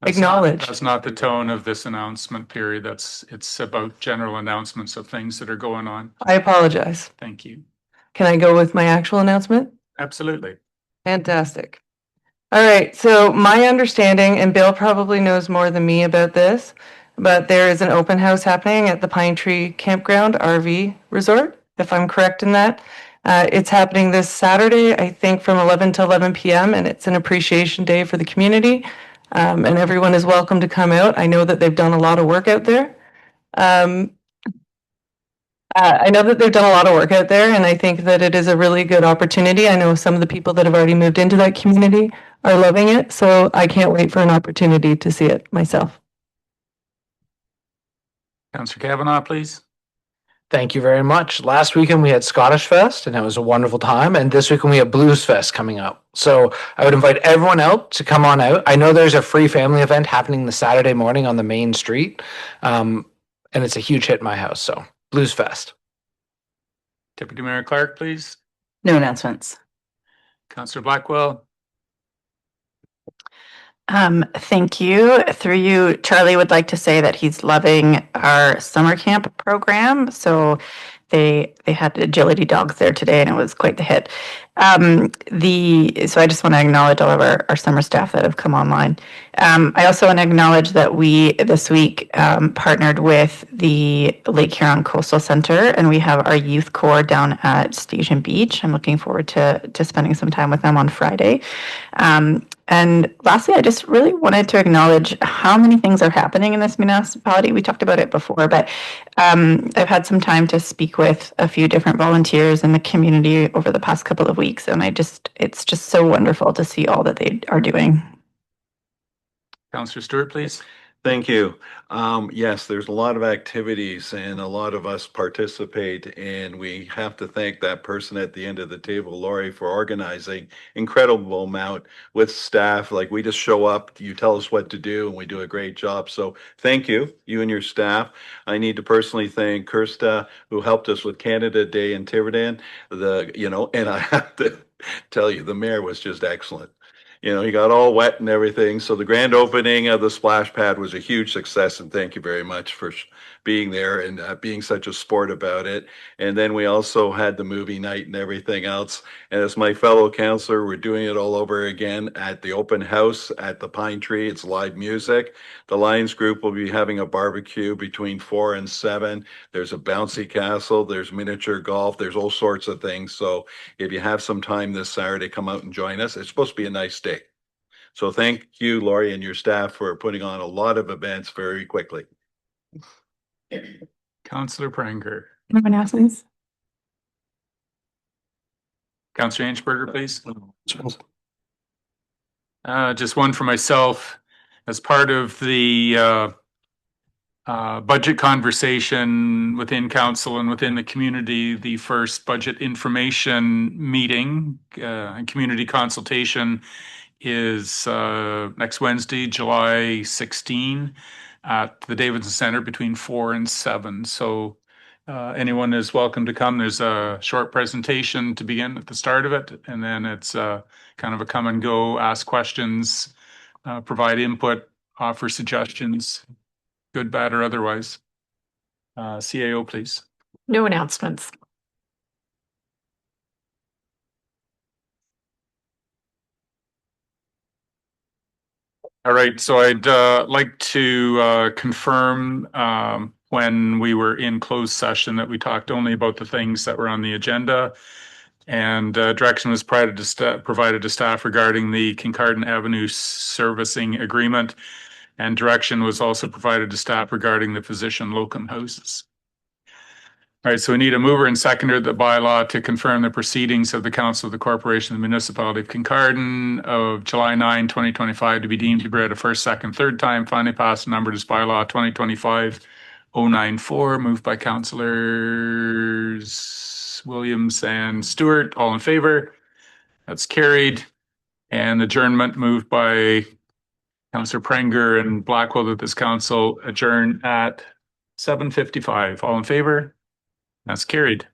acknowledge. That's not the tone of this announcement period. It's about general announcements of things that are going on. I apologize. Thank you. Can I go with my actual announcement? Absolutely. Fantastic. All right, so my understanding, and Bill probably knows more than me about this, but there is an open house happening at the Pine Tree Campground RV Resort, if I'm correct in that. It's happening this Saturday, I think from 11 to 11 p.m., and it's an appreciation day for the community. And everyone is welcome to come out. I know that they've done a lot of work out there. And I think that it is a really good opportunity. I know some of the people that have already moved into that community are loving it, so I can't wait for an opportunity to see it myself. Councillor Kavanaugh, please. Thank you very much. Last weekend we had Scottish Fest and it was a wonderful time. And this weekend we have Blues Fest coming up. So I would invite everyone out to come on out. I know there's a free family event happening the Saturday morning on the main street. And it's a huge hit in my house. So Blues Fest. Deputy Mayor Clark, please. No announcements. Councillor Blackwell. Thank you. Through you, Charlie would like to say that he's loving our summer camp program. So they had agility dogs there today and it was quite the hit. So I just want to acknowledge all of our summer staff that have come online. I also want to acknowledge that we this week partnered with the Lake Huron Coastal Center and we have our youth corps down at Station Beach. I'm looking forward to spending some time with them on Friday. And lastly, I just really wanted to acknowledge how many things are happening in this municipality. We talked about it before, but I've had some time to speak with a few different volunteers in the community over the past couple of weeks, and it's just so wonderful to see all that they are doing. Councillor Stewart, please. Thank you. Yes, there's a lot of activities and a lot of us participate, and we have to thank that person at the end of the table, Lori, for organizing incredible amount with staff. Like we just show up, you tell us what to do, and we do a great job. So thank you, you and your staff. I need to personally thank Kirsta, who helped us with Canada Day in Tiverton. And I have to tell you, the mayor was just excellent. He got all wet and everything. So the grand opening of the splash pad was a huge success, and thank you very much for being there and being such a sport about it. And then we also had the movie night and everything else. And as my fellow counselor, we're doing it all over again at the open house at the Pine Tree. It's live music. The Lions group will be having a barbecue between 4 and 7. There's a bouncy castle. There's miniature golf. There's all sorts of things. So if you have some time this Saturday, come out and join us. It's supposed to be a nice day. So thank you, Lori, and your staff for putting on a lot of events very quickly. Councillor Pranger. No announcements. Councillor Inchberger, please. Just one for myself. As part of the budget conversation within council and within the community, the first budget information meeting and community consultation is next Wednesday, July 16 at the Davidson Center between 4 and 7. So anyone is welcome to come. There's a short presentation to begin at the start of it, and then it's kind of a come and go, ask questions, provide input, offer suggestions, good, bad, or otherwise. CAO, please. No announcements. All right, so I'd like to confirm when we were in closed session that we talked only about the things that were on the agenda, and direction was provided to staff regarding the Kincardine Avenue servicing agreement, and direction was also provided to staff regarding the physician locum houses. All right, so we need a mover and seconder of the bylaw to confirm the proceedings of the Council of the Corporation of the Municipality of Kincardine of July 9, 2025 to be deemed to be read a first, second, third time, finally passed and numbered as bylaw 2025-094, moved by Councillors Williams and Stewart. All in favor? That's carried. And adjournment moved by Councillor Pranger and Blackwell that this council adjourn at 7:55. All in favor? That's carried.